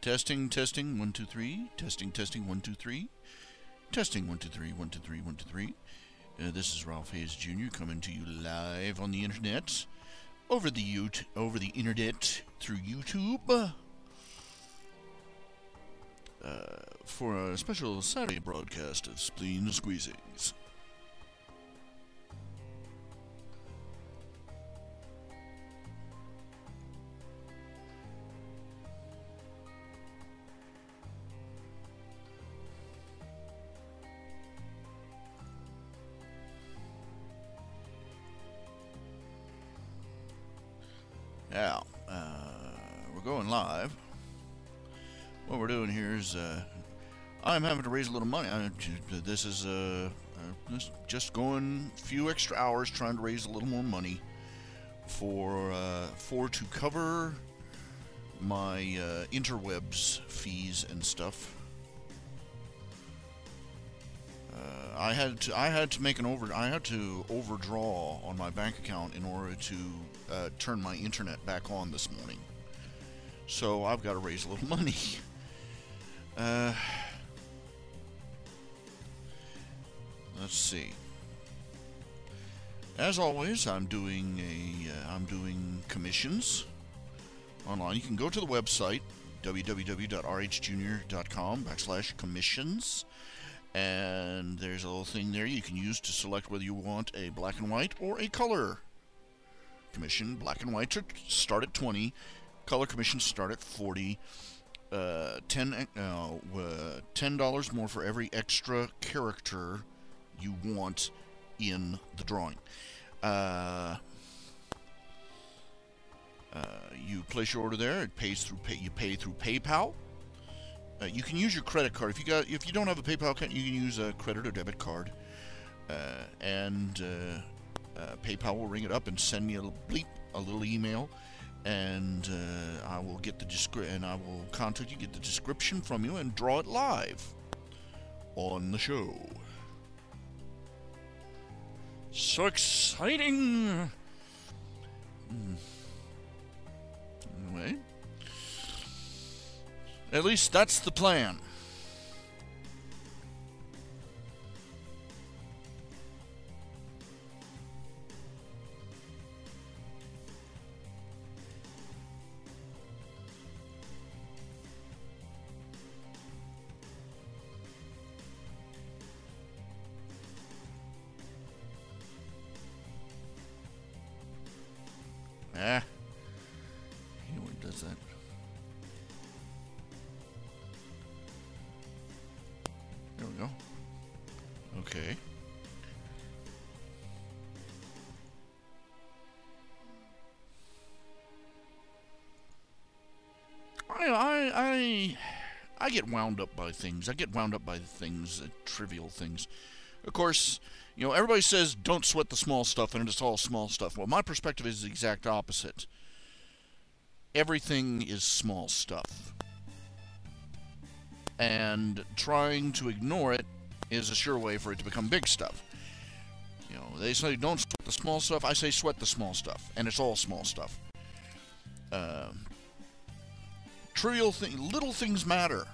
Testing, testing, 1, 2, 3. Testing, testing, 1, 2, 3. Testing, 1, 2, 3, 1, 2, 3, 1, 2, 3. This is RHJunior coming to you live on the internet, over the internet through YouTube, for a special Saturday broadcast of Spleen Squeezings. Now, we're going live. What we're doing here is, I'm having to raise a little money. This is just going a few extra hours trying to raise a little more money to cover my interwebs fees and stuff. I had to overdraw on my bank account in order to turn my internet back on this morning. So I've got to raise a little money. Let's see. As always, I'm doing commissions online. You can go to the website www.rhjunior.com/commissions. And there's a little thing there you can use to select whether you want a black and white or a color commission. Black and white start at 20, color commissions start at 40. $10 more for every extra character you want in the drawing. You place your order there. It pays through you pay through PayPal. You can use your credit card. If you don't have a PayPal account, you can use a credit or debit card, and PayPal will ring it up and send me a little email, and I will get I will contact you, get the description from you, and draw it live on the show. So exciting! Anyway. At least that's the plan. What does that? There we go. Okay. I get wound up by things. I get wound up by things, trivial things. Of course, you know, everybody says don't sweat the small stuff, and it's all small stuff. Well, my perspective is the exact opposite. Everything is small stuff. And trying to ignore it is a sure way for it to become big stuff. You know, they say don't sweat the small stuff. I say sweat the small stuff, and it's all small stuff. Trivial things, little things matter.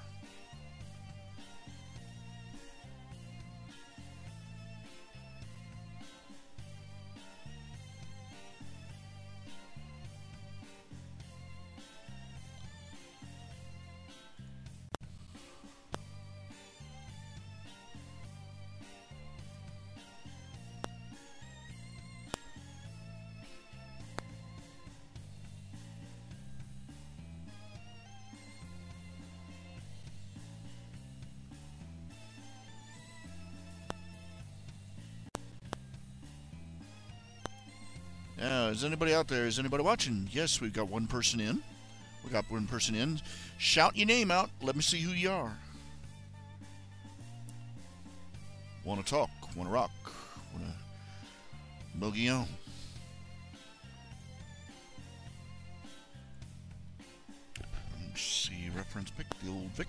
Is anybody out there? Is anybody watching? Yes, we've got one person in. We got one person in. Shout your name out. Let me see who you are. Want to talk? Want to rock? Want to boogie on? Let's see. Reference pick. The old Vic.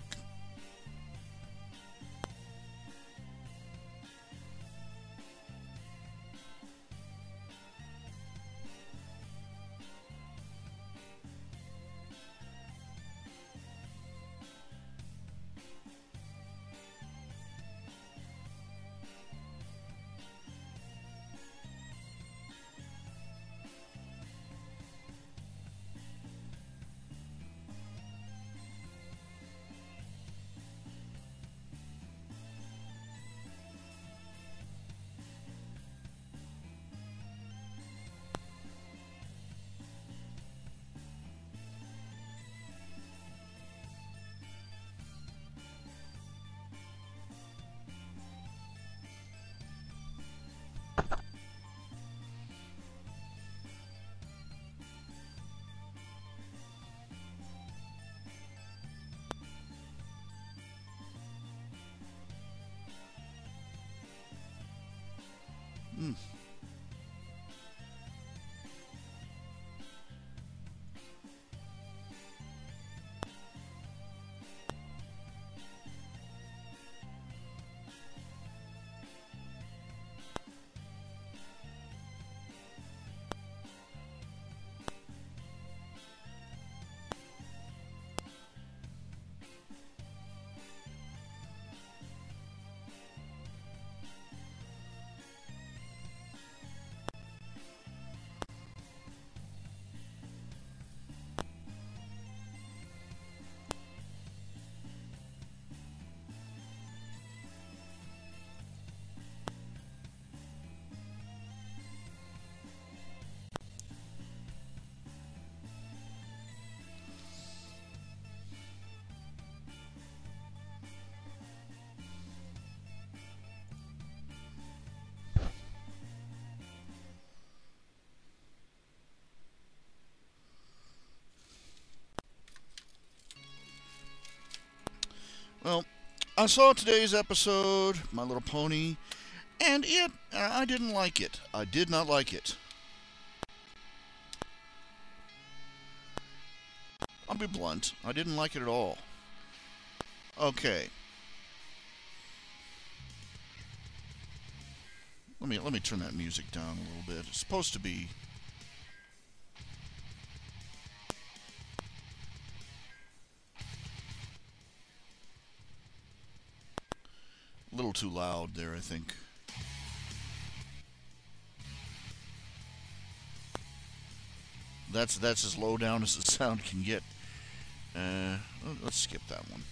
Well, I saw today's episode, My Little Pony, and I didn't like it. I did not like it. I'll be blunt. I didn't like it at all. Okay. Let me turn that music down a little bit. It's supposed to be a little too loud there, I think. That's as low down as the sound can get. Let's skip that one.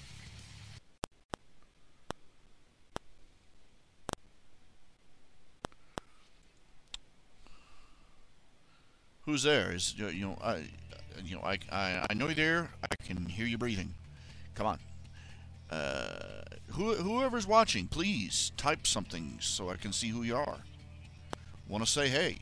Who's there? I know you're there. I can hear you breathing. Come on. Whoever's watching, please type something so I can see who you are. Want to say hey?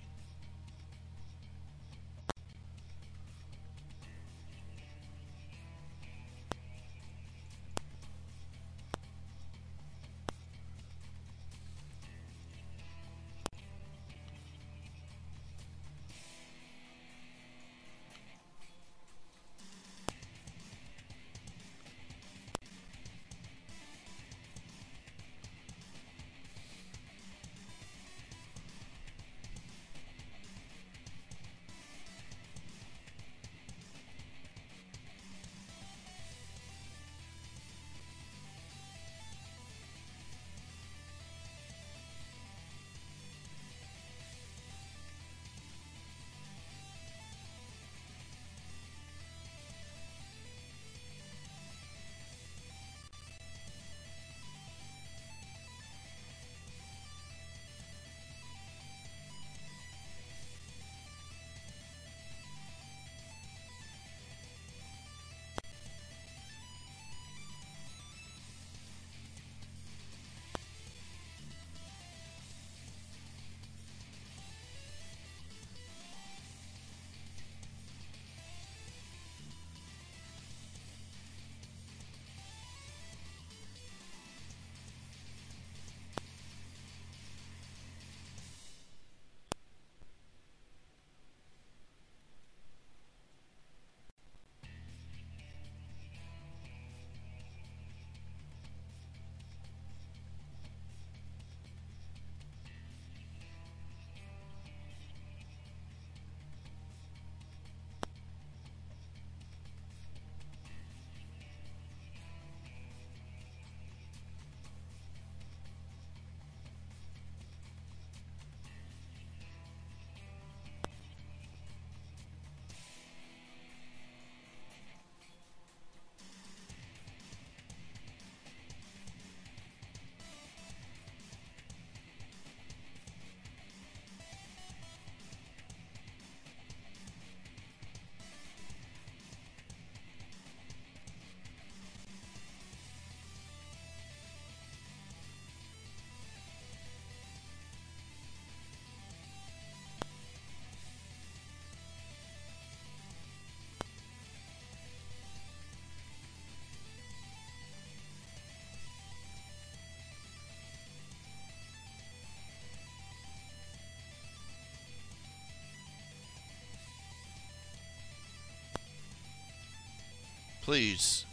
Please,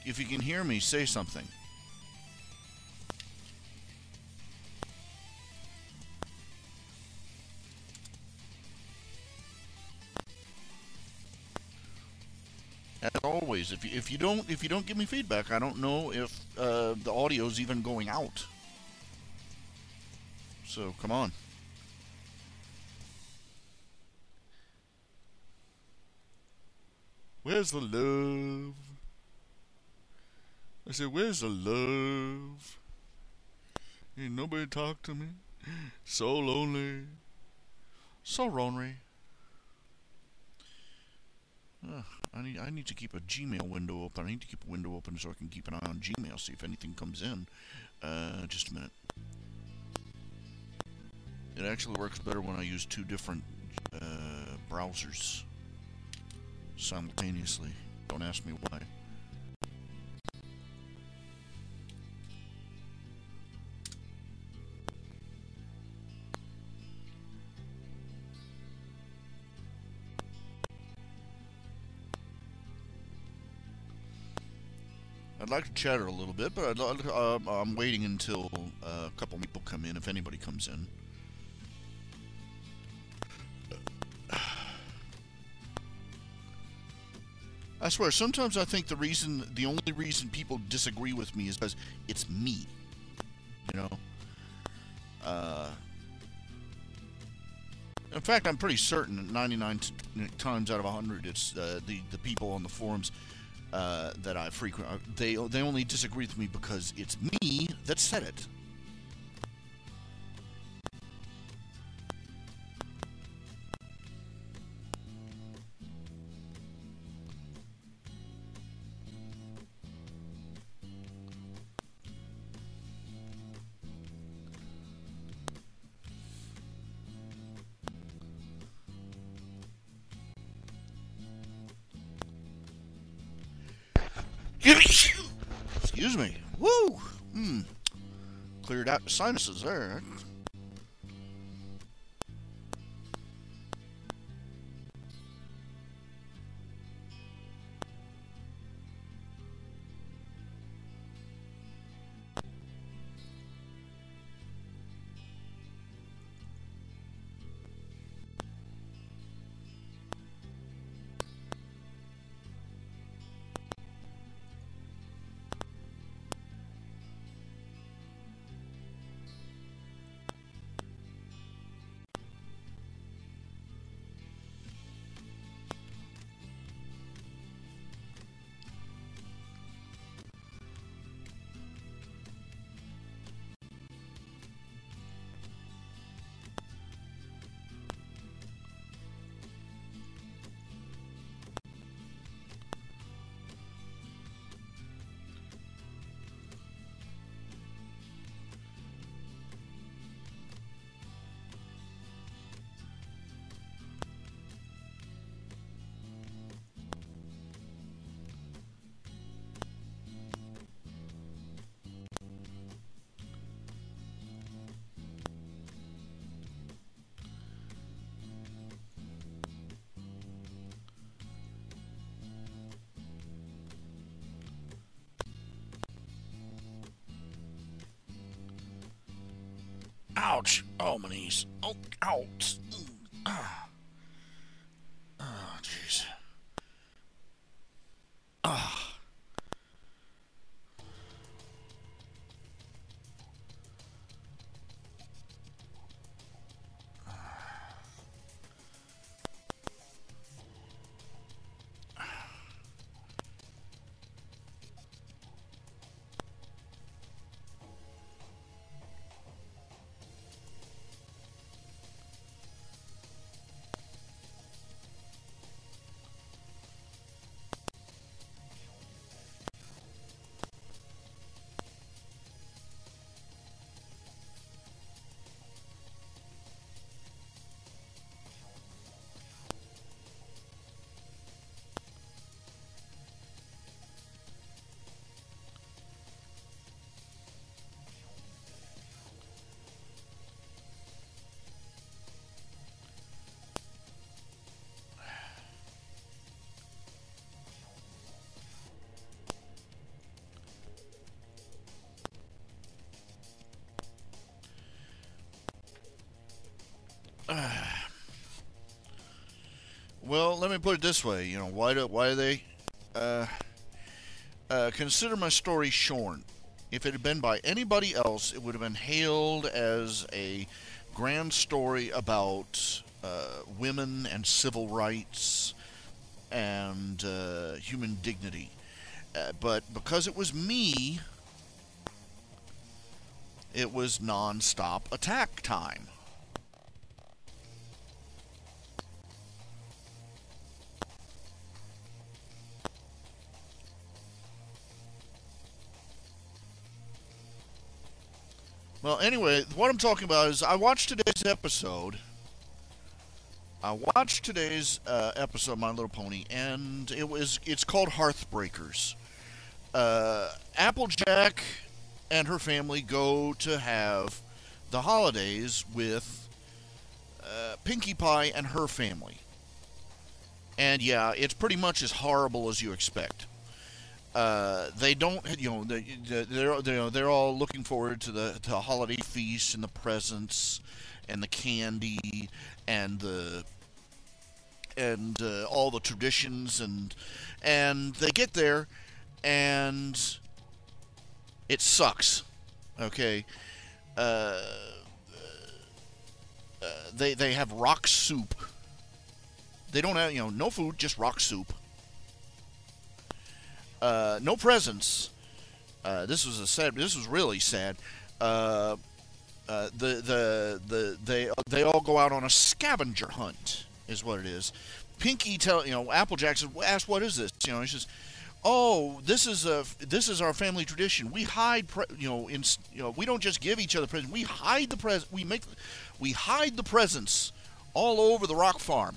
if you can hear me, say something. As always, if you don't give me feedback, I don't know if the audio's even going out. So come on. Where's the love? I said, where's the love? Ain't nobody talk to me. So lonely. So lonely. I need to keep a Gmail window open. I need to keep a window open so I can keep an eye on Gmail, see if anything comes in. Just a minute. It actually works better when I use two different browsers simultaneously. Don't ask me why. I'd like to chatter a little bit, but I'm waiting until a couple people come in, if anybody comes in. I swear, sometimes I think the only reason people disagree with me is because it's me. You know? In fact, I'm pretty certain 99 times out of 100, it's the people on the forums that I frequent. They only disagree with me because it's me that said it. Excuse me. Woo! Cleared out the sinuses there. Ouch! Oh, my knees. Oh, ouch! Ah. Oh, jeez. Ah. Well, let me put it this way. You know, why do they consider my story shorn? If it had been by anybody else, it would have been hailed as a grand story about women and civil rights and human dignity. But because it was me, it was non-stop attack time. Well, anyway, what I'm talking about is I watched today's episode. Of My Little Pony, and it's called Hearthbreakers. Applejack and her family go to have the holidays with Pinkie Pie and her family. And yeah, it's pretty much as horrible as you expect. They don't, they're all looking forward to the holiday feast and the presents and the candy and all the traditions, and they get there and it sucks. Okay, they have rock soup. They don't have no food, just rock soup. No presents. This was really sad. They all go out on a scavenger hunt, is what it is. Pinkie Applejack asks, "What is this?" He says, "Oh, this is our family tradition. We hide, we don't just give each other presents. We hide the we hide the presents all over the rock farm."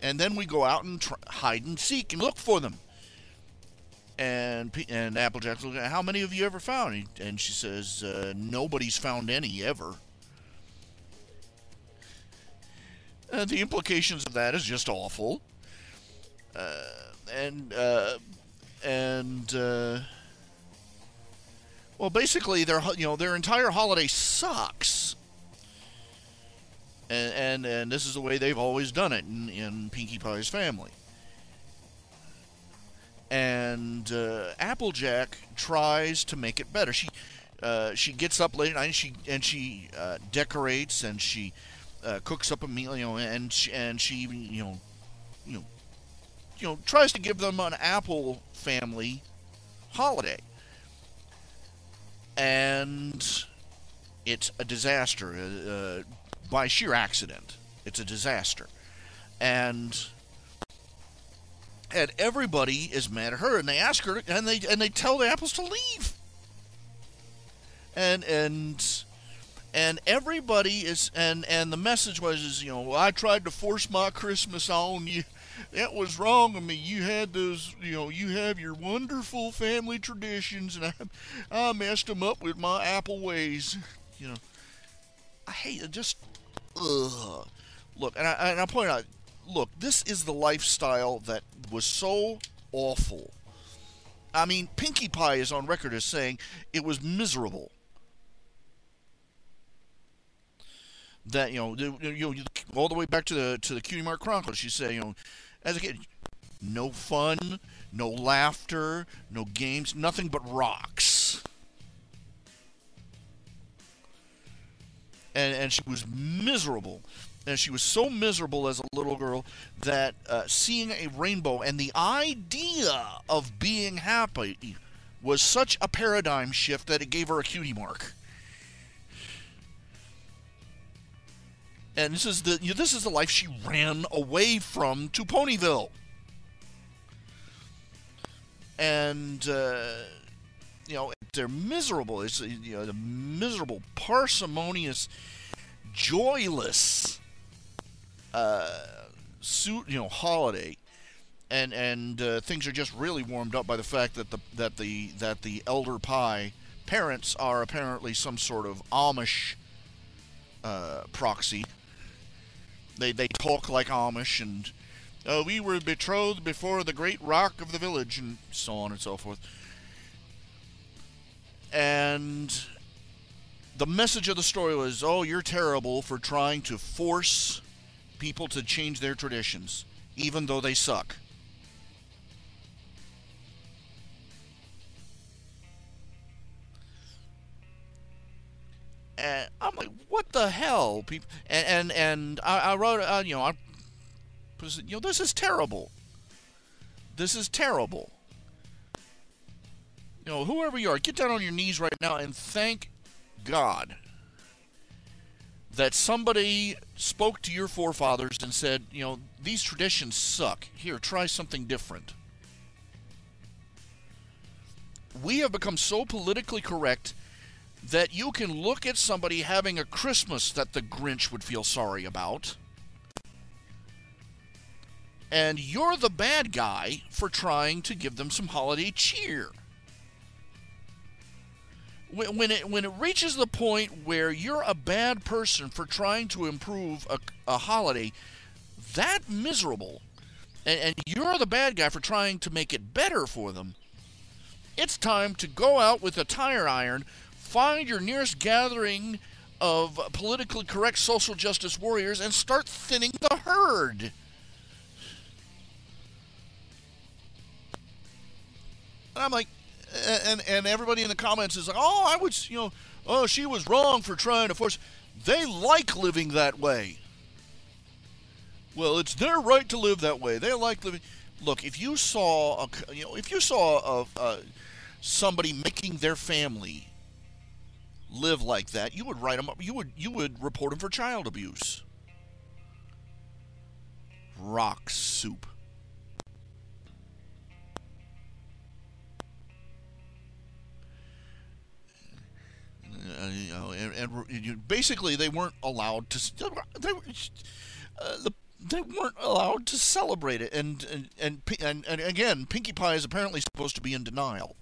And then we go out and hide and seek and look for them. And Applejack's looking at, "How many have you ever found?" And she says, "Nobody's found any ever." The implications of that is just awful. Well, basically, their entire holiday sucks. And this is the way they've always done it in Pinkie Pie's family. And Applejack tries to make it better. She gets up late at night and she decorates and she cooks up a meal, and she even tries to give them an apple family holiday. And it's a disaster. By sheer accident, it's a disaster, and everybody is mad at her, and they ask her, and they tell the apples to leave, and everybody is, and the message was, "I tried to force my Christmas on you. That was wrong of me. You had those, you have your wonderful family traditions, and I messed them up with my apple ways." I hate it. Just. Ugh. Look, and I point out, look, this is the lifestyle that was so awful. I mean, Pinkie Pie is on record as saying it was miserable. That all the way back to the Cutie Mark Chronicles, she said, as a kid, no fun, no laughter, no games, nothing but rocks. And she was miserable. And she was so miserable as a little girl that seeing a rainbow and the idea of being happy was such a paradigm shift that it gave her a cutie mark. And this is the life she ran away from to Ponyville. And they're miserable. It's the miserable, parsimonious, joyless holiday, and things are just really warmed up by the fact that the Elder Pie parents are apparently some sort of Amish proxy. They talk like Amish, and we were betrothed before the great rock of the village, and so on and so forth. And the message of the story was, oh, you're terrible for trying to force people to change their traditions, even though they suck. And I'm like, what the hell, people? And I wrote, this is terrible. This is terrible. Whoever you are, get down on your knees right now and thank God that somebody spoke to your forefathers and said, these traditions suck. Here, try something different. We have become so politically correct that you can look at somebody having a Christmas that the Grinch would feel sorry about, and you're the bad guy for trying to give them some holiday cheer. When it reaches the point where you're a bad person for trying to improve a holiday, that miserable, and you're the bad guy for trying to make it better for them, it's time to go out with a tire iron, find your nearest gathering of politically correct social justice warriors, and start thinning the herd. And I'm like, and everybody in the comments is like, oh, I would, oh, she was wrong for trying to force. They like living that way. Well, it's their right to live that way. They like living. Look, if you saw, somebody making their family live like that, you would write them up. You would report them for child abuse. Rock soup. Basically, they weren't allowed to. They weren't allowed to celebrate it, and again, Pinkie Pie is apparently supposed to be in denial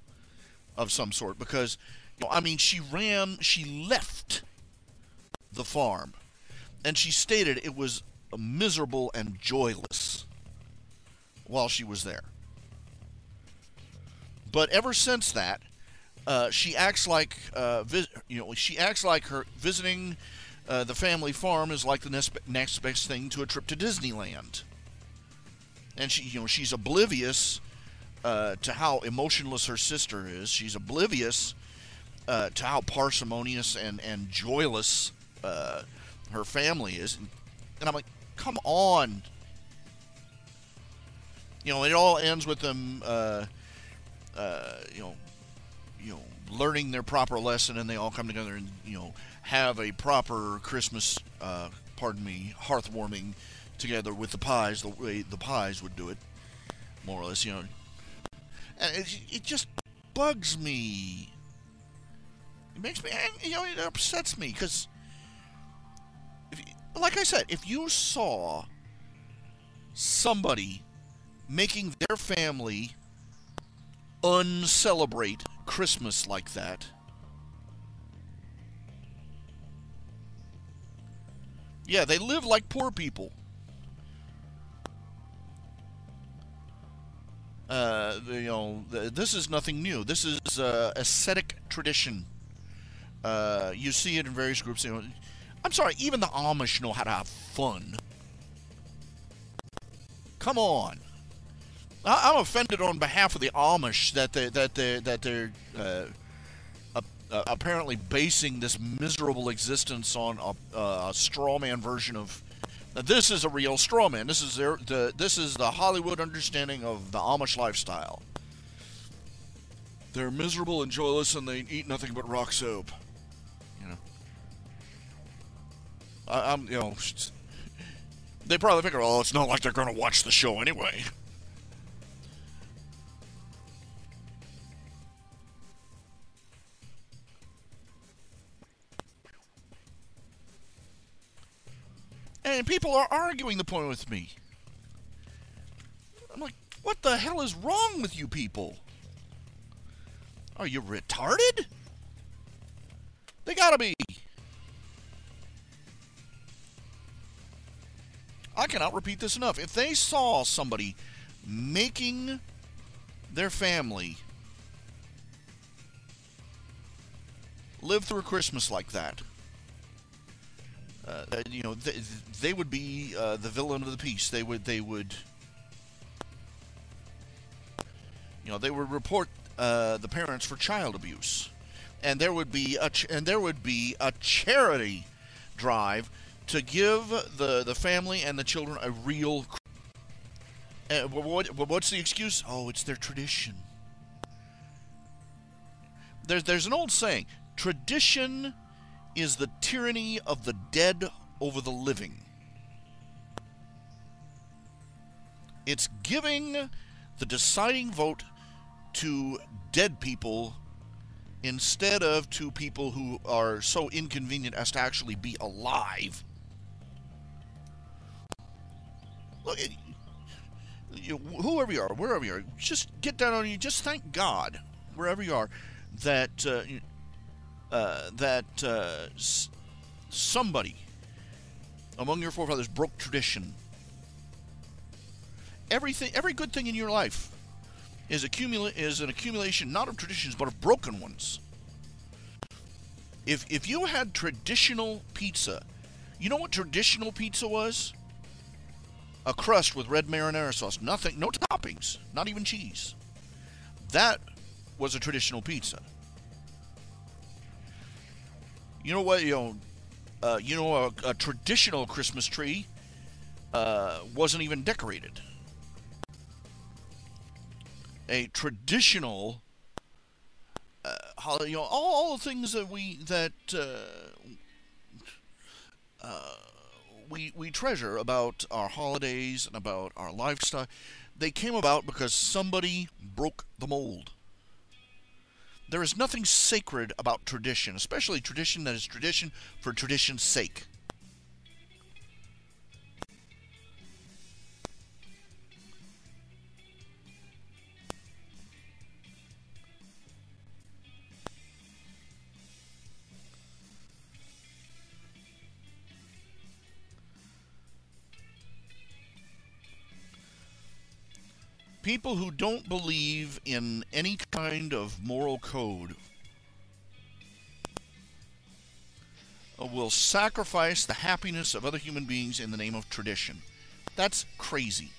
of some sort because, she left the farm, and she stated it was miserable and joyless while she was there. But ever since that, she acts like her visiting the family farm is like the next best thing to a trip to Disneyland. And she's oblivious to how emotionless her sister is. She's oblivious to how parsimonious and joyless her family is. And I'm like, come on. It all ends with them, learning their proper lesson, and they all come together and, have a proper Christmas, hearthwarming together with the pies, the way the pies would do it, more or less, And it just bugs me. It makes me angry, it upsets me, because, like I said, if you saw somebody making their family uncelebrate Christmas like that, yeah, they live like poor people. This is nothing new. This is ascetic tradition. You see it in various groups. I'm sorry, even the Amish know how to have fun. Come on. I'm offended on behalf of the Amish that they're apparently basing this miserable existence on a straw man version of. This is a real straw man. This is the Hollywood understanding of the Amish lifestyle. They're miserable and joyless, and they eat nothing but rock soap. They probably figure, oh, it's not like they're going to watch the show anyway. And people are arguing the point with me. I'm like, what the hell is wrong with you people? Are you retarded? They gotta be. I cannot repeat this enough. If they saw somebody making their family live through a Christmas like that. They would be the villain of the piece. They would report the parents for child abuse, and there would be a charity drive to give the family and the children a real. What's the excuse? Oh, it's their tradition. There's an old saying: tradition is the tyranny of the dead over the living. It's giving the deciding vote to dead people instead of to people who are so inconvenient as to actually be alive. Look, whoever you are, wherever you are, just get down on you. Just thank God, wherever you are, that somebody among your forefathers broke tradition. Every good thing in your life is an accumulation not of traditions but of broken ones. If you had traditional pizza, you know what traditional pizza was? A crust with red marinara sauce, nothing, no toppings, not even cheese. That was a traditional pizza. You know what? A traditional Christmas tree wasn't even decorated. A traditional, all the things that we treasure about our holidays and about our lifestyle, they came about because somebody broke the mold. There is nothing sacred about tradition, especially tradition that is tradition for tradition's sake. People who don't believe in any kind of moral code will sacrifice the happiness of other human beings in the name of tradition. That's crazy.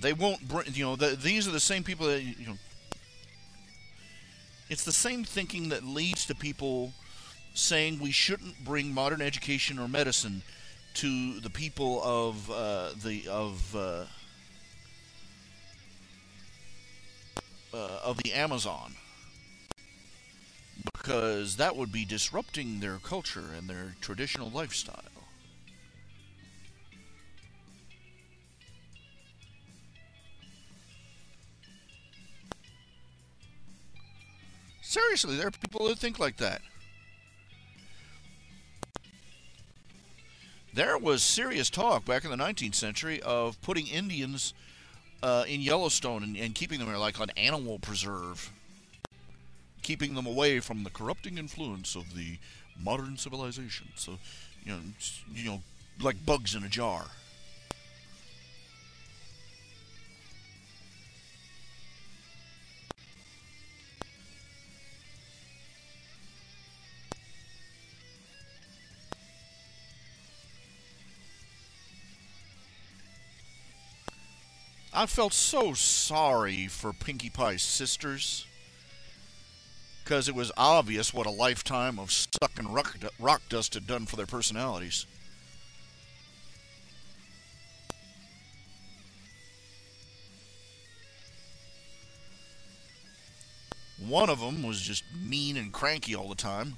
They won't bring, these are the same people that, it's the same thinking that leads to people saying we shouldn't bring modern education or medicine to the people of the Amazon, because that would be disrupting their culture and their traditional lifestyle. Seriously, there are people that think like that. There was serious talk back in the 19th century of putting Indians in Yellowstone and keeping them there like an animal preserve, keeping them away from the corrupting influence of the modern civilization. So, like bugs in a jar. I felt so sorry for Pinkie Pie's sisters, because it was obvious what a lifetime of sucking rock dust had done for their personalities. One of them was just mean and cranky all the time.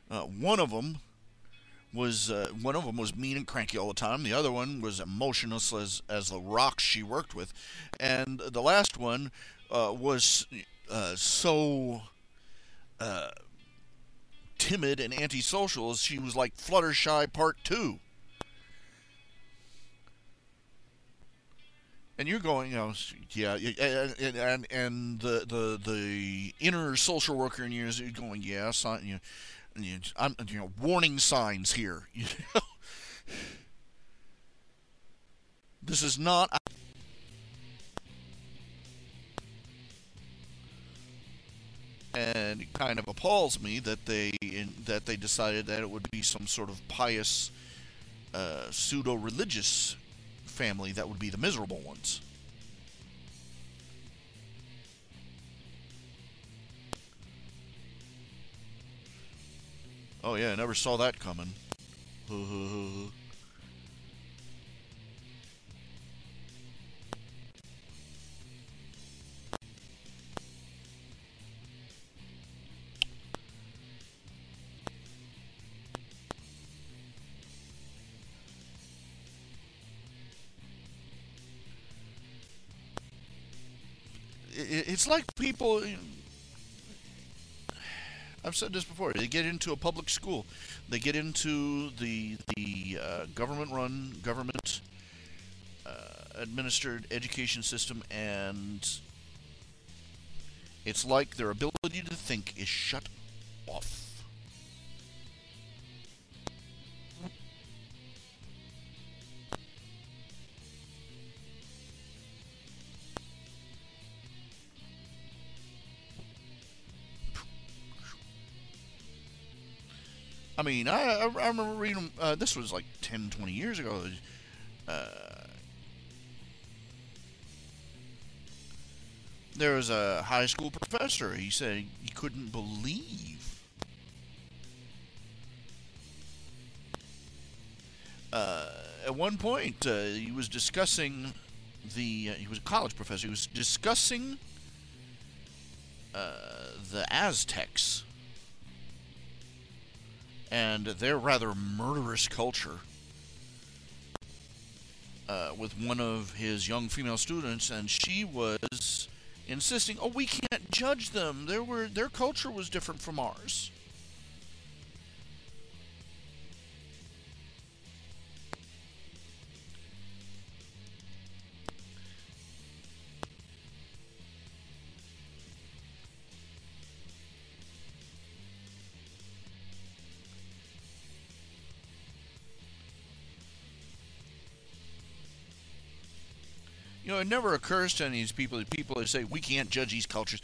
One of them was mean and cranky all the time. The other one was emotionless as the rocks she worked with, and the last one was so timid and antisocial as she was like Fluttershy Part 2. And you're going, yeah, and the inner social worker in you is going, yeah, warning signs here. This is not. And it kind of appalls me that they decided that it would be some sort of pious, pseudo-religious family that would be the miserable ones. Oh yeah, I never saw that coming. It's like people. I've said this before. They get into a public school, they get into the government-run, government administered education system, and it's like their ability to think is shut off. I mean, I remember reading, this was like 10, 20 years ago. There was a high school professor. He said he couldn't believe at one point he was discussing he was a college professor. He was discussing the Aztecs and their rather murderous culture with one of his young female students, and she was insisting, "Oh, we can't judge them. Their culture was different from ours." You know, it never occurs to any of these people that say we can't judge these cultures.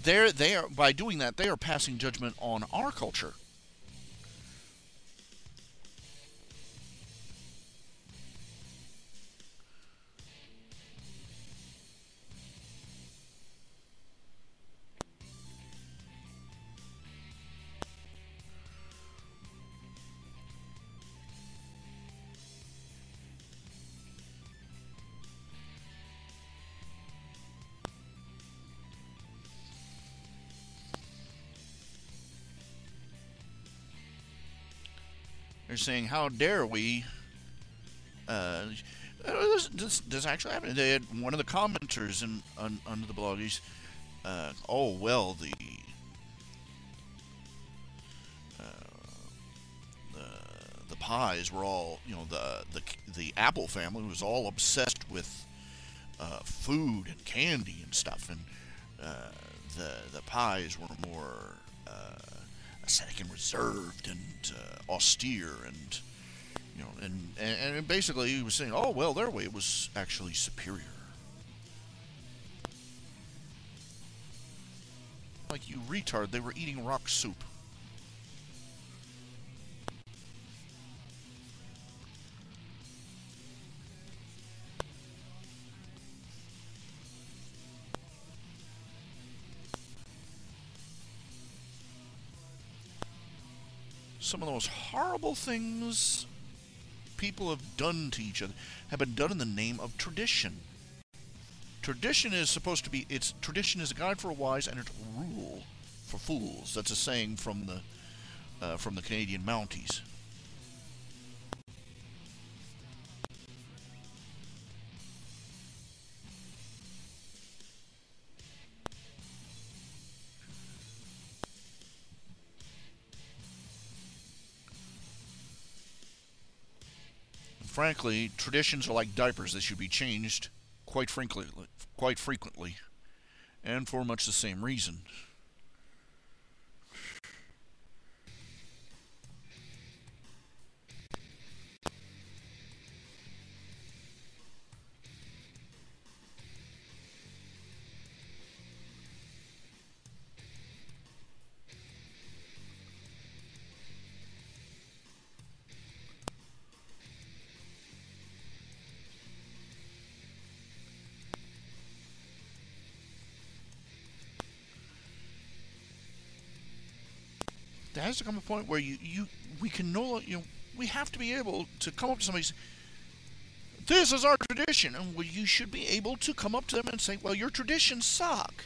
They are, by doing that, they are passing judgment on our culture. They're saying, "How dare we?" This actually happened. They had one of the commenters under the blog. He's, "Oh well, the pies were all, the Apple family was all obsessed with food and candy and stuff, and the pies were more ascetic and reserved and austere, and and basically he was saying, oh well, their way was actually superior." Like, you retard, they were eating rock soup. Some of the most horrible things people have done to each other have been done in the name of tradition. Tradition is supposed to be, tradition is a guide for a wise and it's a rule for fools. That's a saying from the Canadian Mounties. Frankly, traditions are like diapers. They should be changed quite frequently, and for much the same reason. there has to come a point where we can we have to be able to come up to somebody and say, this is our tradition, and well, you should be able to come up to them and say, well, your traditions suck.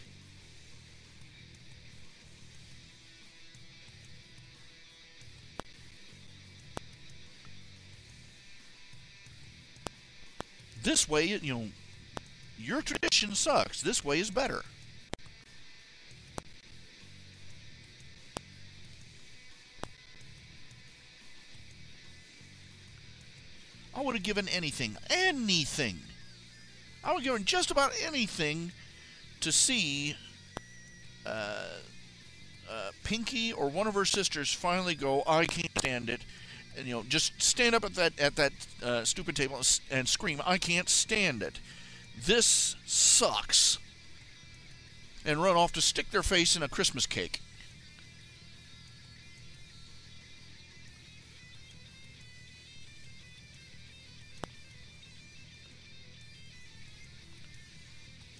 This way, your tradition sucks. This way is better. I would have given anything. I would have given just about anything to see Pinky or one of her sisters finally go, I can't stand it. And, just stand up at that stupid table and scream, I can't stand it. This sucks. And run off to stick their face in a Christmas cake.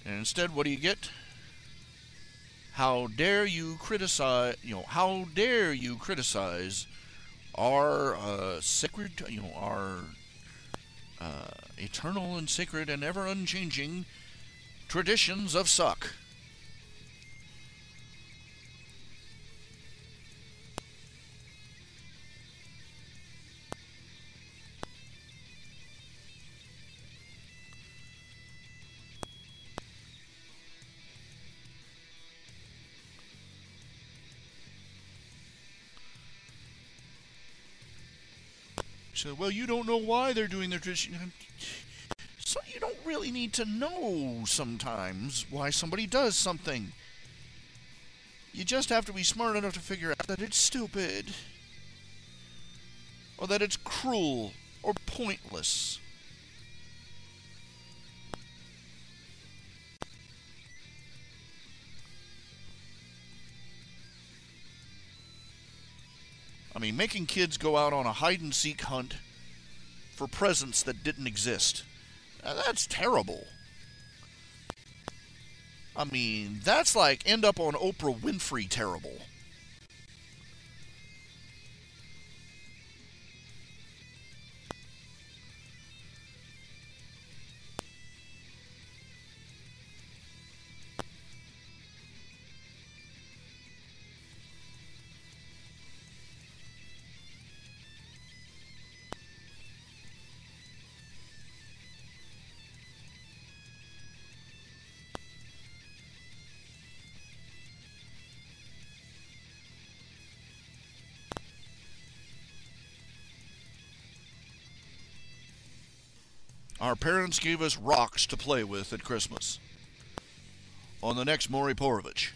And instead, what do you get? How dare you criticize, how dare you criticize our sacred, our eternal and sacred and ever unchanging traditions of suck. So, well, you don't know why they're doing their tradition. So you don't really need to know sometimes why somebody does something. You just have to be smart enough to figure out that it's stupid. Or that it's cruel or pointless. I mean, making kids go out on a hide-and-seek hunt for presents that didn't exist. Now, that's terrible. I mean, that's like end up on Oprah Winfrey terrible. Our parents gave us rocks to play with at Christmas. On the next Maury Porovich.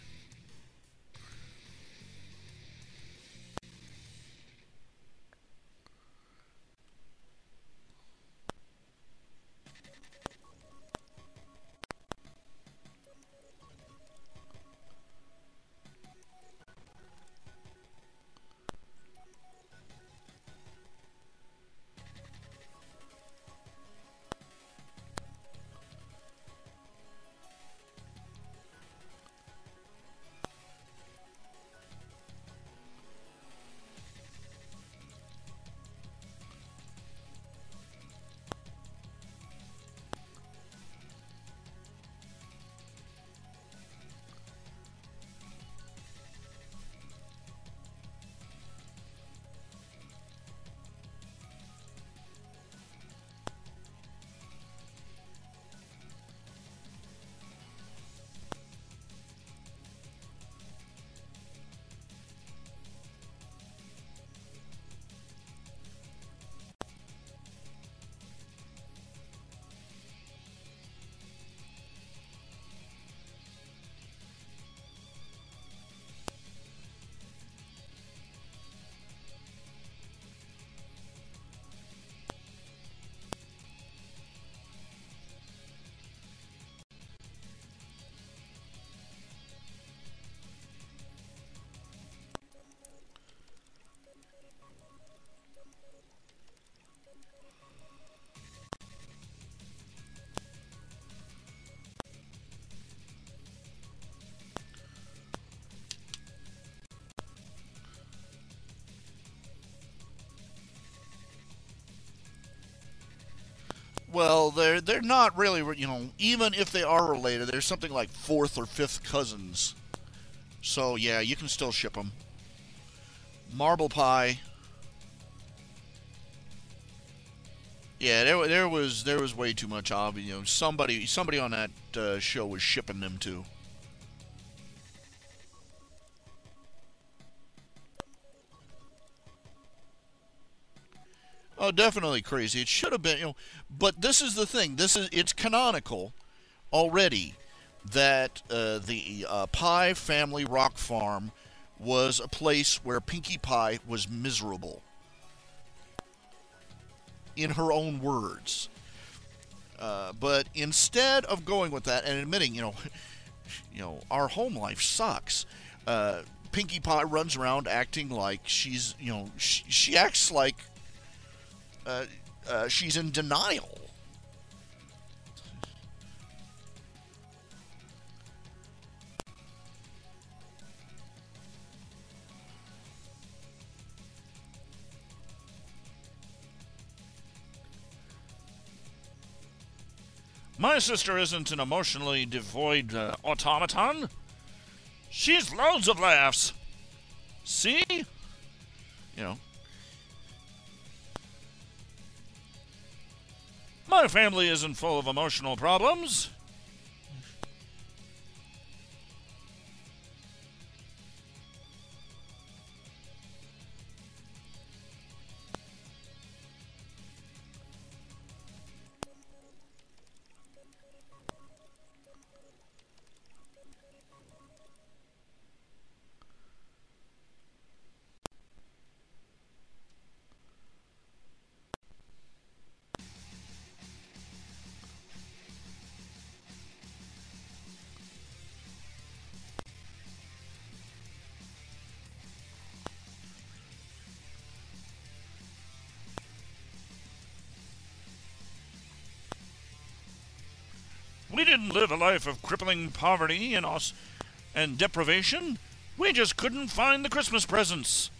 Well, they're not really, even if they are related, they're something like fourth or fifth cousins. So yeah, you can still ship them. Marble pie. Yeah, there was way too much of, somebody on that show was shipping them too. Oh, definitely crazy. It should have been, but this is the thing. It's canonical already that the Pie family rock farm was a place where Pinkie Pie was miserable, in her own words. But instead of going with that and admitting, our home life sucks, Pinkie Pie runs around acting like she's, she acts like she's in denial. My sister isn't an emotionally devoid automaton. She's loads of laughs. See? You know. My family isn't full of emotional problems. We didn't live a life of crippling poverty and deprivation. We just couldn't find the Christmas presents.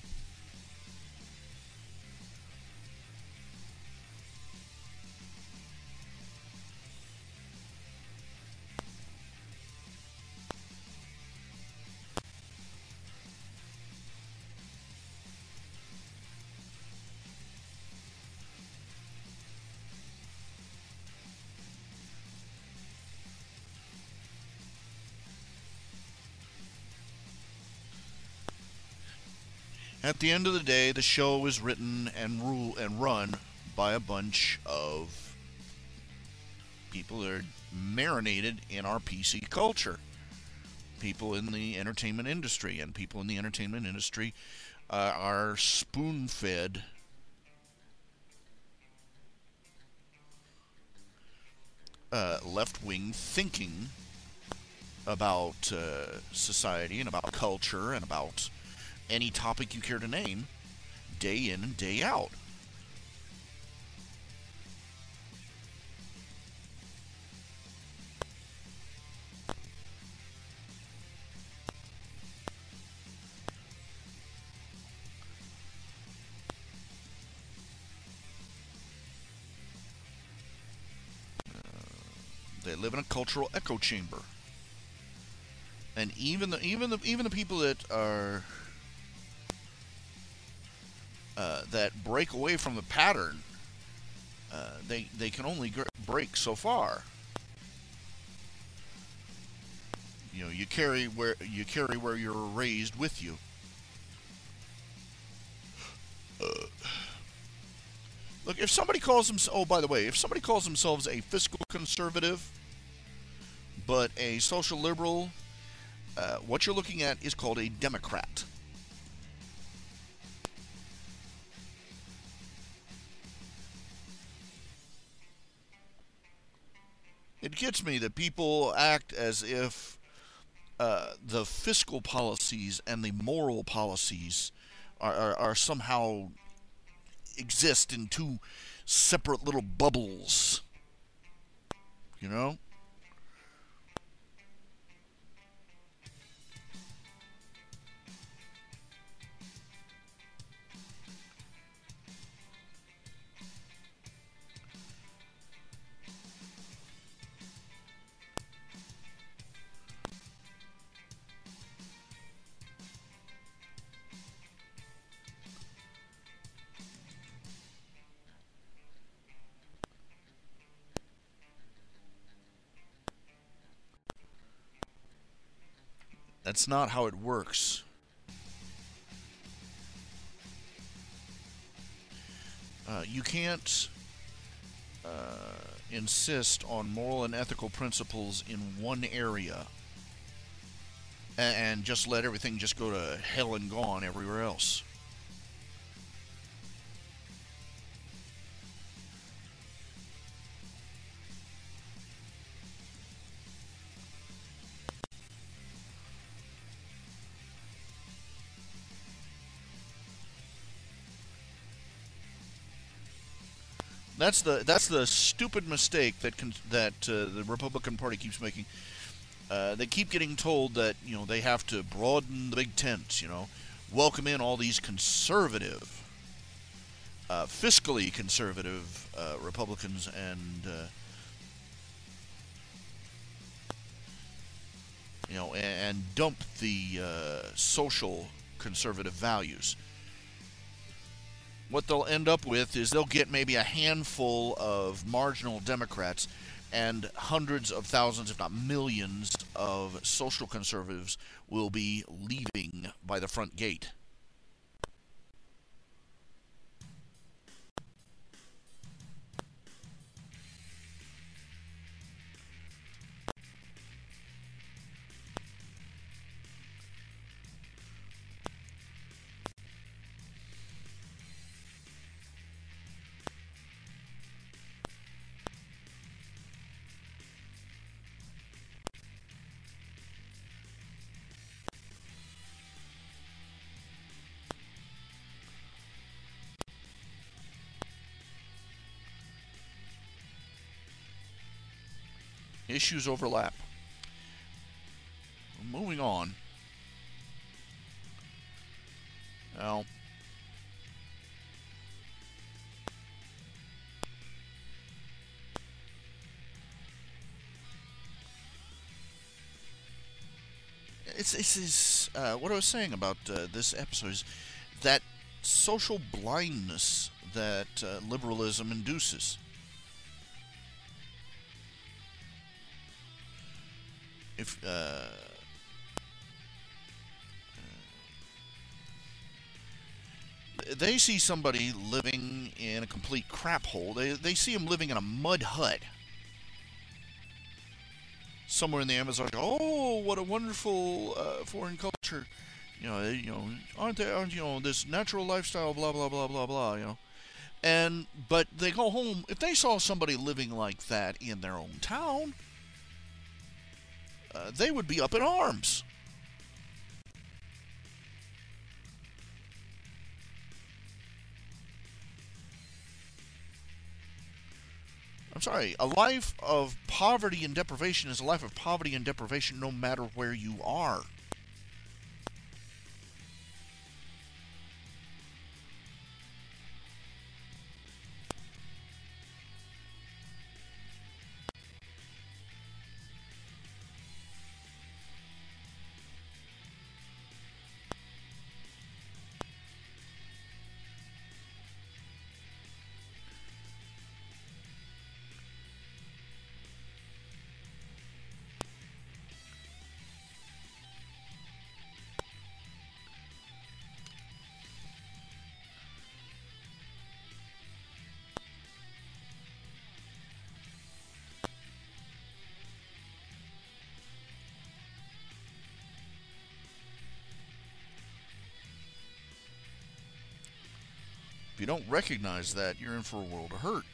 At the end of the day, the show is written and run by a bunch of people that are marinated in our PC culture. People in the entertainment industry, and people in the entertainment industry are spoon-fed left-wing thinking about society and about culture and about any topic you care to name, day in and day out. They live in a cultural echo chamber, and even the people that are that break away from the pattern, they can only break so far. You carry where you're raised with you. Look, if somebody calls themselves, oh, by the way, if somebody calls themselves a fiscal conservative, but a social liberal, what you're looking at is called a Democrat. It gets me that people act as if the fiscal policies and the moral policies are somehow exist in two separate little bubbles. You know? That's not how it works. You can't insist on moral and ethical principles in one area and just let everything just go to hell and gone everywhere else. That's the stupid mistake that the Republican Party keeps making. They keep getting told that they have to broaden the big tent, welcome in all these conservative, fiscally conservative Republicans, and dump the social conservative values. What they'll end up with is they'll get maybe a handful of marginal Democrats and hundreds of thousands, if not millions, of social conservatives will be leaving by the front gate. Issues overlap. Moving on. Now, this is what I was saying about this episode is that social blindness that liberalism induces. If they see somebody living in a complete crap hole, they see him living in a mud hut somewhere in the Amazon. Oh, what a wonderful foreign culture! Aren't this natural lifestyle? Blah blah blah blah blah. But they go home. If they saw somebody living like that in their own town, they would be up in arms. I'm sorry, a life of poverty and deprivation is a life of poverty and deprivation no matter where you are. If you don't recognize that, you're in for a world of hurt.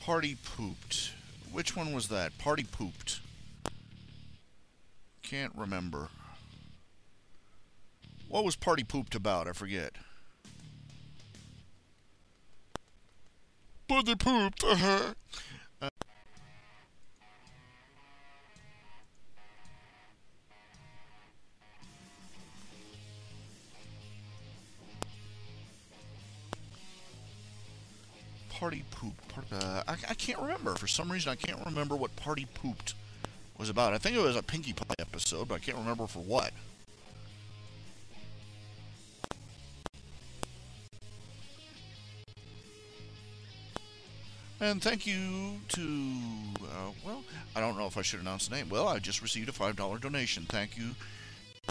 Party pooped. Which one was that? Party pooped. Can't remember. What was Party pooped about? I forget. Party pooped. Party pooped. I can't remember. For some reason, I can't remember what Party pooped was about. I think it was a Pinkie Pie episode, but I can't remember for what. And thank you to, well, I don't know if I should announce the name. Well, I just received a $5 donation. Thank you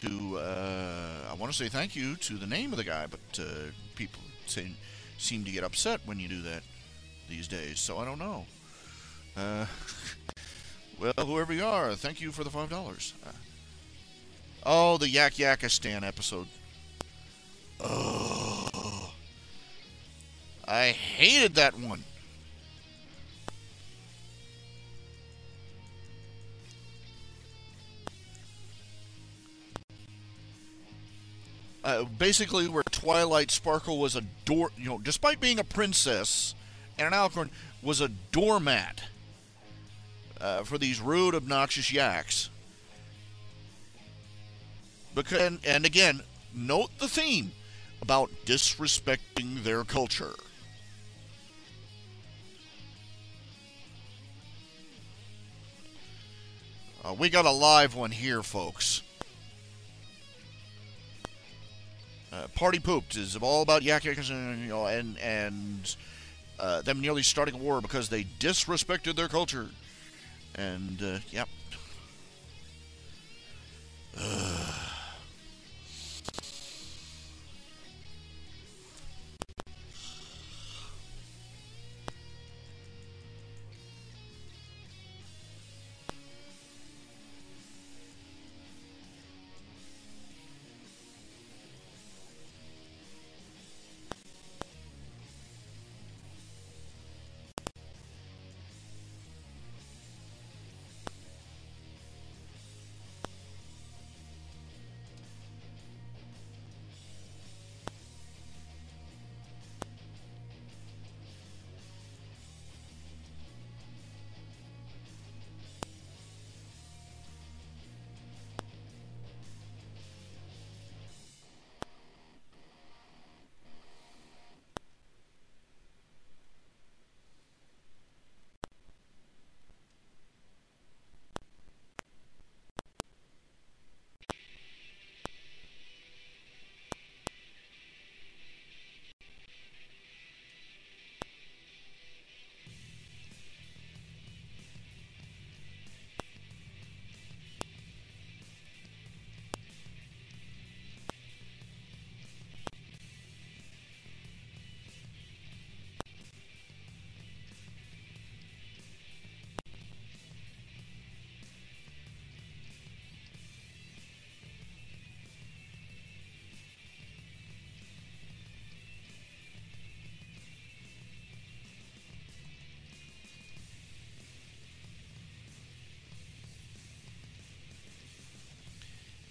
to, I want to say thank you to the name of the guy, but people seem to get upset when you do that these days, so I don't know. Well, whoever you are, thank you for the $5. Oh, the Yak Yakistan episode. Oh, I hated that one. Basically, where Twilight Sparkle was a despite being a princess and an alicorn, was a doormat for these rude, obnoxious yaks. Because, and again, note the theme about disrespecting their culture. We got a live one here, folks. Party pooped is all about yak yakers, and them nearly starting a war because they disrespected their culture. And yep.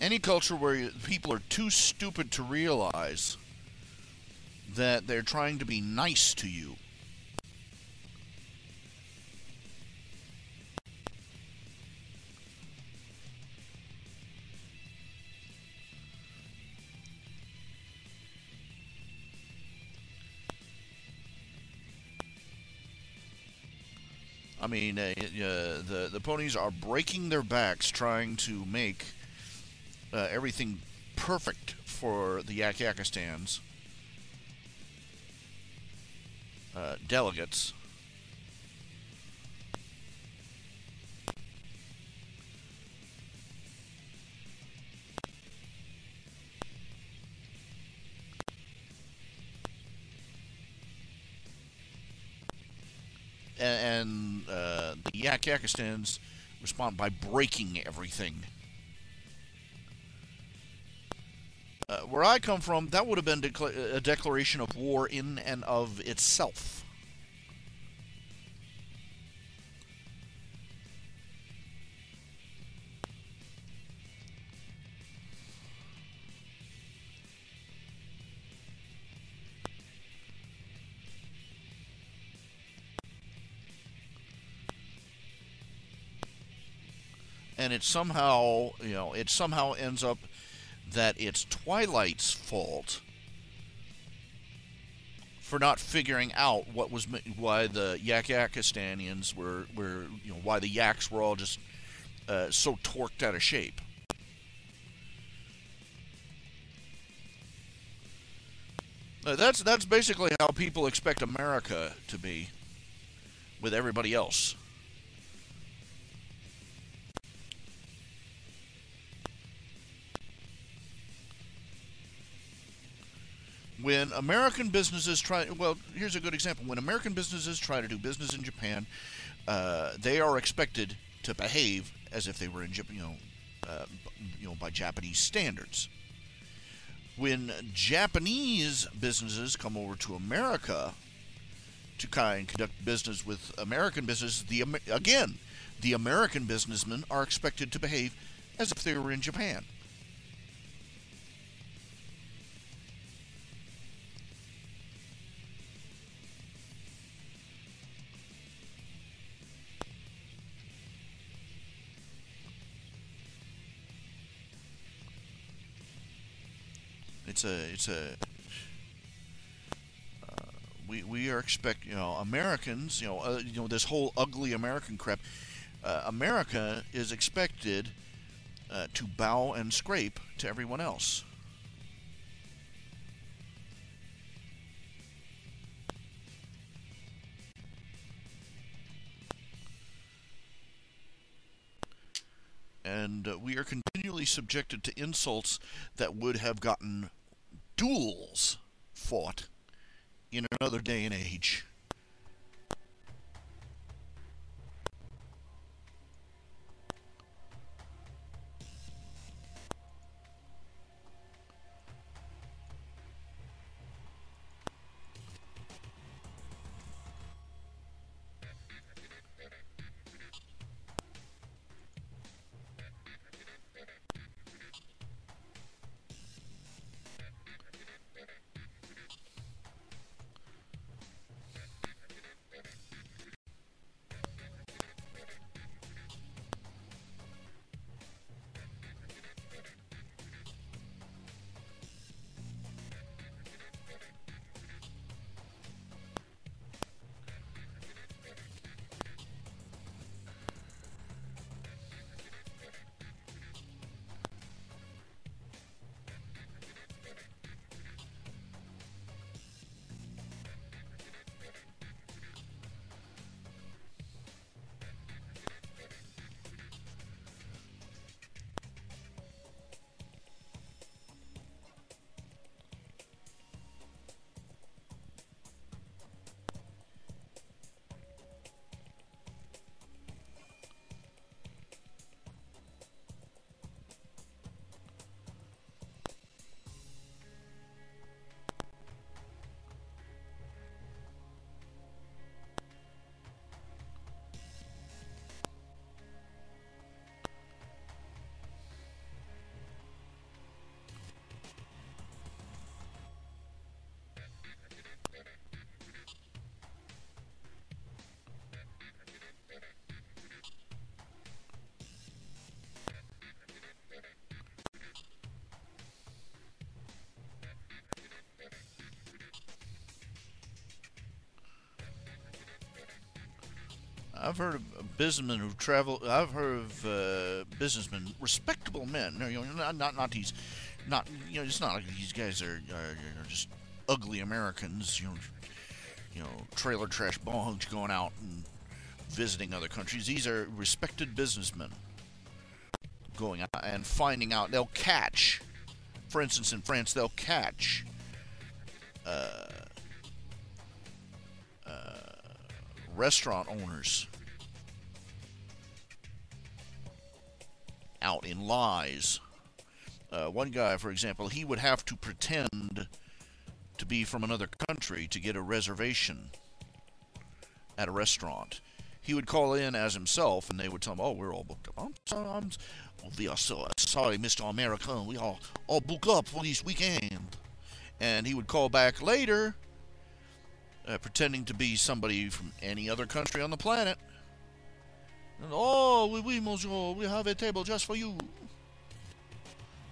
Any culture where people are too stupid to realize that they're trying to be nice to you. I mean, the ponies are breaking their backs trying to make everything perfect for the Yak Yakistan's delegates. And the Yak Yakistans respond by breaking everything. Where I come from, that would have been a declaration of war in and of itself. and it somehow, it somehow ends up that it's Twilight's fault for not figuring out why the Yakistanians were why the Yaks were all just so torqued out of shape. That's basically how people expect America to be with everybody else. When American businesses here's a good example. When American businesses try to do business in Japan, they are expected to behave as if they were in by Japanese standards. When Japanese businesses come over to America to conduct business with American business, the American businessmen are expected to behave as if they were in Japan. We are Americans, this whole ugly American crap. America is expected to bow and scrape to everyone else. And we are continually subjected to insults that would have gotten duels fought in another day and age. I've heard of businessmen who travel. I've heard of businessmen, respectable men. Not these, it's not like these guys are just ugly Americans. Trailer trash bongs going out and visiting other countries. These are respected businessmen going out and finding out. They'll catch, for instance, in France, they'll catch restaurant owners out in lies. One guy, for example, he would have to pretend to be from another country to get a reservation at a restaurant. He would call in as himself, and they would tell him, "Oh, we're all booked up. We are so sorry, Mr. American. We all booked up for this weekend." And he would call back later, pretending to be somebody from any other country on the planet, And, oh, oui, monsieur, we have a table just for you.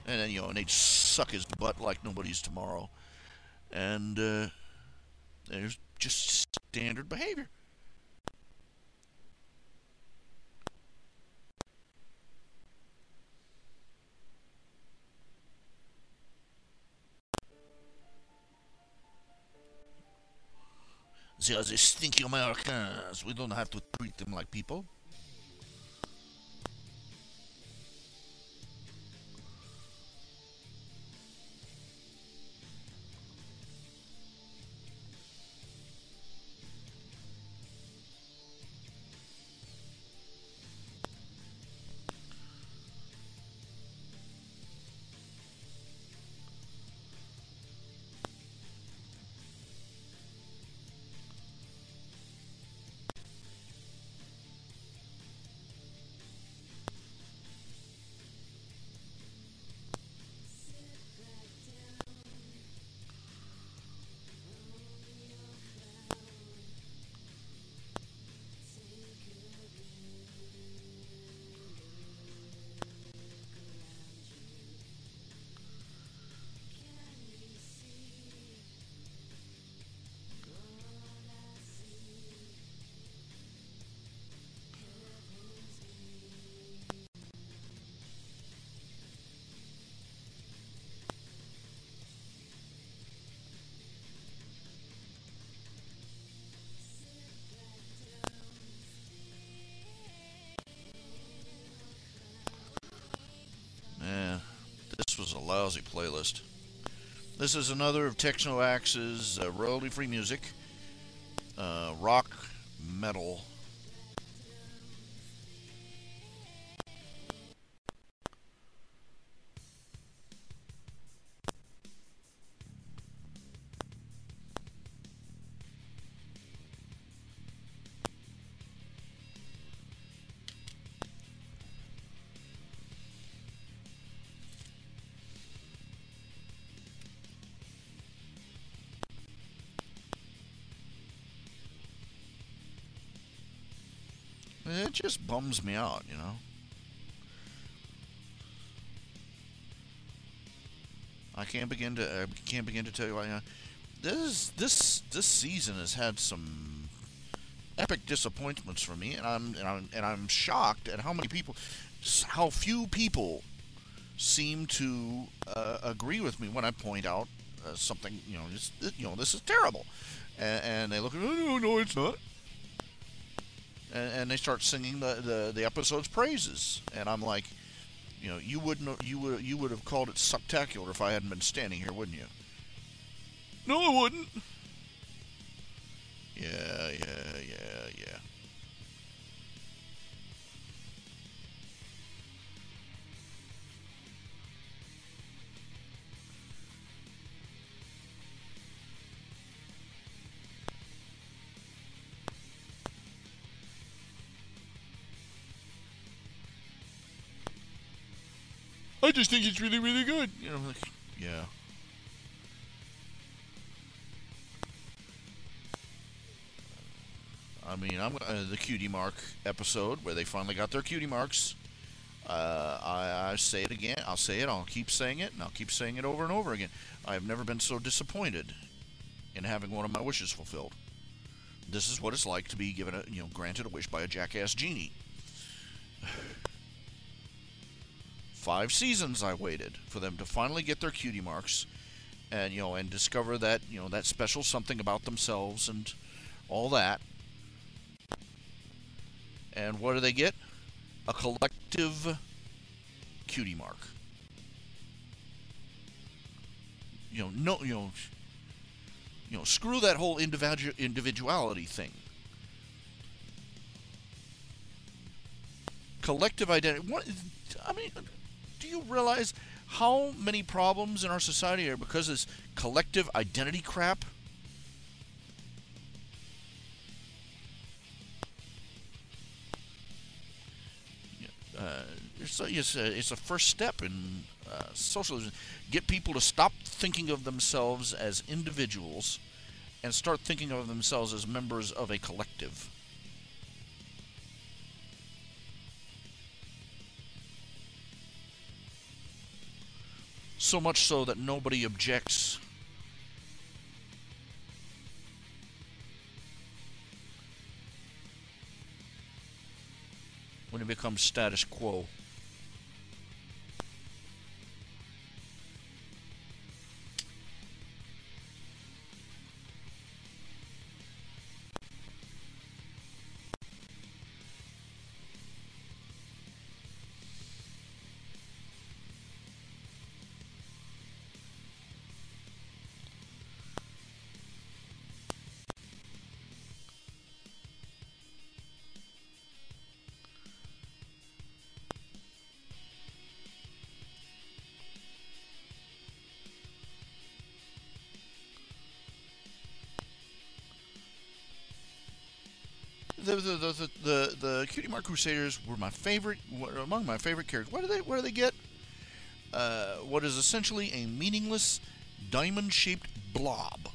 And then, and they'd suck his butt like nobody's tomorrow. And there's just standard behavior. They are the stinky Americans. We don't have to treat them like people. Yeah, this was a lousy playlist. This is another of Techno Axe's royalty-free music. Rock, metal. It just bums me out, I can't begin to tell you why. This season has had some epic disappointments for me, and I'm shocked at how few people seem to agree with me when I point out something. This is terrible, and they look at, oh no, it's not. And they start singing the episode's praises, and I'm like, you would have called it sucktacular if I hadn't been standing here, wouldn't you? No, I wouldn't. Yeah. I just think it's really, really good. Yeah. I mean, the cutie mark episode where they finally got their cutie marks. I say it again. I'll say it. I'll keep saying it, and I'll keep saying it over and over again. I have never been so disappointed in having one of my wishes fulfilled. This is what it's like to be granted a wish by a jackass genie. 5 seasons I waited for them to finally get their cutie marks, and discover that that special something about themselves and all that. And what do they get? A collective cutie mark. Screw that whole individuality thing. Collective identity. Do you realize how many problems in our society are because of this collective identity crap? It's a first step in socialism. Get people to stop thinking of themselves as individuals and start thinking of themselves as members of a collective. So much so that nobody objects. When it becomes status quo. The Cutie Mark Crusaders were my favorite, were among my favorite characters. What do they get? What is essentially a meaningless diamond-shaped blob,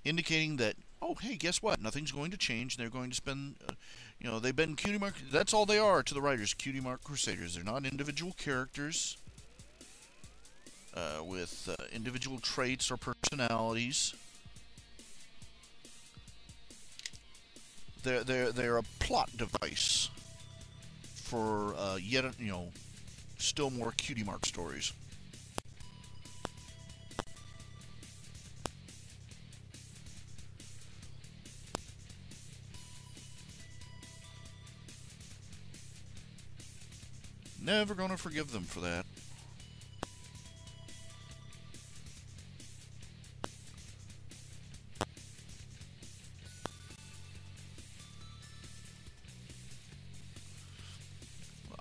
indicating that, oh, hey, guess what? Nothing's going to change. They're going to spend, they've been Cutie Mark. That's all they are to the writers. Cutie Mark Crusaders. They're not individual characters with individual traits or personalities. They're a plot device for still more Cutie Mark stories. Never gonna forgive them for that.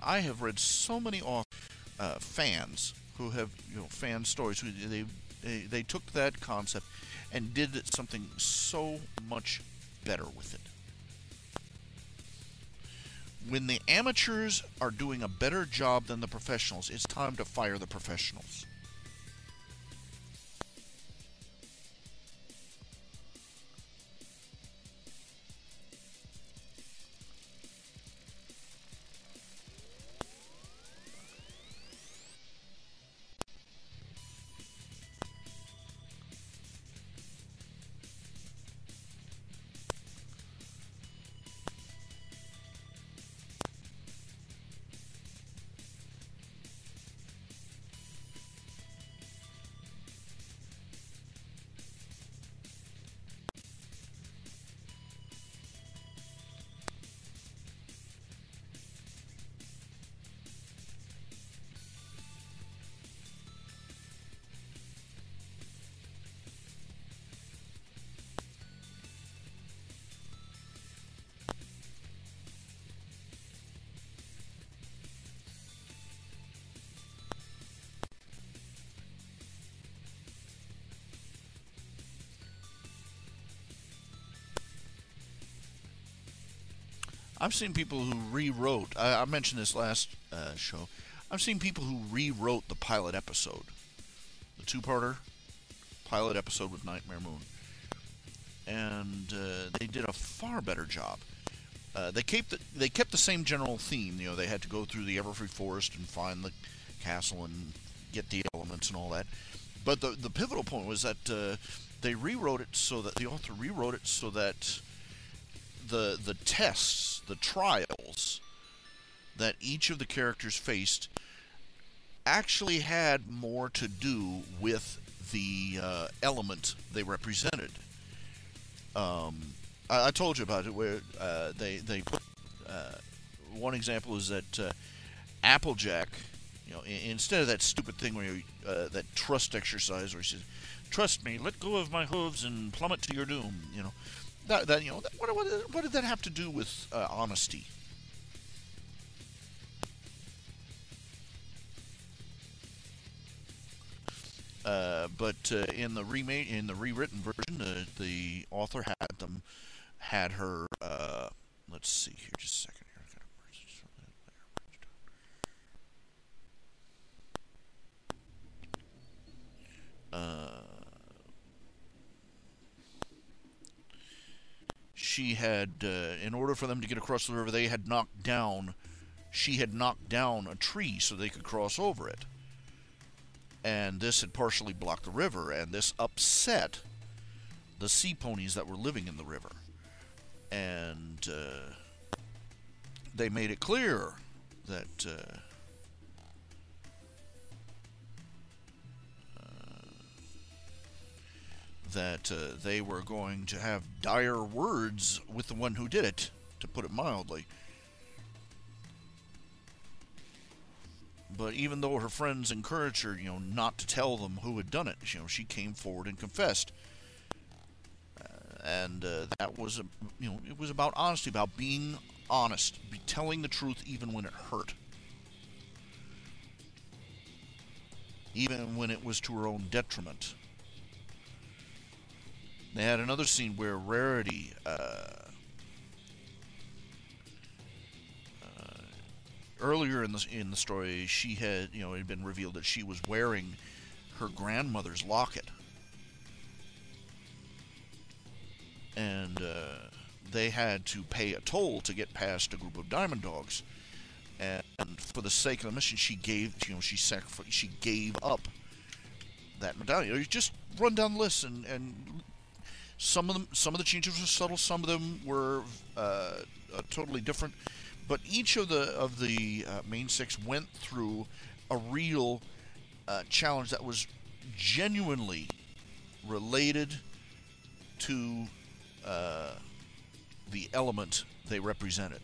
I have read so many fans who have, fan stories who they took that concept and did something so much better with it. When the amateurs are doing a better job than the professionals, it's time to fire the professionals. I've seen people who rewrote, I mentioned this last show, I've seen people who rewrote the pilot episode. The two-parter pilot episode with Nightmare Moon. And they did a far better job. They kept the same general theme. They had to go through the Everfree Forest and find the castle and get the elements and all that. But the pivotal point was that they rewrote it so that the author rewrote it so that the tests, the trials that each of the characters faced actually had more to do with the element they represented. I told you about it where they put one example is that Applejack, instead of that stupid thing where that trust exercise where he says, "Trust me, let go of my hooves and plummet to your doom," what did that have to do with honesty? But in the rewritten version, the author had her. Let's see here, just a second here. She had, in order for them to get across the river, they had knocked down she had knocked down a tree so they could cross over it. And this had partially blocked the river, and this upset the sea ponies that were living in the river. And they made it clear that they were going to have dire words with the one who did it, to put it mildly. But even though her friends encouraged her, not to tell them who had done it, she came forward and confessed. And that was, it was about honesty, about being honest, telling the truth even when it hurt. Even when it was to her own detriment. They had another scene where Rarity, earlier in the story, she had, it had been revealed that she was wearing her grandmother's locket. And they had to pay a toll to get past a group of diamond dogs. And for the sake of the mission, she gave, she gave up that medallion. You just run down the list, and some of the changes were subtle, some of them were totally different. But each of the main six went through a real challenge that was genuinely related to the element they represented.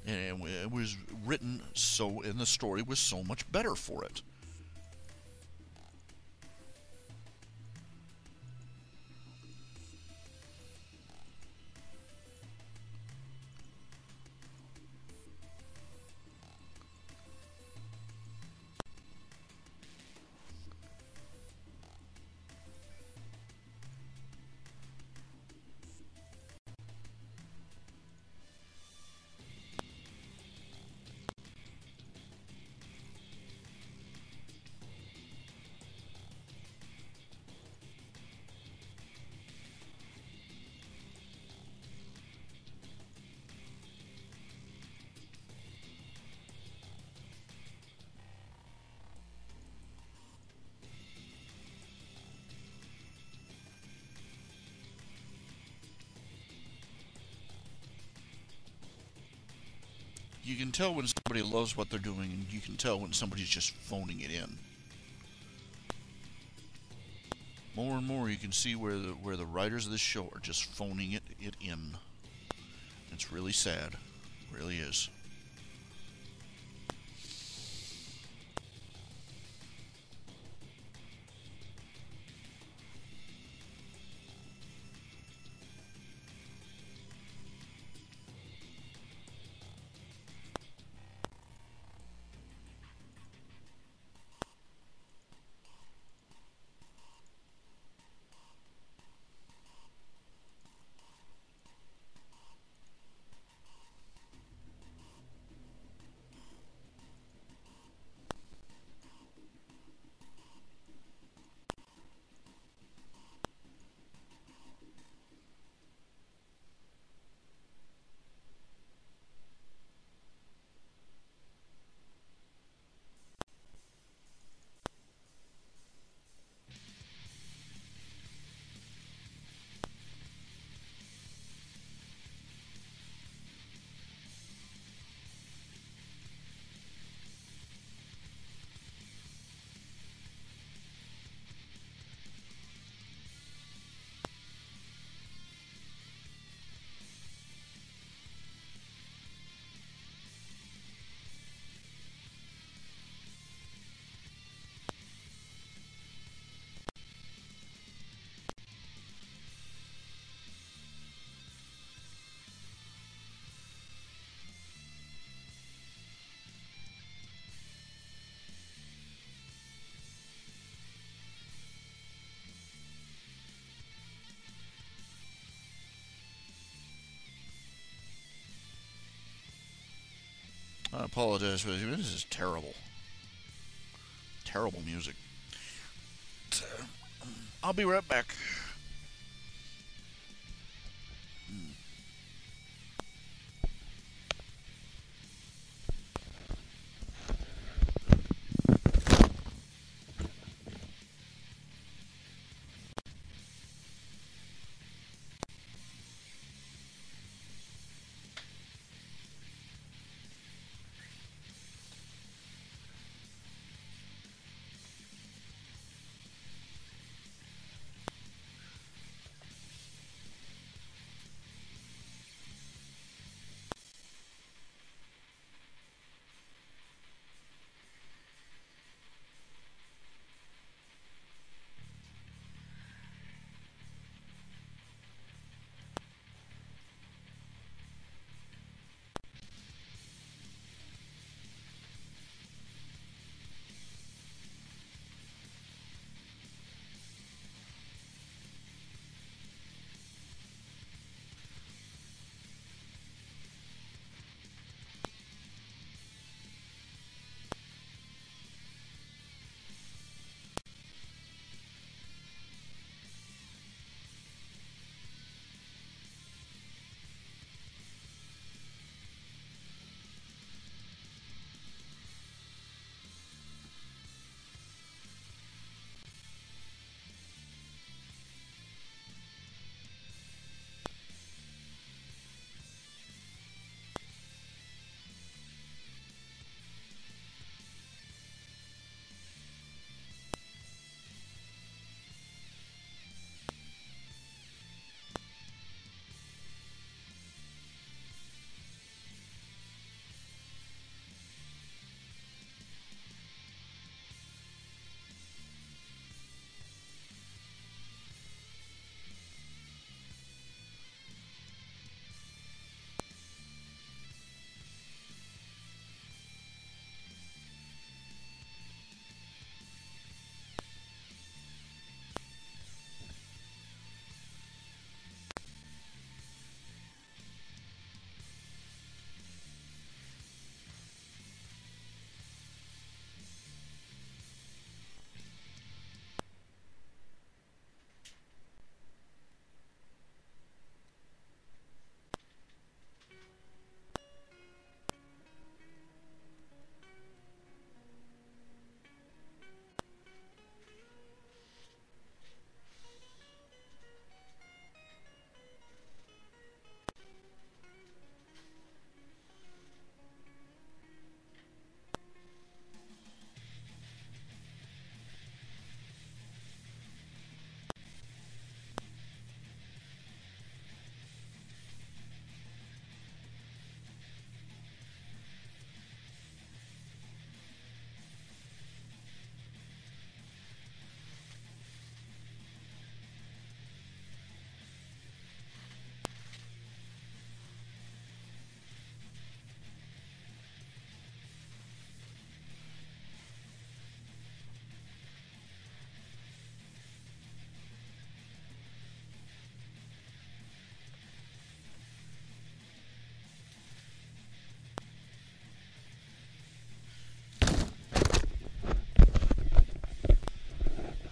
And it was written so, and the story was so much better for it. You can tell when somebody loves what they're doing, and you can tell when somebody's just phoning it in. More and more, you can see where the writers of this show are just phoning it in. It's really sad, it really is. apologize, but this is terrible. Terrible music. I'll be right back.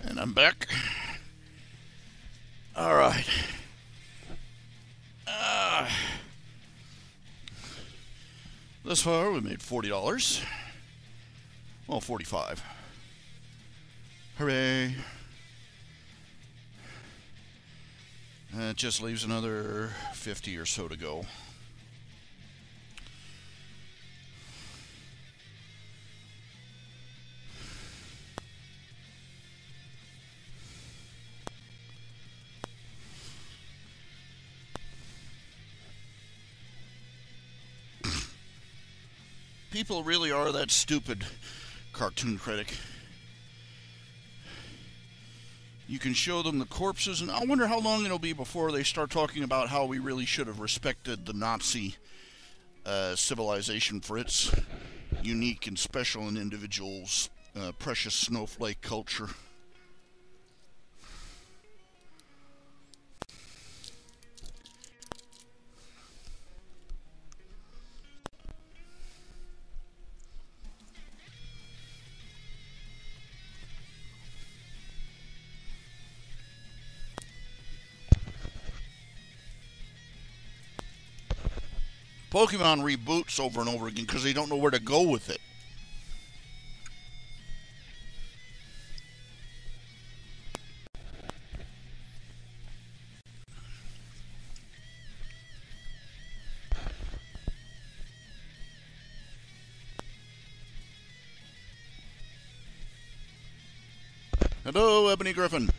And I'm back. All right. Thus far, we made $40. Well, 45. Hooray. It just leaves another 50 or so to go. People really are that stupid, cartoon critic. You can show them the corpses, and I wonder how long it'll be before they start talking about how we really should have respected the Nazi civilization for its unique and special and individual's precious snowflake culture. Pokemon reboots over and over again because they don't know where to go with it. Hello, Ebony Griffin.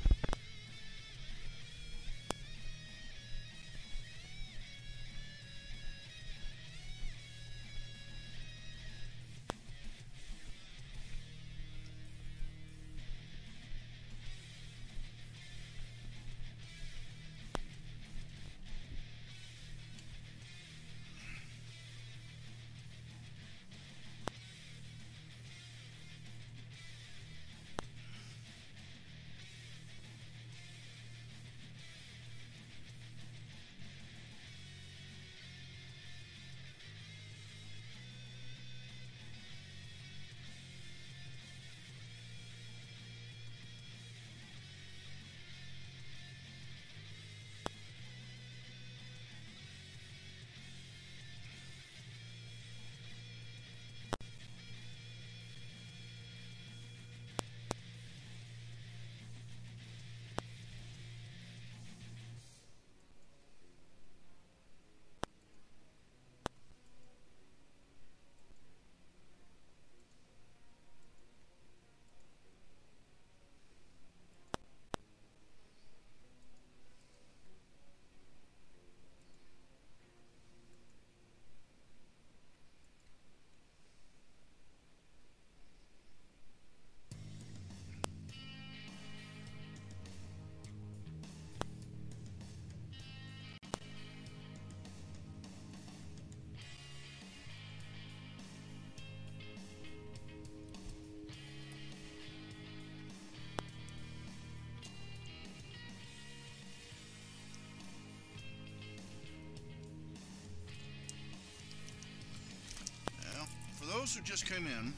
Those who just came in,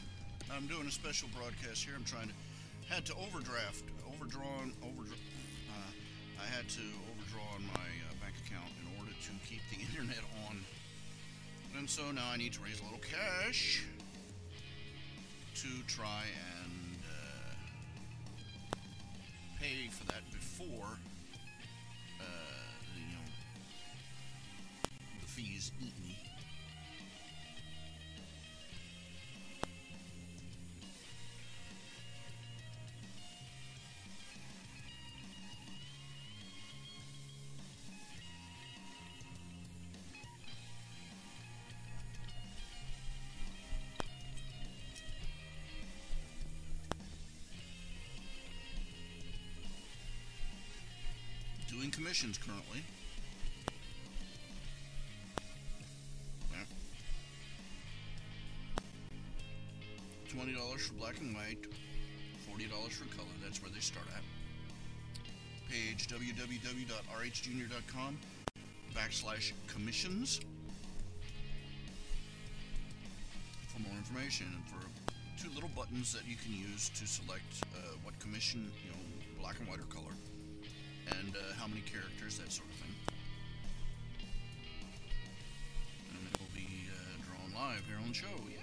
I'm doing a special broadcast here. Had to overdraw on my bank account in order to keep the internet on. And so now I need to raise a little cash to try and pay for that before the fees eat me. Doing commissions currently. Yeah. $20 for black and white, $40 for color. That's where they start at. Page www.rhjunior.com/commissions for more information, and for 2 little buttons that you can use to select what commission, black and white or color, and how many characters, that sort of thing. And it will be drawn live here on the show. Yay!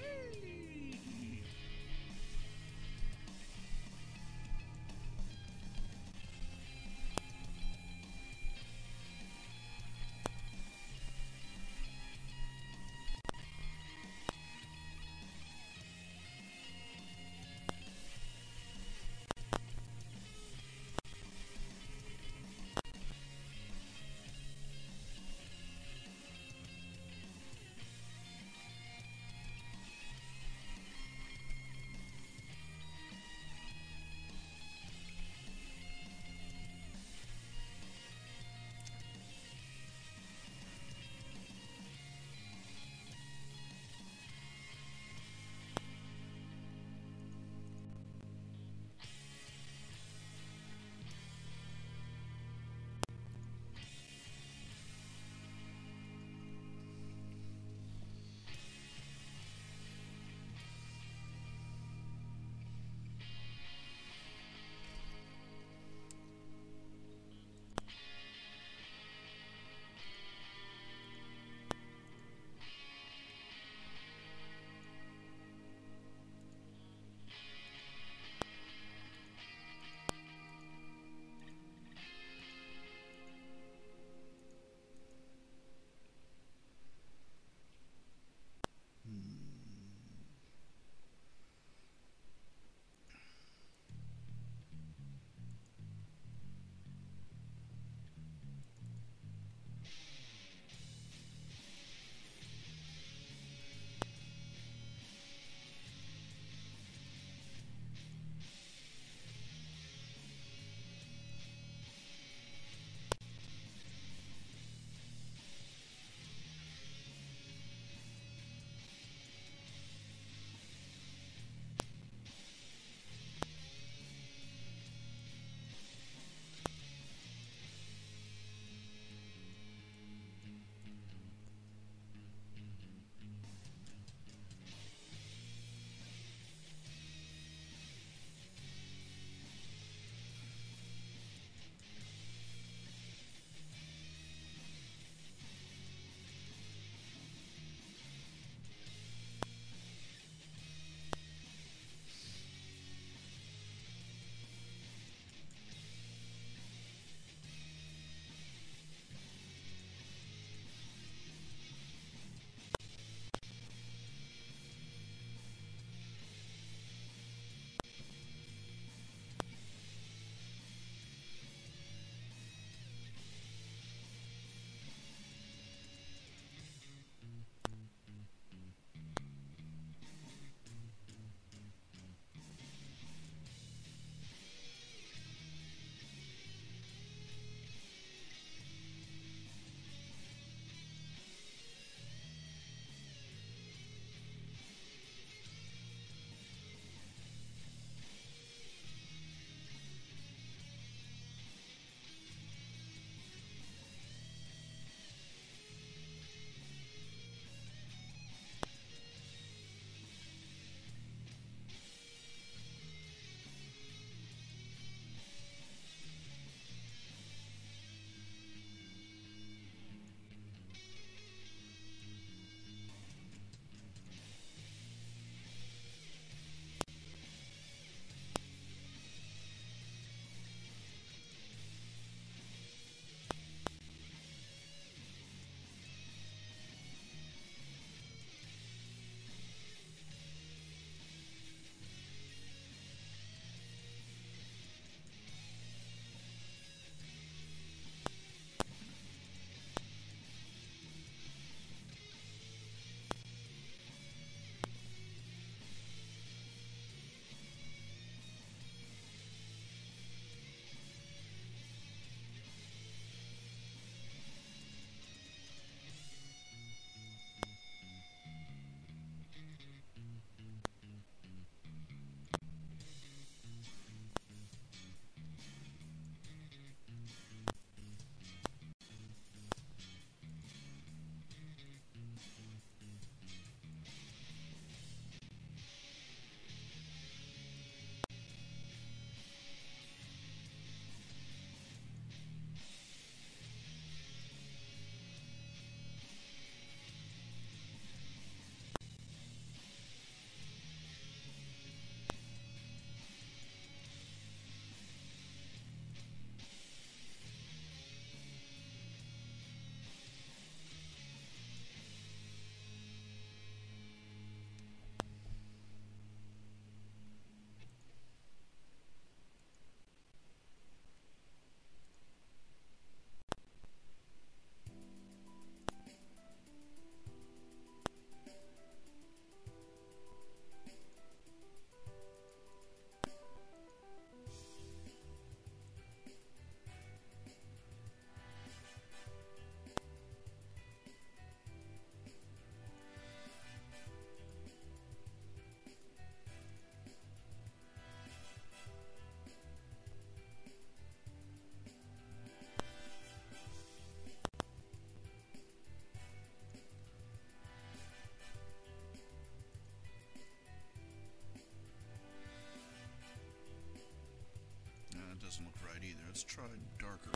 doesn't look right either. Let's try darker green.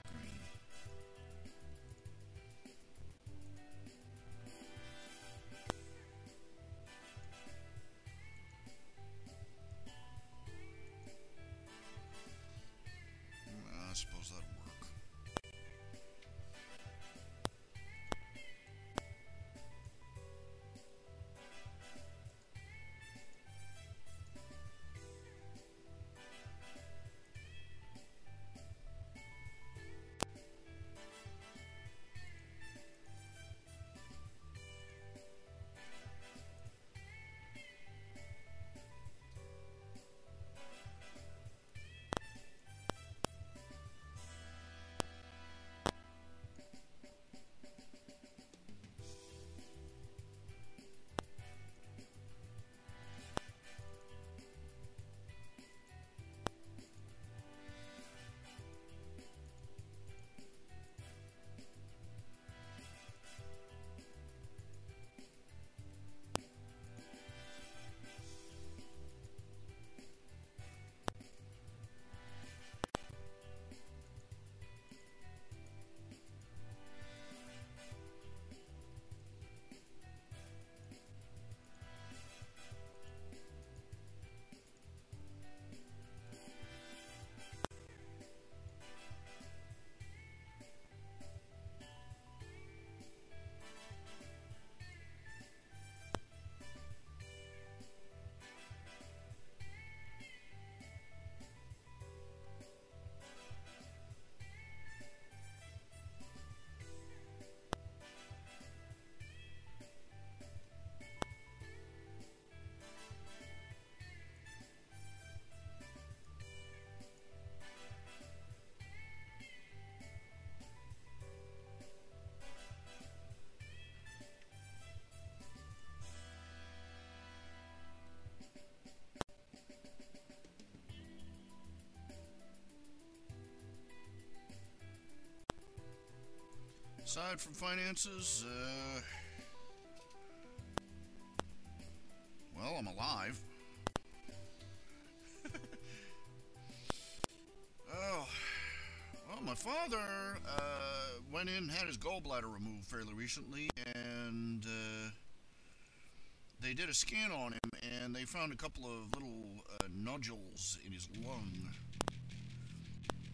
I suppose that'll work. Aside from finances, well, I'm alive. Oh, well, my father went in and had his gallbladder removed fairly recently, and they did a scan on him, and they found a couple of little nodules in his lung.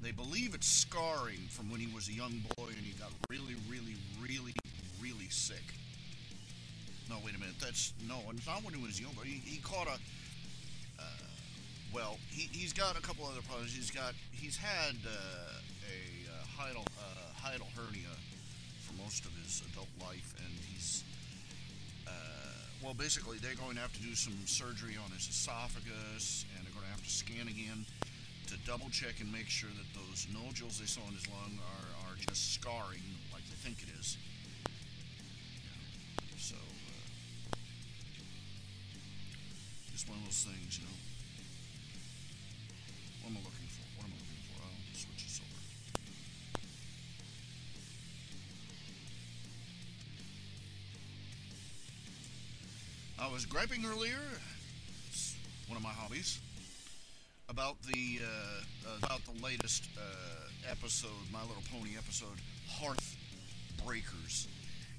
They believe it's scarring from when he was a young boy and he got really, really, really, really sick. No, wait a minute. No, it's not when he was young, but he caught a, well, he's got a couple other problems. He's had a hiatal hernia for most of his adult life, and he's, well, basically, they're going to have to do some surgery on his esophagus, and they're going to have to scan again to double check and make sure that those nodules they saw in his lung are just scarring like they think it is. Yeah. So, just one of those things, you know. What am I looking for? I'll switch this over. I was griping earlier, it's one of my hobbies, about the latest episode, My Little Pony episode, Hearthbreakers.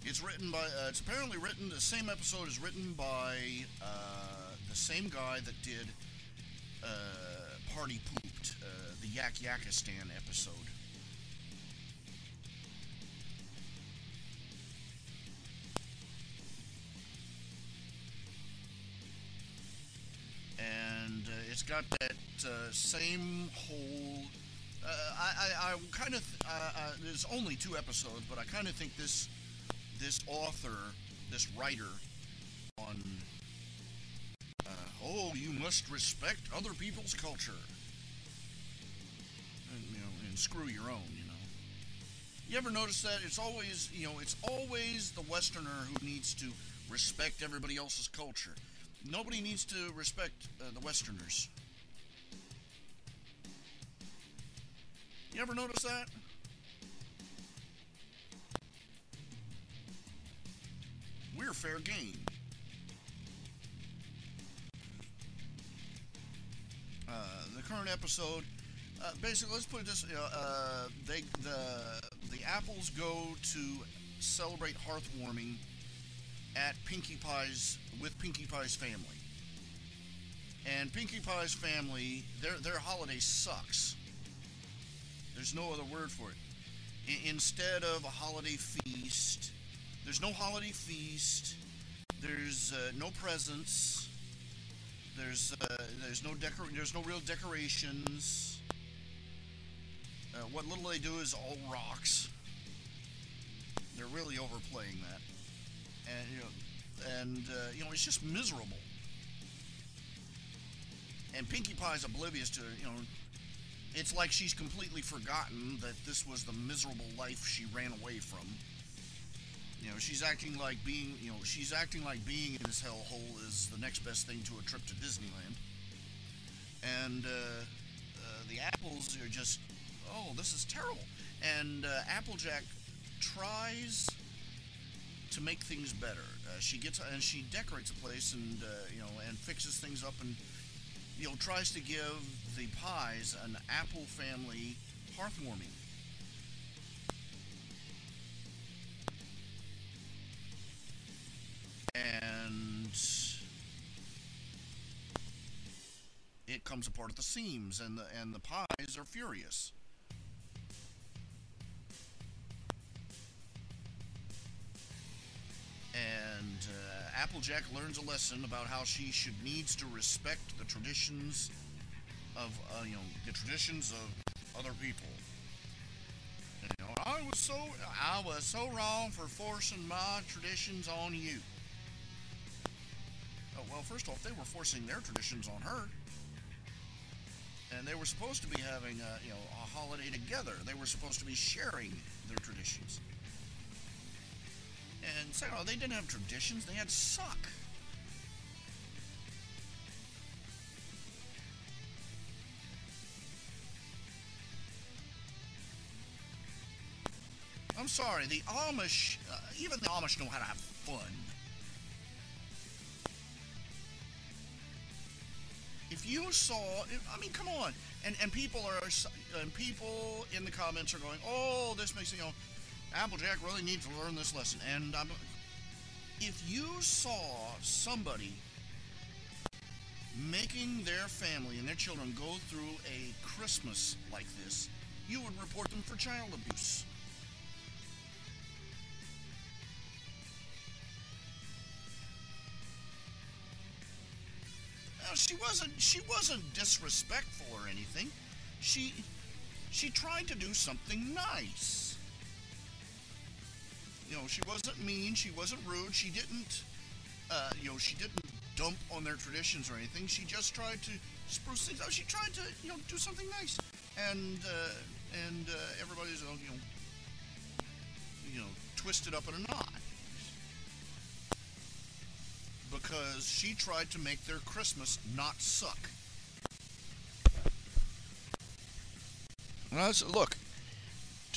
It's written by, it's apparently written, the same episode is written by the same guy that did Party Pooped, the Yakistan episode. And it's got that same whole. I kind of. There's only 2 episodes, but I kind of think this author, this writer, on. Oh, you must respect other people's culture, and screw your own. You ever notice that it's always the Westerner who needs to respect everybody else's culture. Nobody needs to respect the Westerners. You ever notice that? We're fair game. The current episode Basically, let's put it this: the apples go to celebrate hearthwarming at Pinkie Pie's with Pinkie Pie's family, and Pinkie Pie's family, their holiday sucks. There's no other word for it. Instead of a holiday feast, there's no holiday feast. There's no presents. There's no real decorations. What little they do is all rocks. They're really overplaying that, and it's just miserable. And Pinkie Pie's oblivious to it's like she's completely forgotten that this was the miserable life she ran away from. She's acting like being in this hellhole is the next best thing to a trip to Disneyland. And the apples are just, oh, this is terrible. And Applejack tries to make things better. She decorates the place and fixes things up and tries to give the pies an apple family hearthwarming. And it comes apart at the seams, and the pies are furious. And Applejack learns a lesson about how she needs to respect the traditions of other people. I was so wrong for forcing my traditions on you. Oh, well, first off, they were forcing their traditions on her. And they were supposed to be having a holiday together. They were supposed to be sharing their traditions. And second of all, they didn't have traditions, they had suck. I'm sorry, the Amish, even the Amish know how to have fun. If you saw, come on, and people in the comments are going, oh, this makes Applejack really needs to learn this lesson. And if you saw somebody making their family and their children go through a Christmas like this, you would report them for child abuse. Now, she wasn't disrespectful or anything. She tried to do something nice. She wasn't mean, she wasn't rude, she didn't dump on their traditions or anything. She just tried to spruce things up. She tried to, do something nice. And everybody's, twisted up in a knot. Because she tried to make their Christmas not suck. Now, look,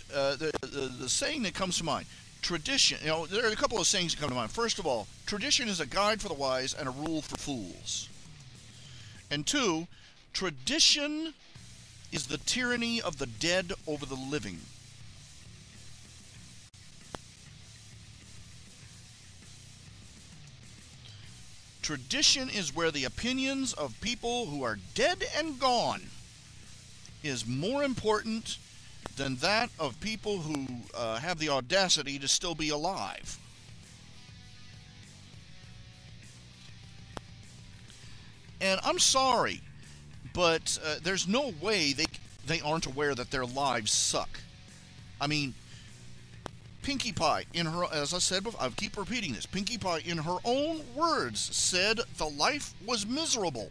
the saying that comes to mind, tradition, there are a couple of sayings that come to mind. First of all, tradition is a guide for the wise and a rule for fools. And two, tradition is the tyranny of the dead over the living. Tradition is where the opinions of people who are dead and gone is more important than that of people who have the audacity to still be alive. And I'm sorry, but there's no way they aren't aware that their lives suck. I mean, Pinkie Pie, as I said before, I keep repeating this, Pinkie Pie, in her own words, said the life was miserable.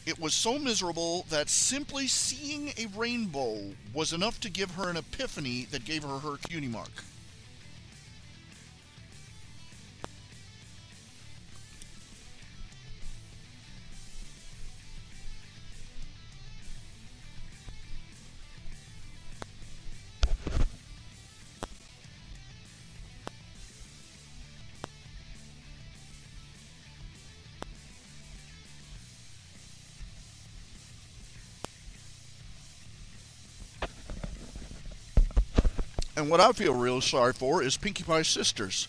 It was so miserable that simply seeing a rainbow was enough to give her an epiphany that gave her her cutie mark. And what I feel real sorry for is Pinkie Pie's sisters.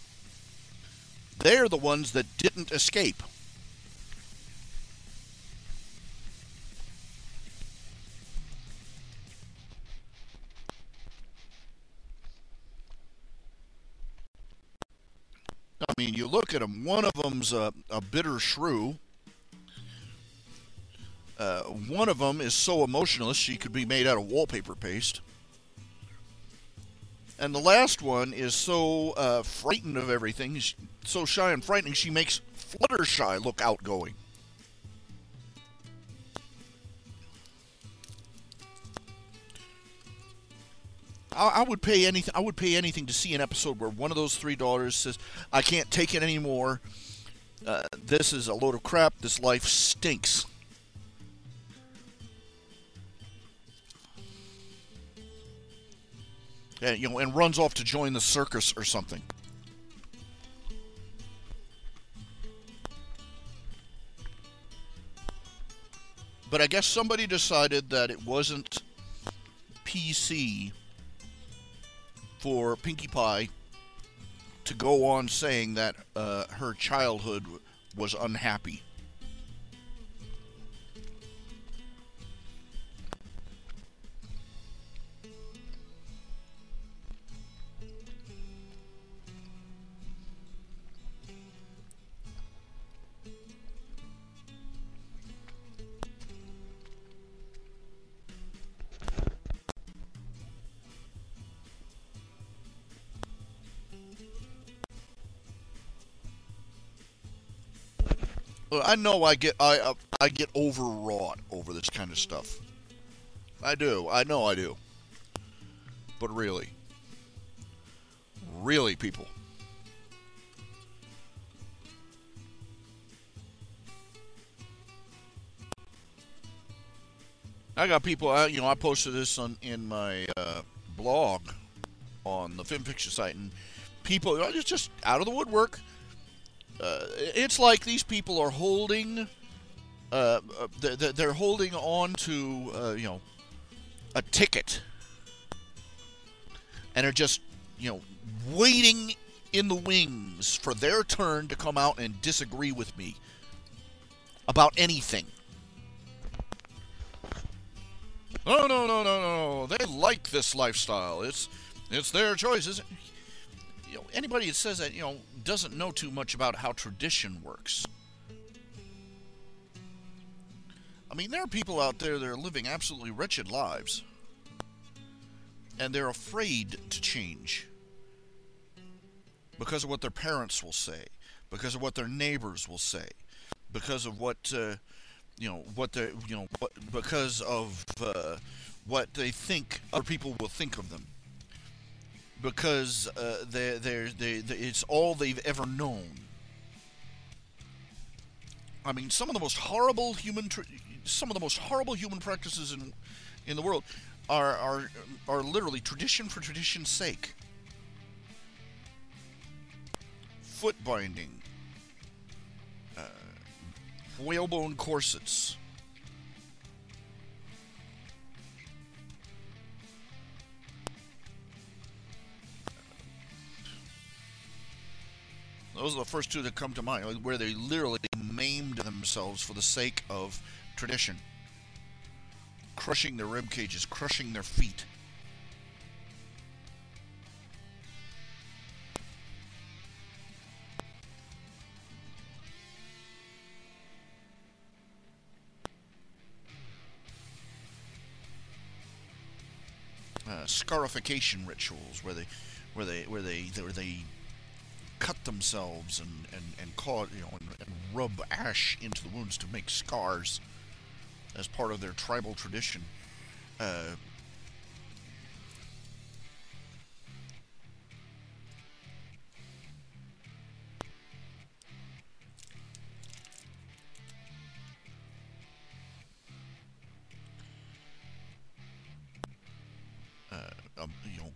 They're the ones that didn't escape. I mean, you look at them, one of them's a bitter shrew. One of them is so emotionless she could be made out of wallpaper paste. And the last one is so frightened of everything, so shy and frightening, she makes Fluttershy look outgoing. I would pay anything. I would pay anything to see an episode where one of those three daughters says, "I can't take it anymore. This is a load of crap. This life stinks." And, you know, and runs off to join the circus or something. But I guess somebody decided that it wasn't PC for Pinkie Pie to go on saying that her childhood was unhappy. Well, I know I get overwrought over this kind of stuff. I do. I know I do. But really, people. I got people. I posted this in my blog on the Film Fiction site, and people, it's just out of the woodwork. It's like these people are holding, they're holding on to, a ticket, and are just, waiting in the wings for their turn to come out and disagree with me about anything. No. They like this lifestyle. It's their choices. Anybody that says that, doesn't know too much about how tradition works. I mean, there are people out there that are living absolutely wretched lives, and they're afraid to change because of what their parents will say, because of what their neighbors will say, because of what because of what they think other people will think of them. Because it's all they've ever known. I mean, some of the most horrible human practices in the world are literally tradition for tradition's sake. Foot binding, whalebone corsets. Those are the first two that come to mind, where they literally maimed themselves for the sake of tradition. Crushing their rib cages, crushing their feet. Scarification rituals, where they cut themselves and cause, and rub ash into the wounds to make scars as part of their tribal tradition.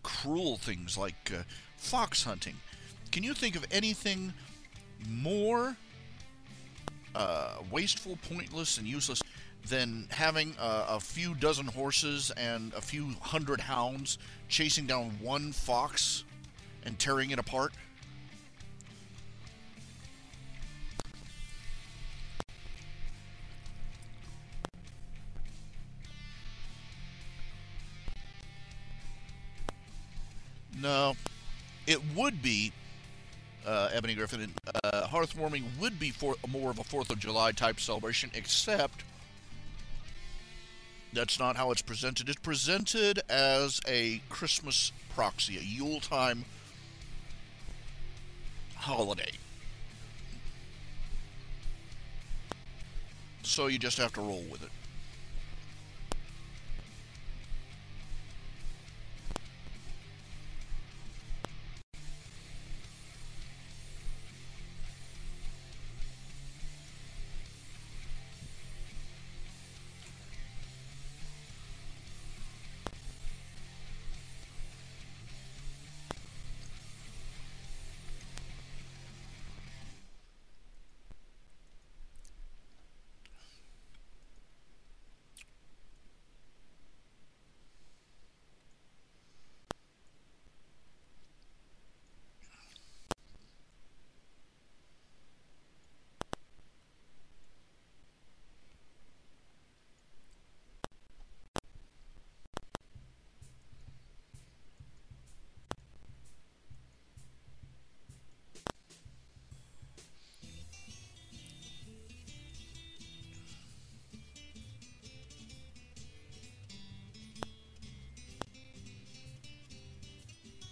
Cruel things like fox hunting. Can you think of anything more wasteful, pointless, and useless than having a few dozen horses and a few hundred hounds chasing down one fox and tearing it apart? No, it would be, Ebony Griffin, hearthwarming would be for more of a 4th of July type celebration, except that's not how it's presented. It's presented as a Christmas proxy, a Yuletime holiday. So you just have to roll with it.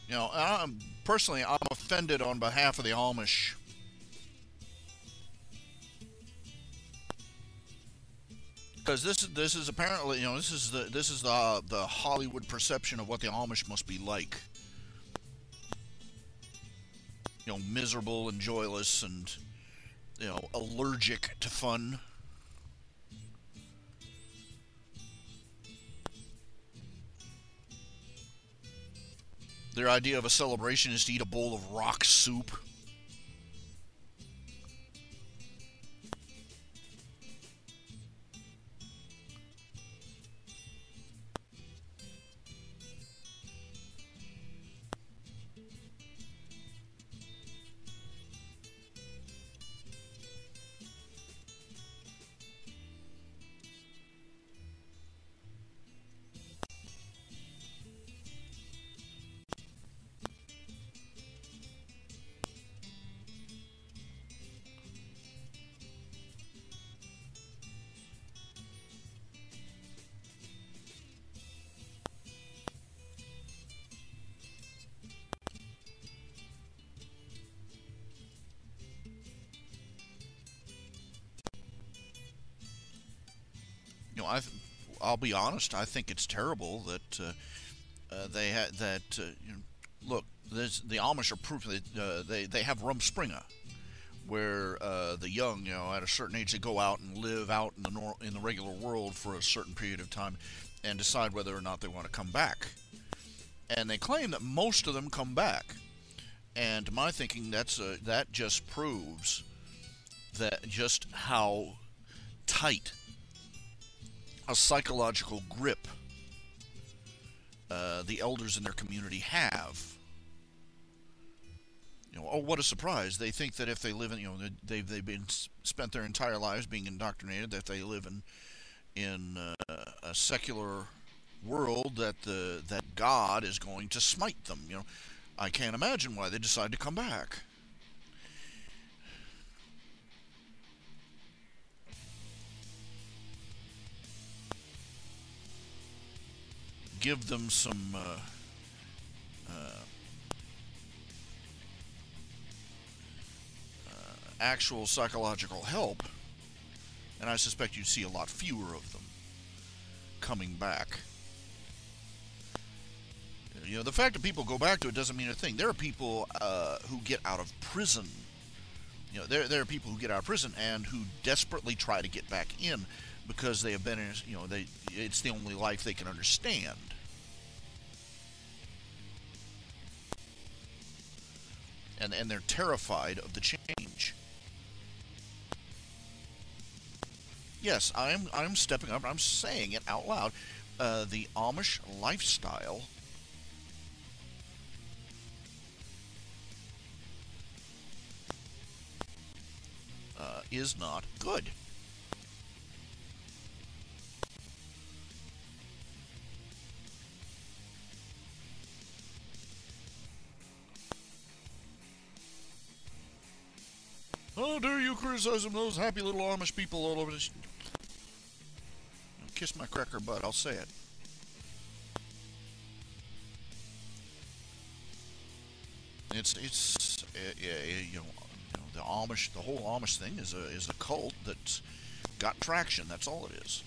You know, personally, I'm offended on behalf of the Amish. Because this is apparently, you know, this is the Hollywood perception of what the Amish must be like. You know, miserable and joyless and, you know, allergic to fun. Their idea of a celebration is to eat a bowl of rock soup. You know, I'll be honest. I think it's terrible that they had that. You know, look, the Amish are proof that they have Rumspringa, where the young, you know, at a certain age, they go out and live out in the regular world for a certain period of time, and decide whether or not they want to come back. And they claim that most of them come back. And to my thinking, that just proves that just how tight a psychological grip the elders in their community have. You know, oh, what a surprise! They think that if they live in, you know, they've been spent their entire lives being indoctrinated that if they live in a secular world that God is going to smite them. You know, I can't imagine why they decide to come back. Give them some actual psychological help, and I suspect you'd see a lot fewer of them coming back. You know, the fact that people go back to it doesn't mean a thing. There are people who get out of prison. You know, there are people who get out of prison and who desperately try to get back in because they have been in, you know, it's the only life they can understand. And they're terrified of the change. Yes, I'm stepping up. I'm saying it out loud. The Amish lifestyle is not good. How dare you criticize them, those happy little Amish people all over this. Kiss my cracker butt, I'll say it. It's you know, the Amish, the whole Amish thing is a cult that's got traction. That's all it is.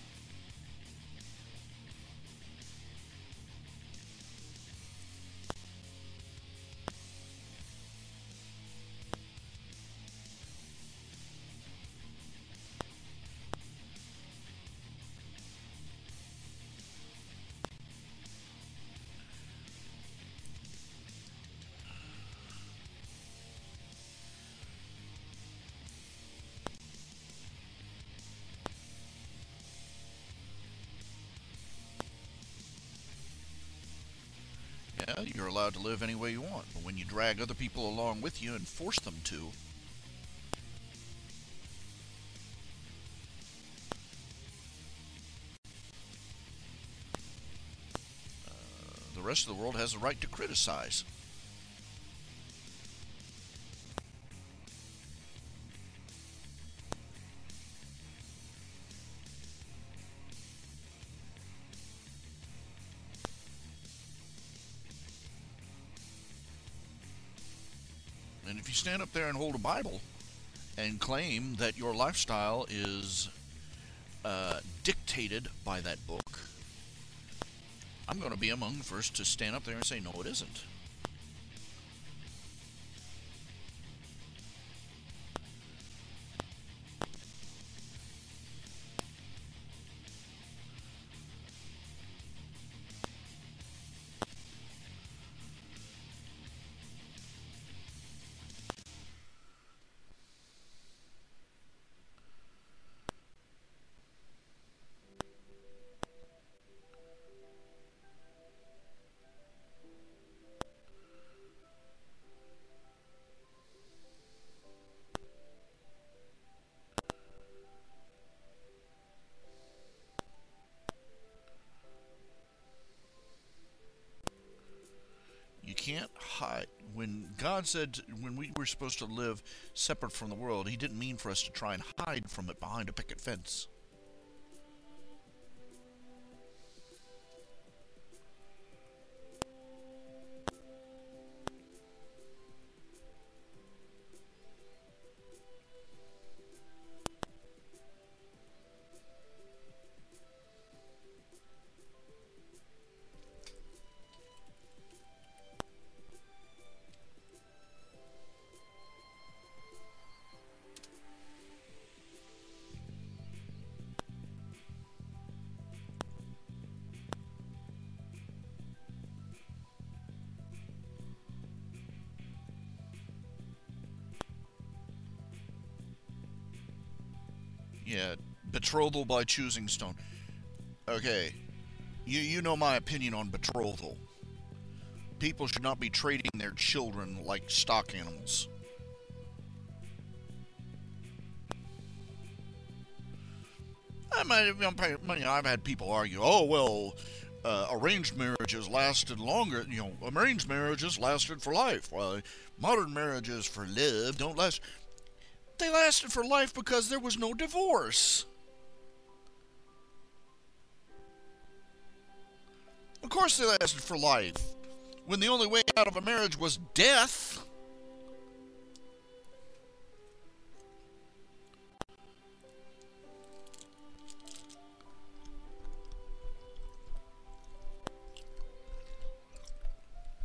Yeah, you're allowed to live any way you want, but when you drag other people along with you and force them to, the rest of the world has the right to criticize. And if you stand up there and hold a Bible and claim that your lifestyle is dictated by that book, I'm going to be among the first to stand up there and say, no, it isn't. You can't hide. When God said, when we were supposed to live separate from the world, He didn't mean for us to try and hide from it behind a picket fence. Yeah, betrothal by choosing stone. Okay, you know my opinion on betrothal. People should not be trading their children like stock animals. I've had people argue, oh, well, arranged marriages lasted longer. You know, arranged marriages lasted for life. Well, modern marriages for love don't last. They lasted for life because there was no divorce. Of course they lasted for life, when the only way out of a marriage was death.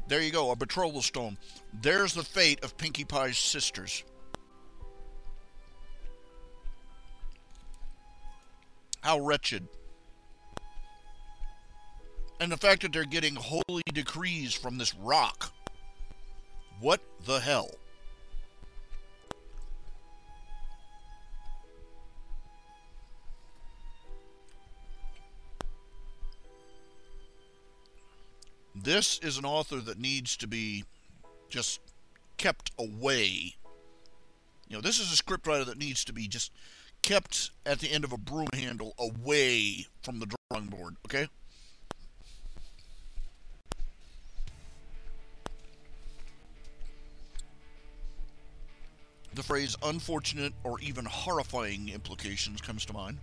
There you go, a betrothal stone. There's the fate of Pinkie Pie's sisters. How wretched. And the fact that they're getting holy decrees from this rock. What the hell? This is an author that needs to be just kept away. You know, this is a scriptwriter that needs to be just kept at the end of a broom handle away from the drawing board, okay? The phrase unfortunate or even horrifying implications comes to mind.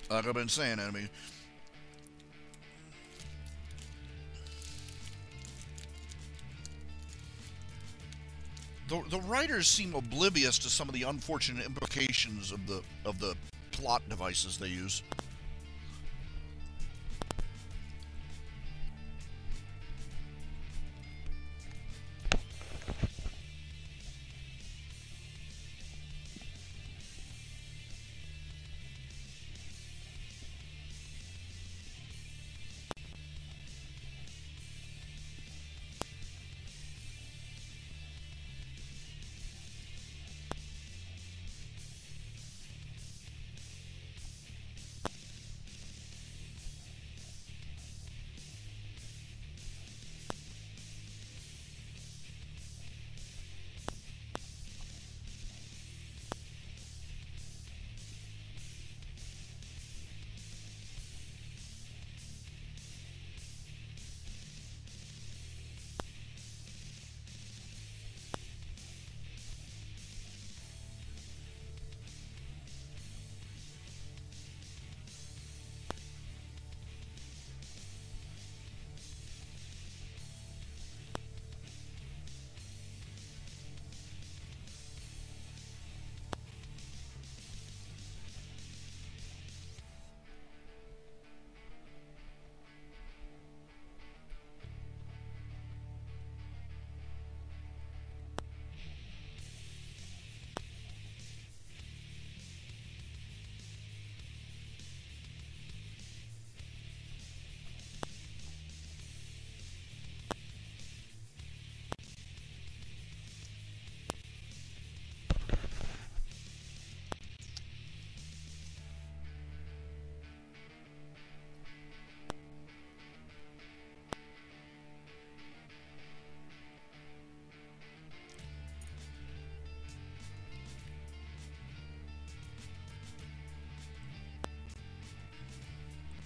Like I've been saying, I mean, the writers seem oblivious to some of the unfortunate implications of the plot devices they use.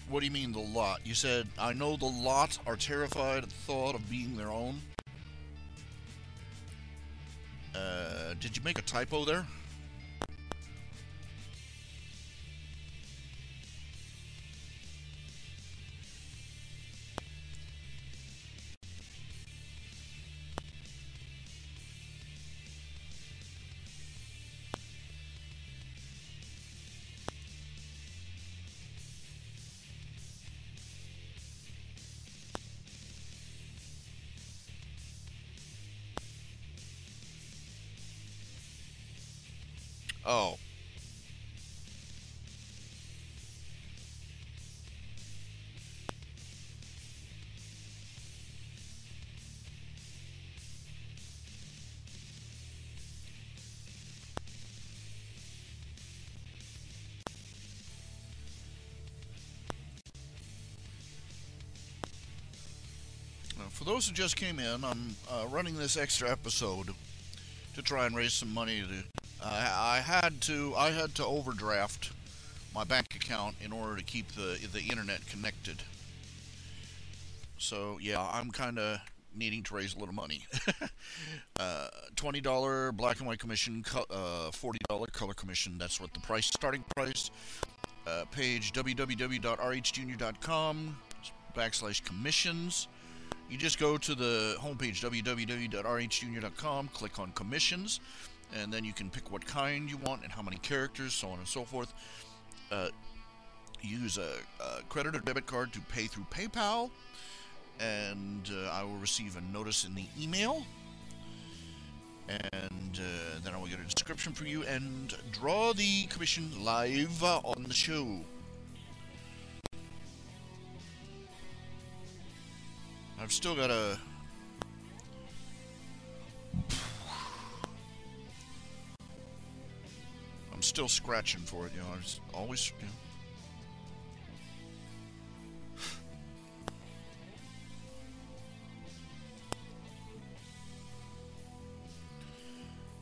What do you mean, the lot? You said, I know the lot are terrified at the thought of being their own. Did you make a typo there? Oh. For those who just came in, I'm running this extra episode to try and raise some money. I had to overdraft my bank account in order to keep the internet connected. So yeah, I'm kind of needing to raise a little money. $20 black and white commission, $40 color commission. That's what the starting price. Page www.rhjunior.com/commissions. You just go to the homepage www.rhjunior.com, click on commissions, and then you can pick what kind you want and how many characters, so on and so forth. Use a credit or debit card to pay through PayPal, and I will receive a notice in the email. And then I will get a description for you and draw the commission live on the show. I've still got a... I'm still scratching for it, you know. I was always... You know.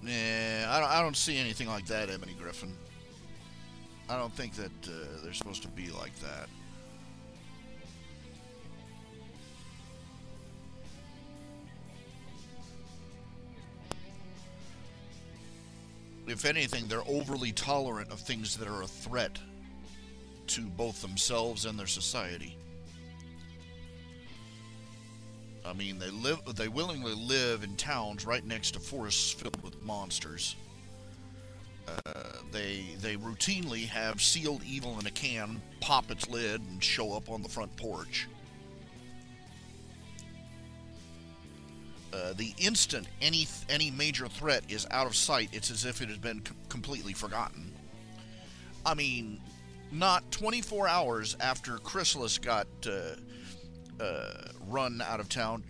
Nah, I don't see anything like that, Ebony Griffin. I don't think that they're supposed to be like that. If anything, they're overly tolerant of things that are a threat to both themselves and their society. I mean, they willingly live in towns right next to forests filled with monsters. They routinely have sealed evil in a can pop its lid and show up on the front porch. The instant any major threat is out of sight, it's as if it has been completely forgotten. I mean, not 24 hours after Chrysalis got run out of town,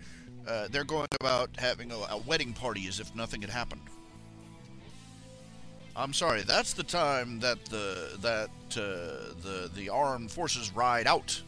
they're going about having a wedding party as if nothing had happened. I'm sorry, that's the time that the armed forces ride out.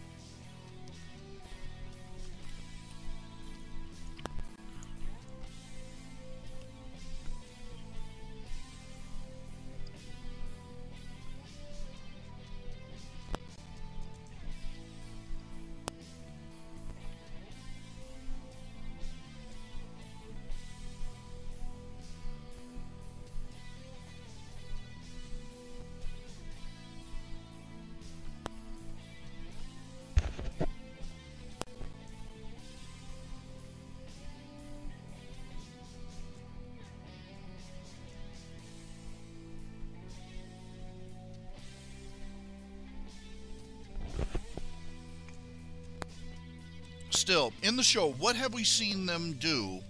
Still, in the show, what have we seen them do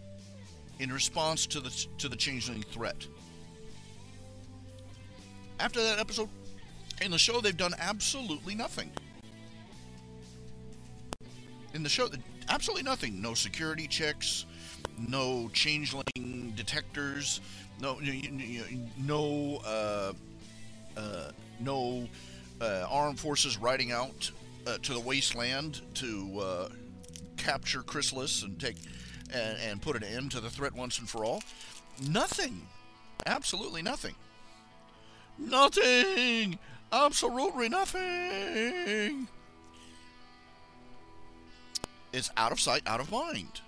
in response to the changeling threat? After that episode, in the show, they've done absolutely nothing. In the show, absolutely nothing. No security checks, no changeling detectors, no armed forces riding out to the wasteland to capture Chrysalis and and put an end to the threat once and for all. Nothing. Absolutely nothing. Nothing. Absolutely nothing. It's out of sight, out of mind.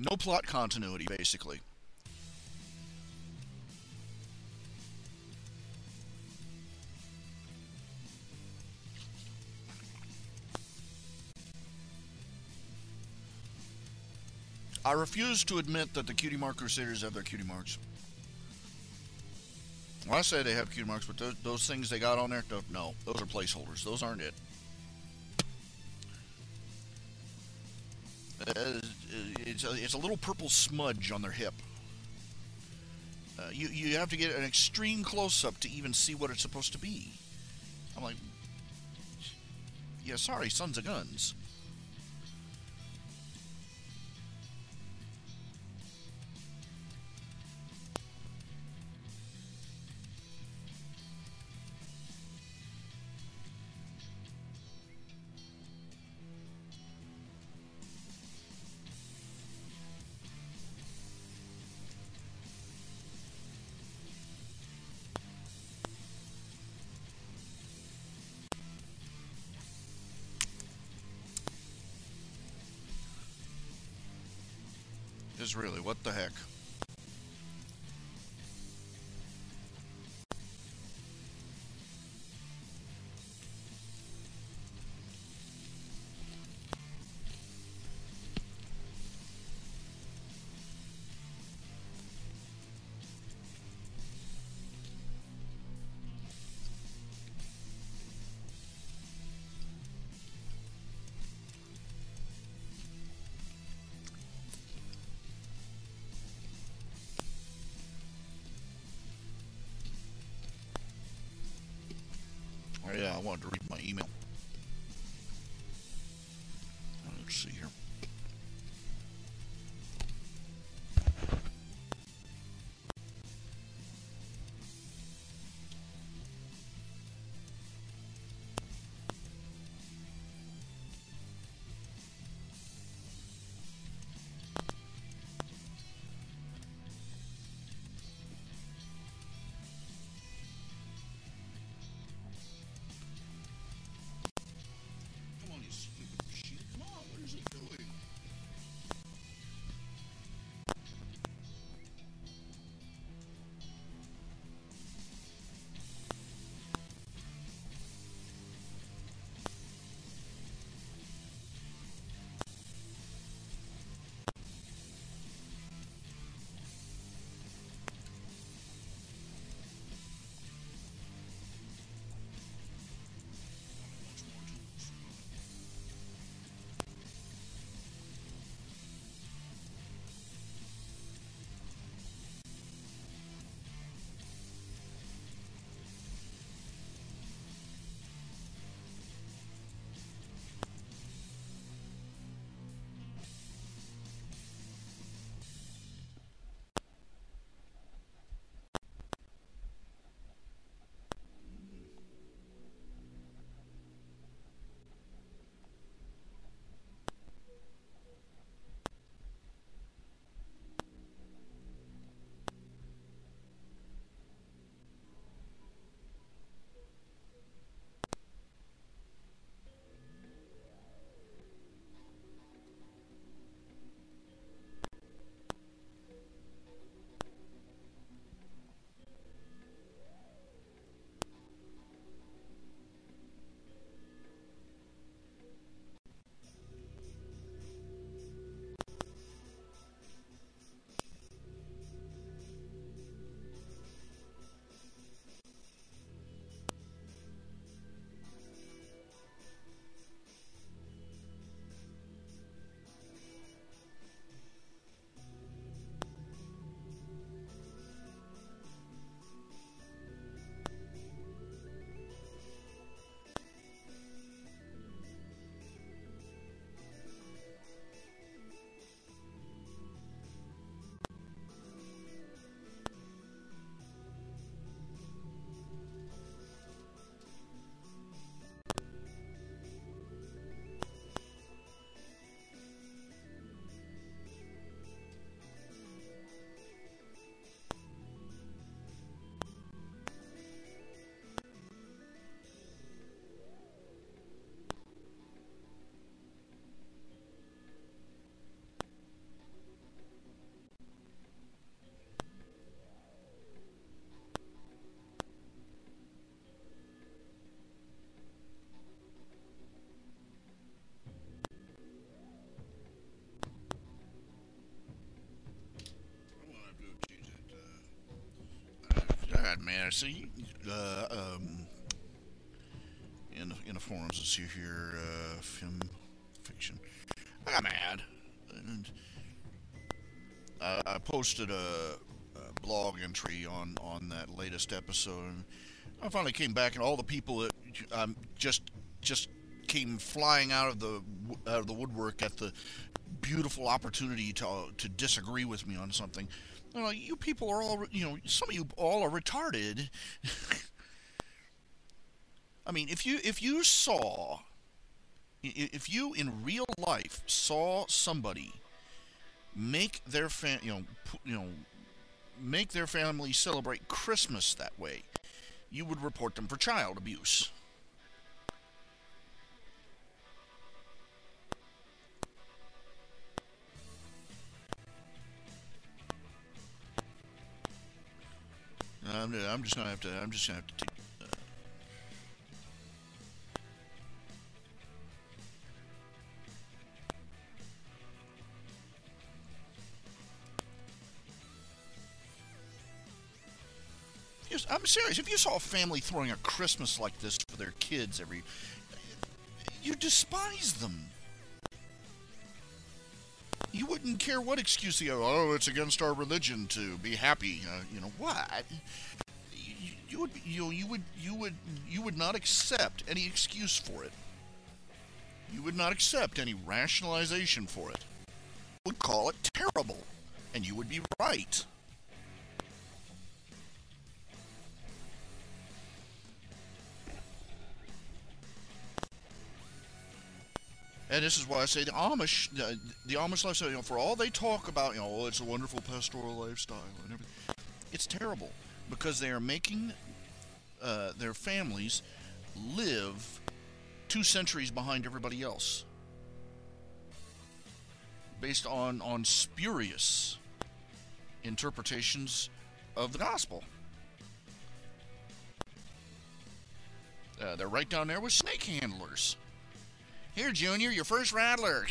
No plot continuity, basically. I refuse to admit that the Cutie Mark Crusaders have their cutie marks. Well, I say they have cutie marks, but those things they got on there, no, those are placeholders. Those aren't it. It's a little purple smudge on their hip. You have to get an extreme close-up to even see what it's supposed to be. I'm like, yeah, sorry, sons of guns. Is really, what the heck? Yeah, I wanted to read my email. Let's see here. Come on, you stupid machine. Come on, what is it doing? God, man. See, in the forums, let's see here, film fiction. I got mad. And I posted a blog entry on that latest episode, and I finally came back, and all the people that just came flying out of the woodwork at the beautiful opportunity to disagree with me on something. You know, you people are all, some of you all are retarded. I mean, if you in real life saw somebody make their make their family celebrate Christmas that way, you would report them for child abuse. I'm just gonna have to take. I'm serious. If you saw a family throwing a Christmas like this for their kids you despise them. You wouldn't care what excuse they have. Oh, it's against our religion to be happy. What? you would not accept any excuse for it. You would not accept any rationalization for it. You would call it terrible, and you would be right. And this is why I say the Amish lifestyle, for all they talk about, oh, it's a wonderful pastoral lifestyle and everything, it's terrible because they are making their families live 2 centuries behind everybody else based on spurious interpretations of the gospel. They're right down there with snake handlers. Here, Junior, your first rattler.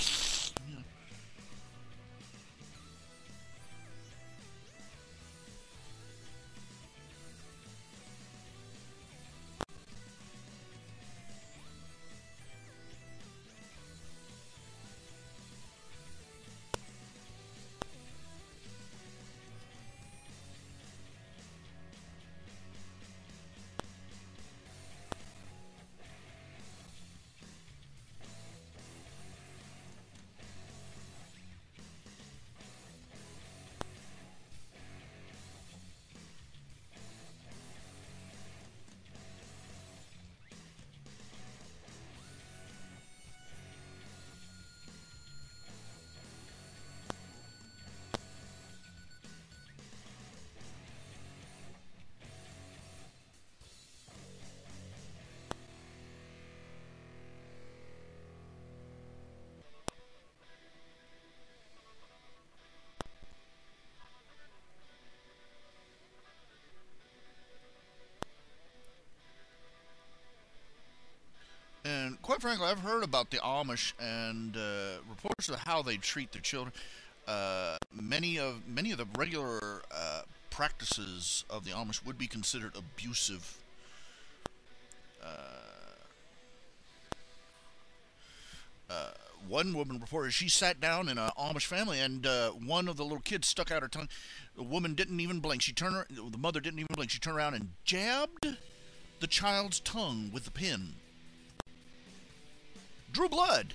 And quite frankly, I've heard about the Amish and reports of how they treat their children. Many of the regular practices of the Amish would be considered abusive. One woman reported she sat down in an Amish family, and one of the little kids stuck out her tongue. The woman didn't even blink. The mother didn't even blink. She turned around and jabbed the child's tongue with the pin. Drew blood.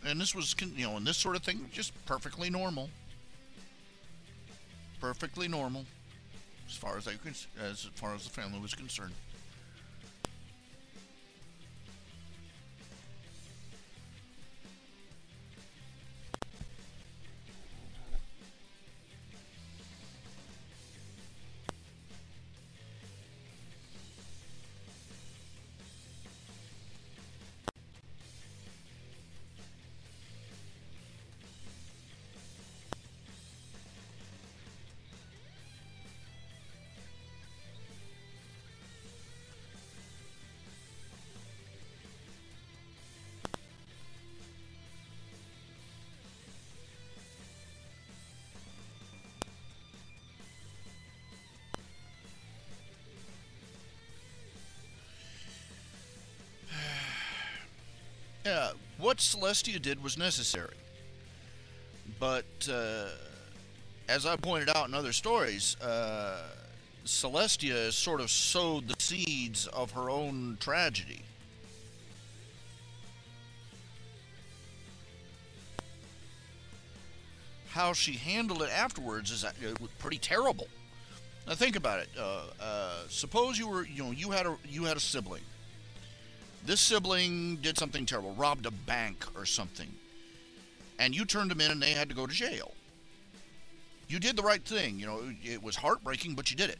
And this was, and this sort of thing, just perfectly normal. Perfectly normal, as far as the family was concerned. Yeah, what Celestia did was necessary. But, as I pointed out in other stories, Celestia sort of sowed the seeds of her own tragedy. How she handled it afterwards is pretty terrible. Now think about it. Suppose you had a sibling. This sibling did something terrible, robbed a bank or something, and you turned them in and they had to go to jail. You did the right thing. It was heartbreaking, but you did it.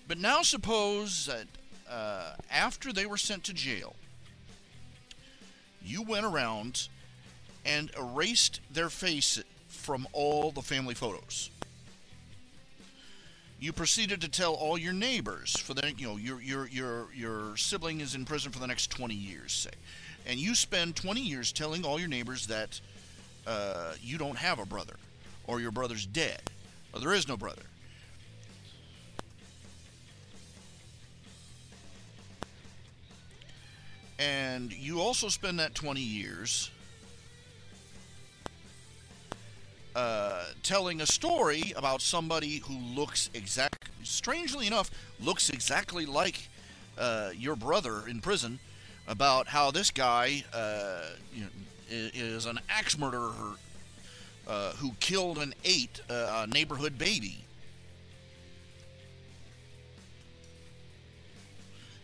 But now suppose that after they were sent to jail, you went around and erased their face from all the family photos. You proceeded to tell all your neighbors for the, you know, your sibling is in prison for the next 20 years, say, and you spend 20 years telling all your neighbors that you don't have a brother, or your brother's dead, or there is no brother. And you also spend that 20 years telling a story about somebody who looks strangely enough, looks exactly like your brother in prison, about how this guy is an axe murderer who killed and ate a neighborhood baby.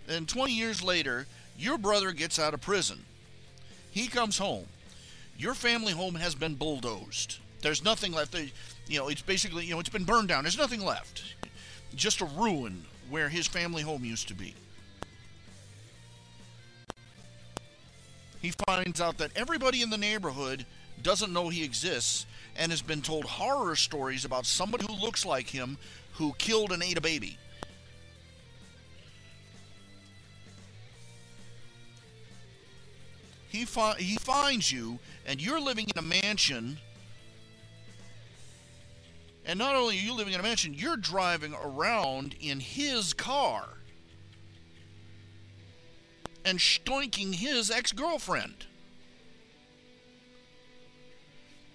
Then 20 years later, your brother gets out of prison. He comes home. Your family home has been bulldozed. There's nothing left. It's basically, it's been burned down. There's nothing left. Just a ruin where his family home used to be. He finds out that everybody in the neighborhood doesn't know he exists and has been told horror stories about somebody who looks like him who killed and ate a baby. He finds you, and you're living in a mansion. And not only are you living in a mansion, you're driving around in his car and stoinking his ex-girlfriend.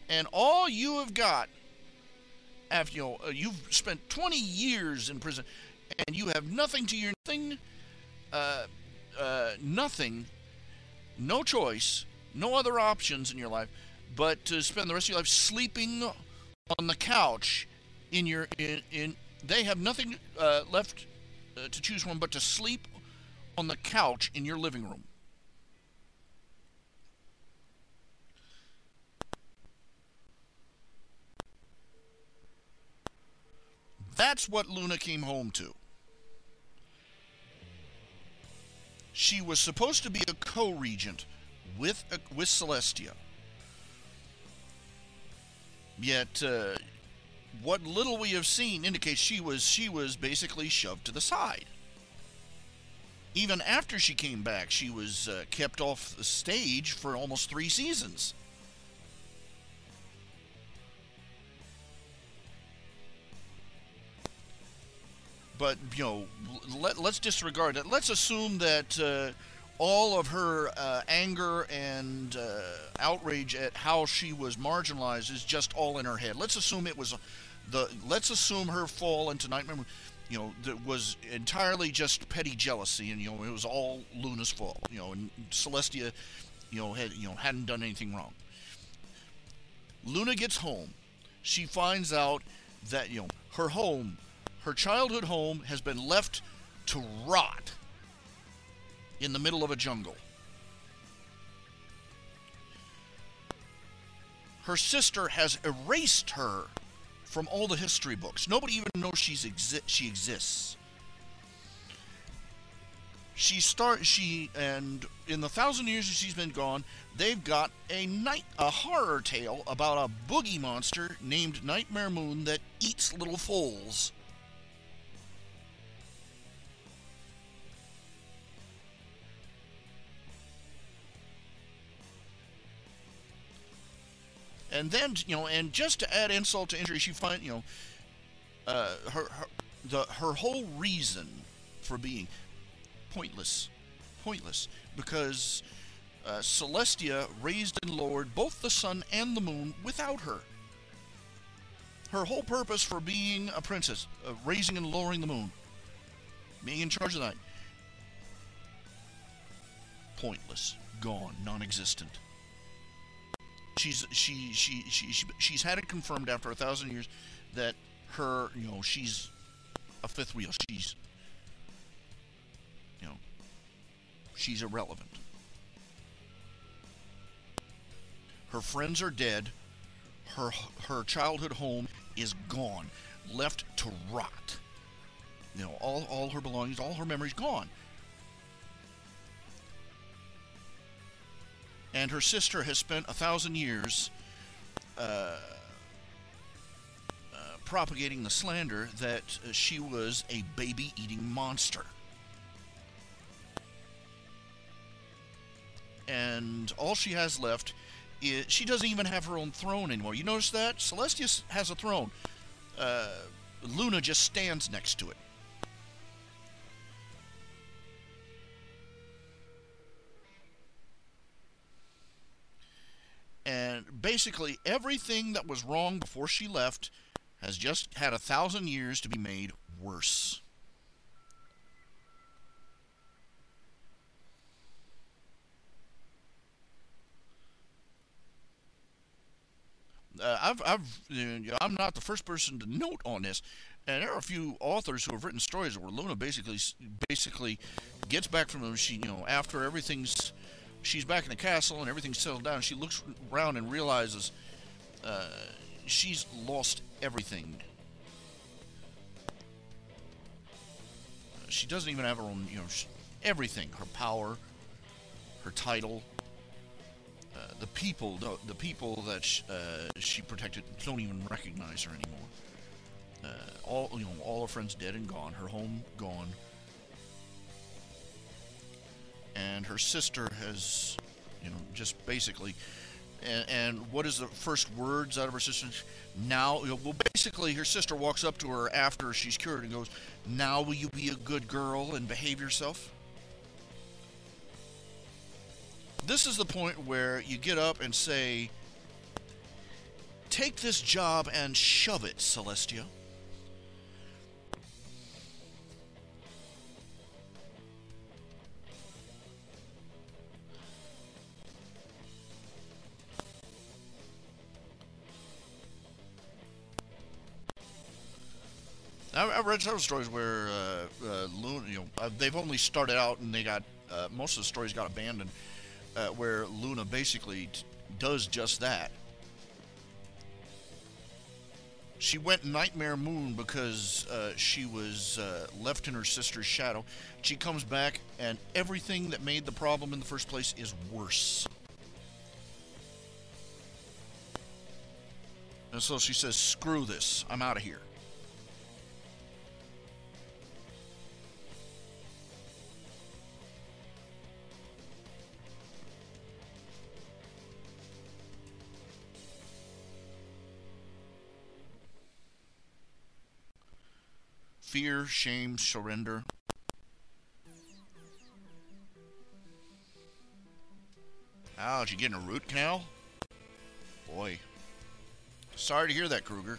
And all you have got, after you've spent 20 years in prison, and you have nothing to your nothing, no choice, no other options in your life, but to spend the rest of your life sleeping on the couch they have nothing left to choose from but to sleep on the couch in your living room. That's what Luna came home to. She was supposed to be a co-regent with Celestia. Yet, what little we have seen indicates she was basically shoved to the side. Even after she came back, she was kept off the stage for almost 3 seasons. But, let's disregard that. Let's assume that all of her anger and outrage at how she was marginalized is just all in her head. Let's assume let's assume her fall into Nightmare Moon, that was entirely just petty jealousy, and it was all Luna's fault. And Celestia, hadn't done anything wrong. Luna gets home. She finds out that her childhood home has been left to rot in the middle of a jungle. Her sister has erased her from all the history books. Nobody even knows she exists. And in the 1,000 years that she's been gone, they've got a horror tale about a boogie monster named Nightmare Moon that eats little foals. And then, and just to add insult to injury, she finds, her whole reason for being pointless, because Celestia raised and lowered both the sun and the moon without her. Her whole purpose for being a princess, raising and lowering the moon, being in charge of the night, pointless, gone, non-existent. She's had it confirmed after 1,000 years that she's a fifth wheel. She's irrelevant. Her friends are dead. Her childhood home is gone, left to rot. All her belongings, all her memories gone. And her sister has spent 1,000 years propagating the slander that she was a baby-eating monster. And all she has left is, she doesn't even have her own throne anymore. You notice that? Celestia has a throne. Luna just stands next to it. And basically everything that was wrong before she left has just had 1,000 years to be made worse. I'm not the first person to note on this, and there are a few authors who have written stories where Luna basically gets back from them. She, after she's back in the castle and everything's settled down. She looks around and realizes she's lost everything. She doesn't even have her own, everything. Her power, her title. The people that she protected don't even recognize her anymore. All her friends dead and gone. Her home gone. And her sister has, just basically. And what is the first words out of her sister? Now, basically, her sister walks up to her after she's cured and goes, "Now will you be a good girl and behave yourself?" This is the point where you get up and say, "Take this job and shove it, Celestia." I've read several stories where Luna, they've only started out and they got most of the stories got abandoned. Where Luna basically does just that. She went Nightmare Moon because she was left in her sister's shadow. She comes back and everything that made the problem in the first place is worse. And so she says, "Screw this, I'm out of here." Fear, shame, surrender. Ouch, you getting a root canal? Boy. Sorry to hear that, Kruger.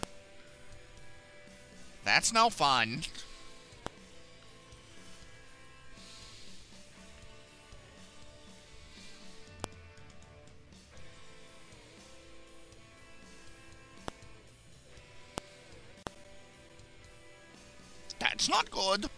That's no fun. That's not good.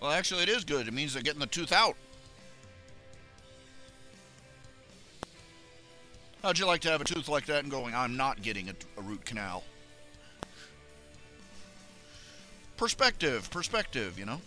Well, actually, it is good. It means they're getting the tooth out. How'd you like to have a tooth like that and going, "I'm not getting a root canal"? Perspective, you know?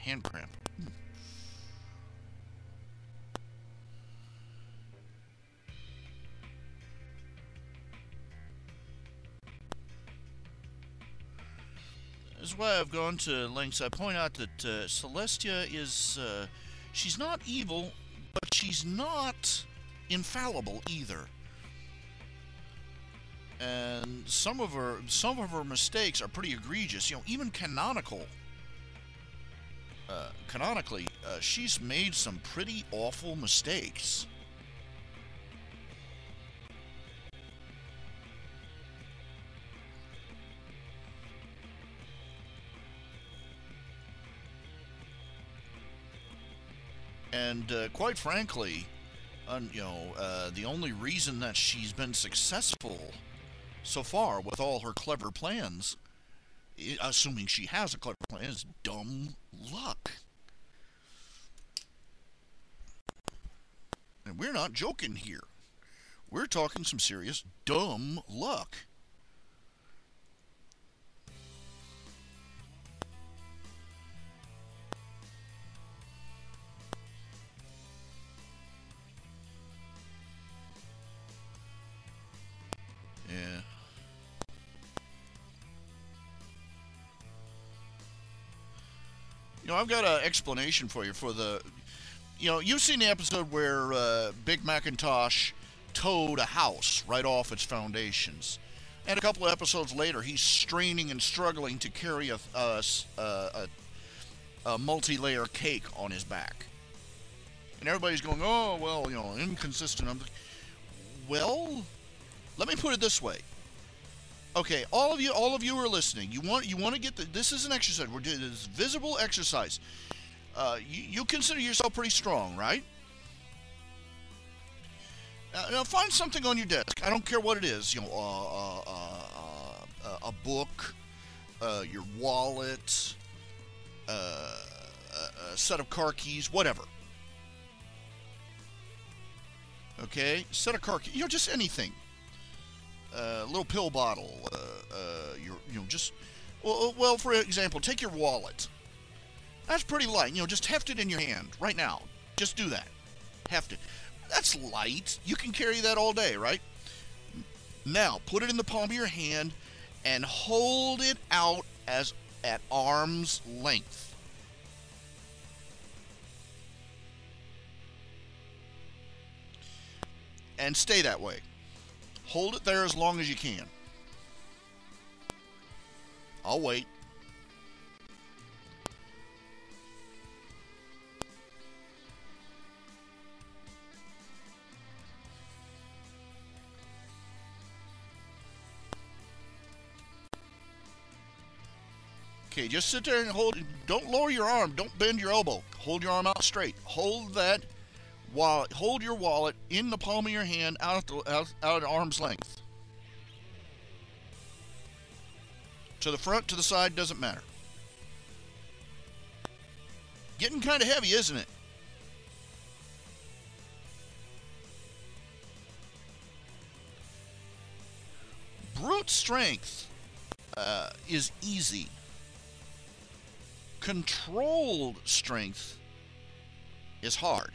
hand cramp. This is why I've gone to lengths. I point out that Celestia is, she's not evil, but she's not infallible either. And some of her mistakes are pretty egregious. You know, even canonically, she's made some pretty awful mistakes. And quite frankly, the only reason that she's been successful so far with all her clever plans, assuming she has a clever plan, is dumb luck. And we're not joking here. We're talking some serious dumb luck. Yeah. You know, I've got an explanation for you for the... You know, you've seen the episode where Big Macintosh towed a house right off its foundations. And a couple of episodes later, he's straining and struggling to carry a multi-layer cake on his back. And everybody's going, oh, well, you know, inconsistent. I'm like, well, let me put it this way. Okay, all of you are listening. You want to get this is an exercise. We're doing this visible exercise. You consider yourself pretty strong, right? Now find something on your desk. I don't care what it is. You know, a book, your wallet, a set of car keys, whatever. Okay, set of car keys. You know, just anything. Little pill bottle, just, well, for example, take your wallet. That's pretty light, just heft it in your hand right now. Just do that. Heft it. That's light. You can carry that all day, right? Now, put it in the palm of your hand and hold it out at arm's length. And stay that way. Hold it there as long as you can. I'll wait. Okay, just sit there and hold. Don't lower your arm. Don't bend your elbow. Hold your arm out straight. Hold that. Hold your wallet in the palm of your hand out at arm's length. To the front, to the side, doesn't matter. Getting kind of heavy, isn't it? Brute strength is easy. Controlled strength is hard.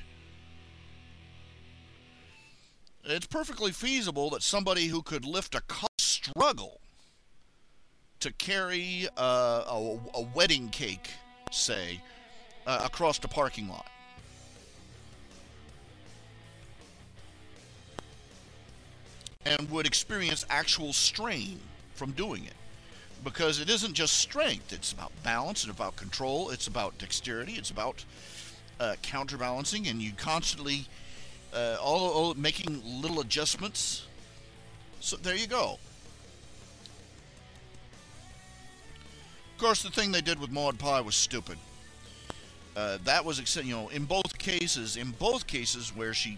It's perfectly feasible that somebody who could lift a car struggle to carry a wedding cake, say, across the parking lot. And would experience actual strain from doing it. Because it isn't just strength, it's about balance, it's about control, it's about dexterity, it's about counterbalancing, and you constantly all making little adjustments. So there you go. Of course, the thing they did with Maud Pie was stupid. That was, in both cases where she,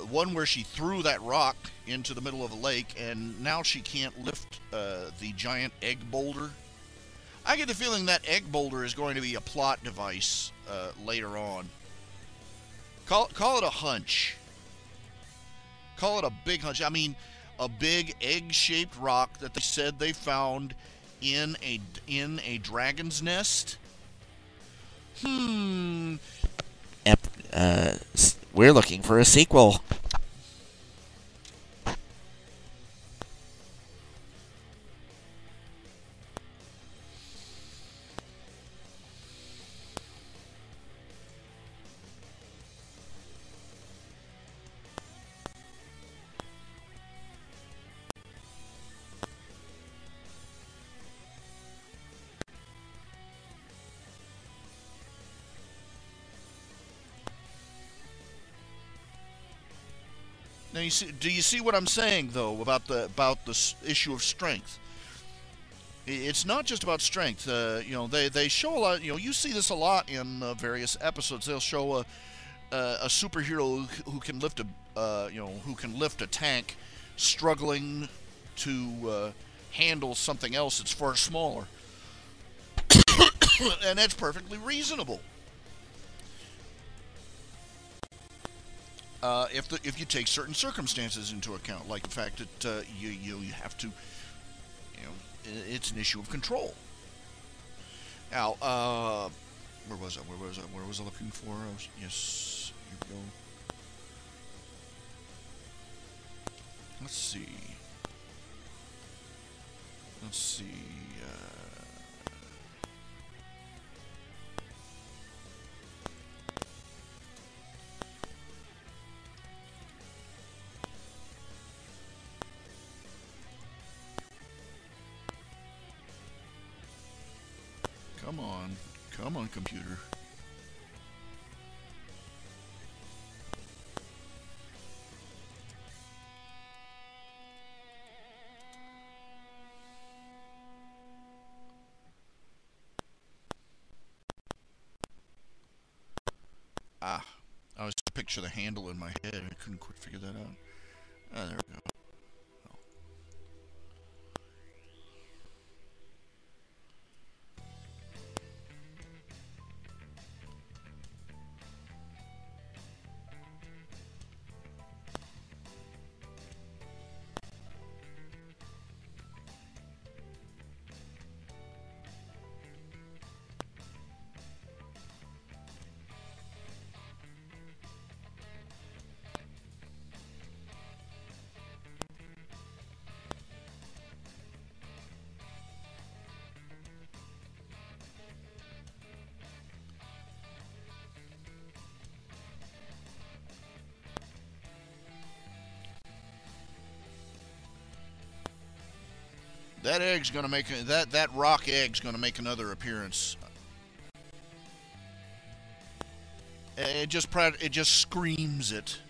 one where she threw that rock into the middle of a lake, and now she can't lift the giant egg boulder. I get the feeling that egg boulder is going to be a plot device later on. Call it a hunch. Call it a big hunch. I mean, a big egg-shaped rock that they said they found in a dragon's nest. Hmm. We're looking for a sequel. Now you see. Do you see what I'm saying though about the issue of strength? It's not just about strength. They show a lot. You see this a lot in various episodes. They'll show a superhero who can lift who can lift a tank, struggling to handle something else that's far smaller, and that's perfectly reasonable. If you take certain circumstances into account, like the fact that you have to, it's an issue of control. Now, where was I? Where was I looking for? Yes, here we go. Let's see. Let's see. Come on, computer. Ah, I was to picture the handle in my head. I couldn't quite figure that out. Ah, there we go. That egg's gonna make that rock egg's gonna make another appearance. It just screams it.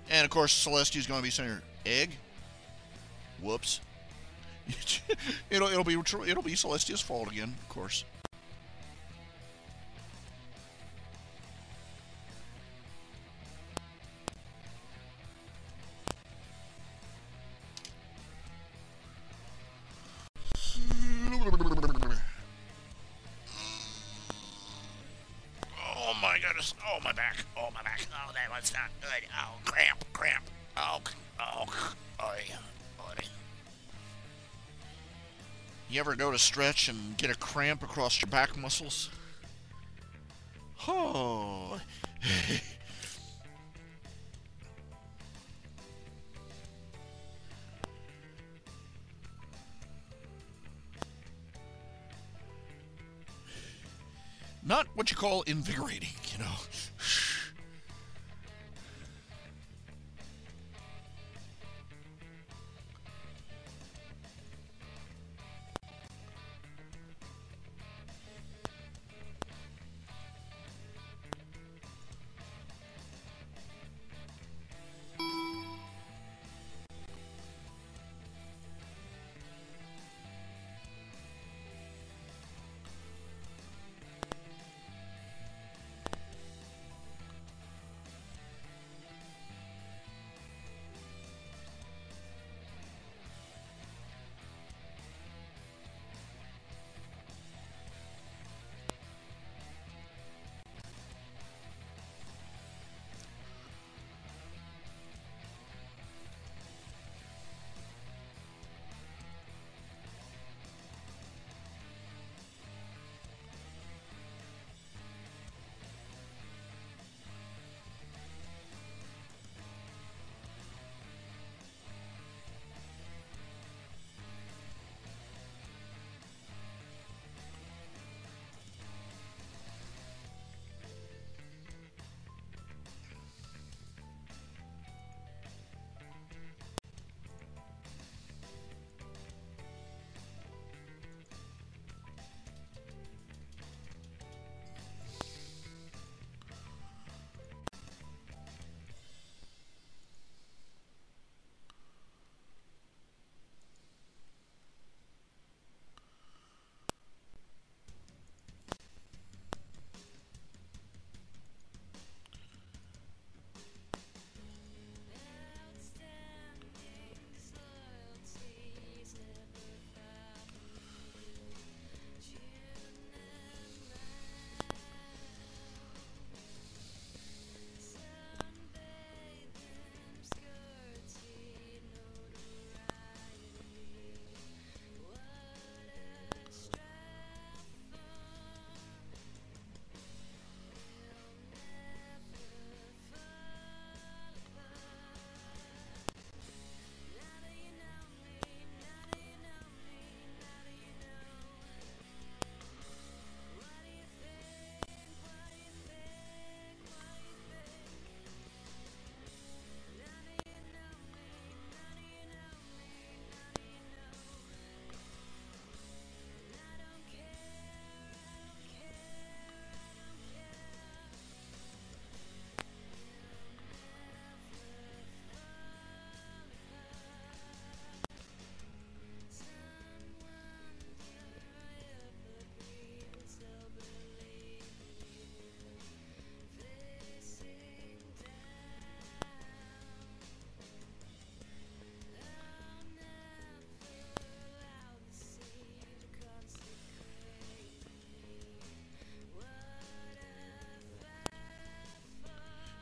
And of course, Celestia's gonna be saying, "Egg? Whoops." it'll be Celestia's fault again, of course. Oh my goodness! Oh my back! Oh my back! Oh, that was not good! Oh, cramp! Oh, oh, yeah. You ever go to stretch and get a cramp across your back muscles? Oh. Not what you call invigorating, you know.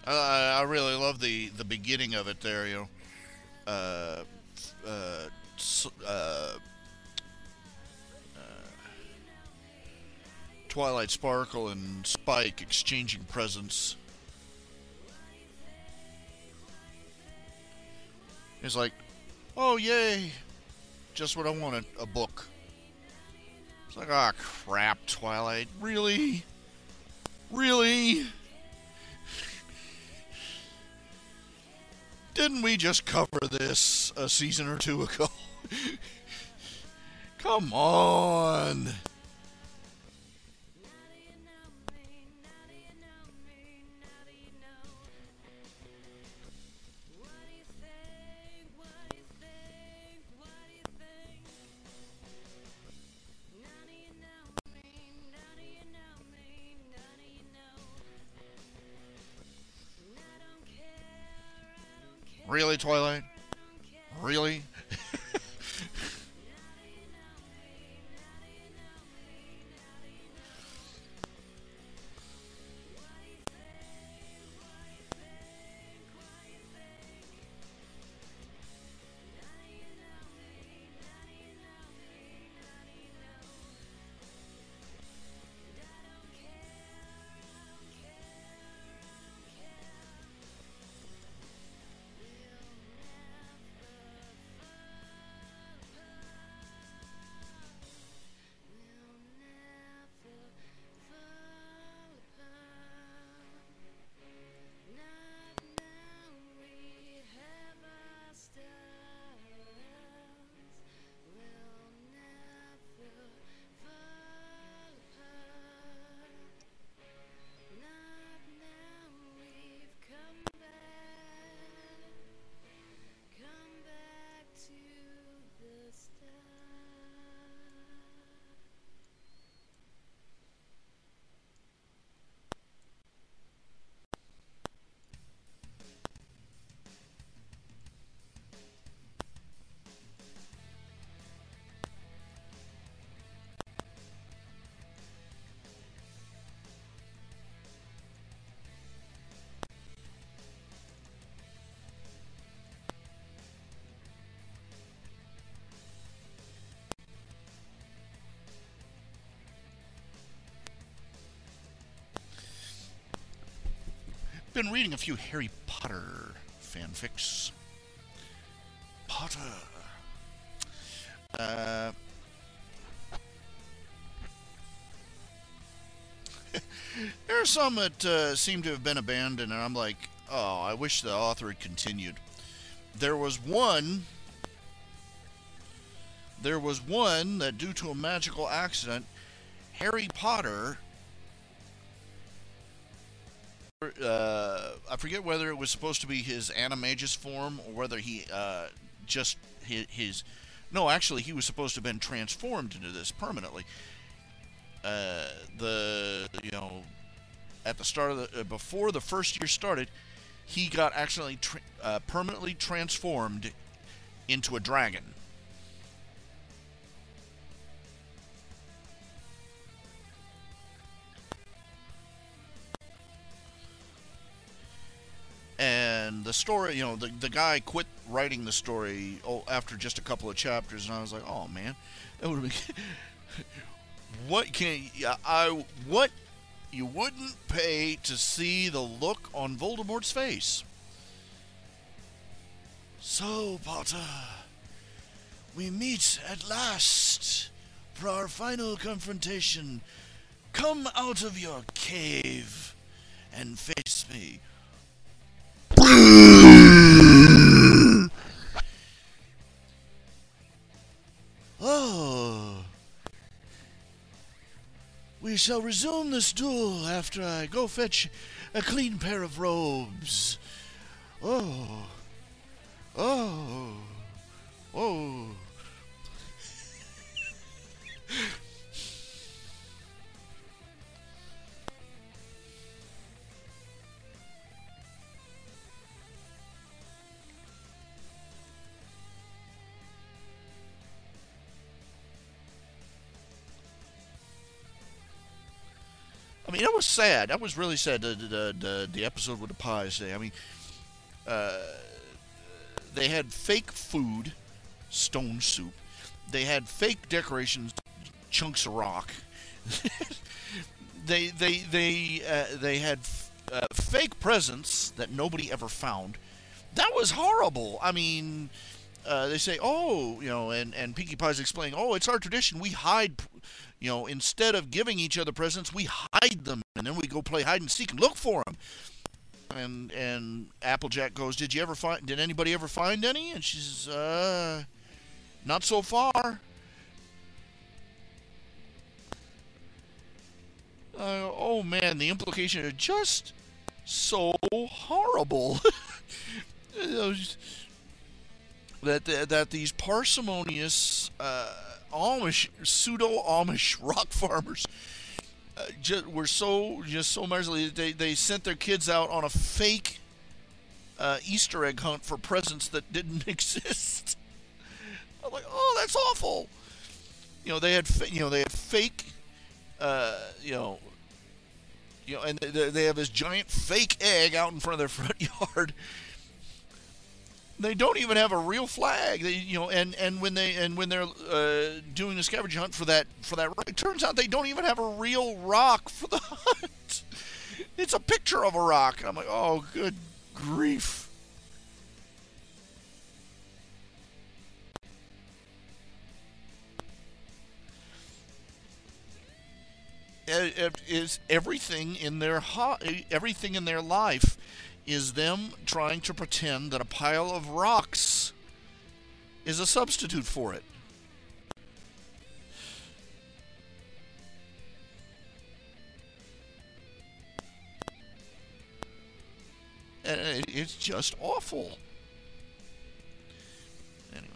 I really love the beginning of it there. Uh, uh, s- uh, Twilight Sparkle and Spike exchanging presents. It's like, oh yay, just what I wanted, a book. It's like, ah, crap, Twilight, really? Really? Didn't we just cover this a season or two ago? Come on. Really, Twilight? Really? Been reading a few Harry Potter fanfics. Potter. Uh, there are some that seem to have been abandoned, and I'm like, oh, I wish the author had continued. There was one. There was one that, due to a magical accident, Harry Potter. I forget whether it was supposed to be his animagus form or whether he just his. No, actually, he was supposed to have been transformed into this permanently. At the start of the before the first year started, he got accidentally permanently transformed into a dragon. And the story, the guy quit writing the story after just a couple of chapters, and I was like, oh man, that would have been. What you wouldn't pay to see the look on Voldemort's face. So, Potter, we meet at last for our final confrontation. Come out of your cave and face me. Oh. We shall resume this duel after I go fetch a clean pair of robes. Oh. Oh. Oh. I mean, that was sad. That was really sad. The episode with the pies. I mean, uh, they had fake food, stone soup. They had fake decorations, chunks of rock. They had fake presents that nobody ever found. That was horrible. I mean, they say, oh, and Pinkie Pie's explaining, oh, it's our tradition. We hide, instead of giving each other presents, we hide them, and then we go play hide and seek and look for them. And Applejack goes, did anybody ever find any? And she says, not so far. Oh man, the implication is just so horrible. that these parsimonious pseudo-Amish rock farmers were so miserly. They sent their kids out on a fake Easter egg hunt for presents that didn't exist. I'm like, oh, that's awful. They had fake, and they have this giant fake egg out in front of their front yard. They don't even have a real flag. And when they're doing the scavenger hunt for that rock, it turns out they don't even have a real rock for the hunt. It's a picture of a rock. And I'm like, oh, good grief. Is everything in their life is them trying to pretend that a pile of rocks is a substitute for it. And it's just awful. Anyway.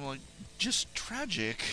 Like, just tragic.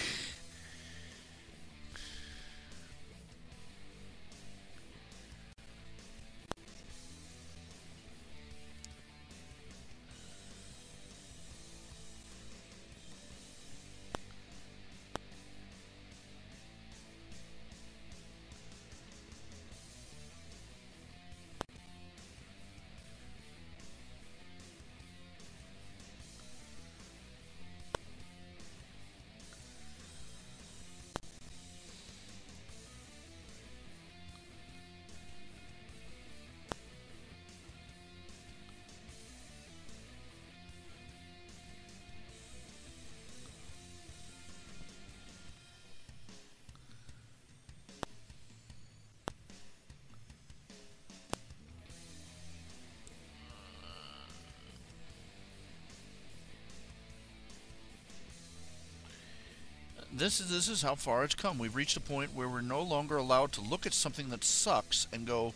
This is how far it's come. We've reached a point where we're no longer allowed to look at something that sucks and go,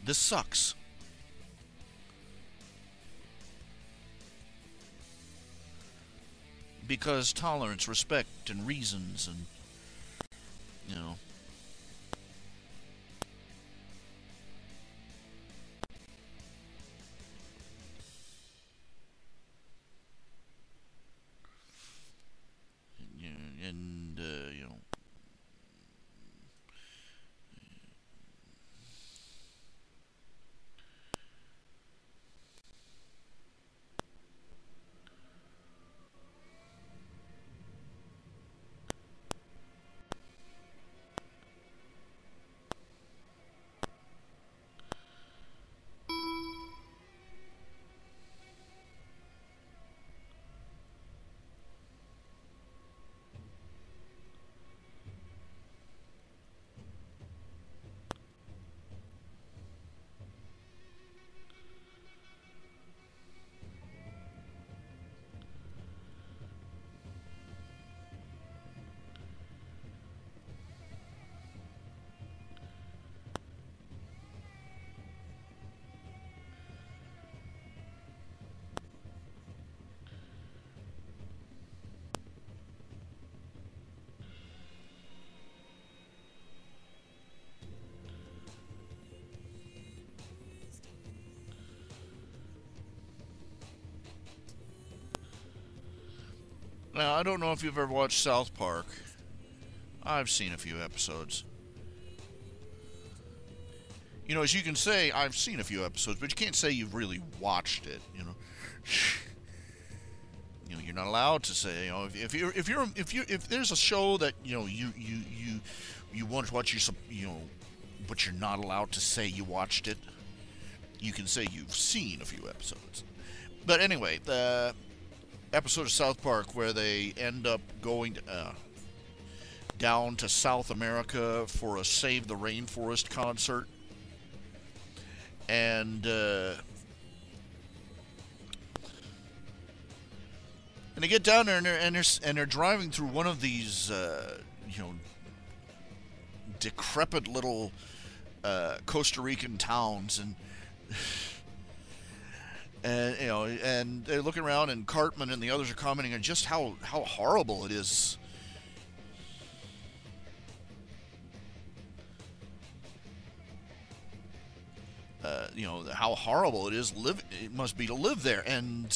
this sucks. Because tolerance, respect, and reasons, and, and Now, I don't know if you've ever watched South Park. I've seen a few episodes. You know, as you can say, I've seen a few episodes, but you can't say you've really watched it. You know, you're not allowed to say. You know, if there's a show that you want to watch, but you're not allowed to say you watched it. You can say you've seen a few episodes. But anyway, the episode of South Park where they end up going down to South America for a Save the Rainforest concert. And they get down there and they're driving through one of these decrepit little Costa Rican towns, and they're looking around, and Cartman and the others are commenting on just how horrible it is. How horrible it must be to live there, and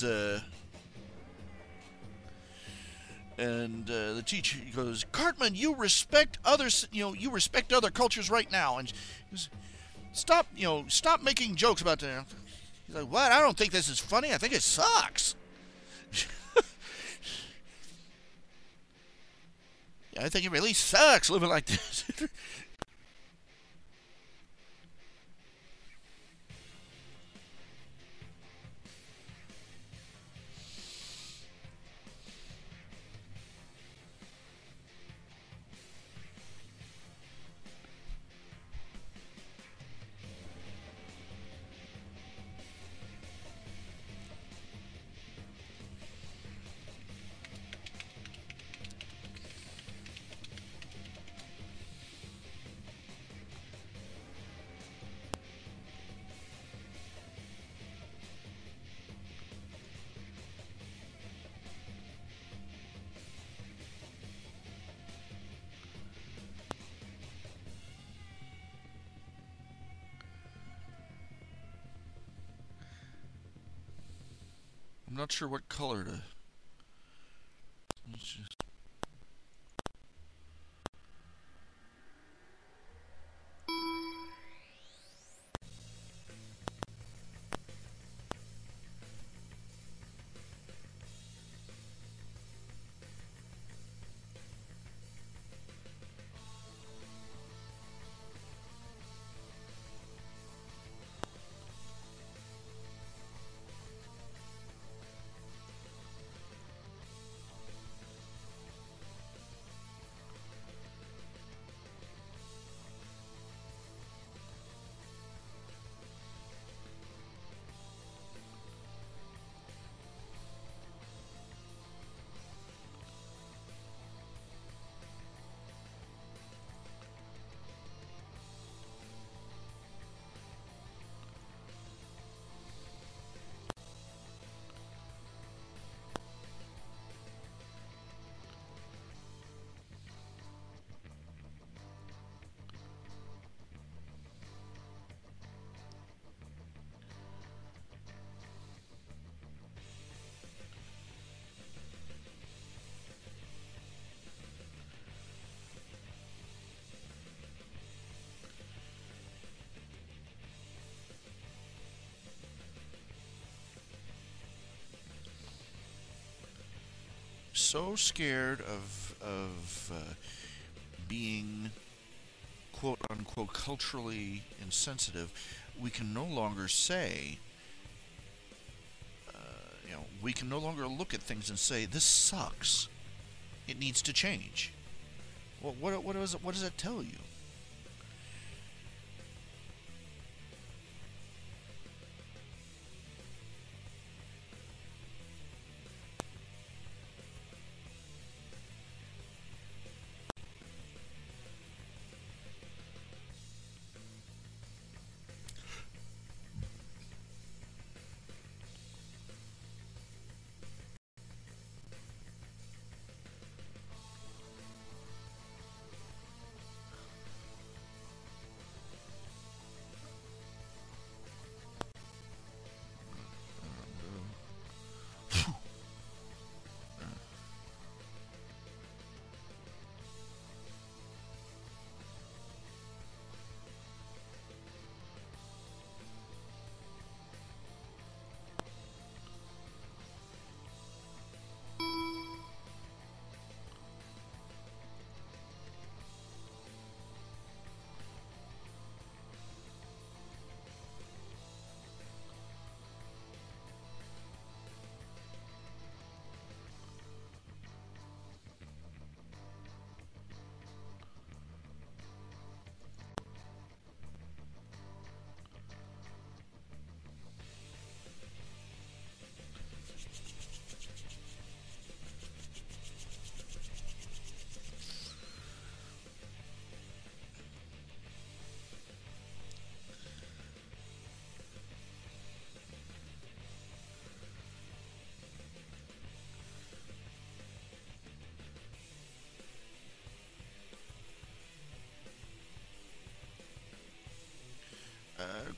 the teacher goes, Cartman, you respect others, you respect other cultures right now, and he goes, stop making jokes about that. He's like, what? I don't think this is funny. I think it sucks. I think it really sucks living like this. I'm not sure what color to... Let's just... So scared of being quote unquote culturally insensitive, we can no longer say, we can no longer look at things and say this sucks. It needs to change. Well, what does that tell you?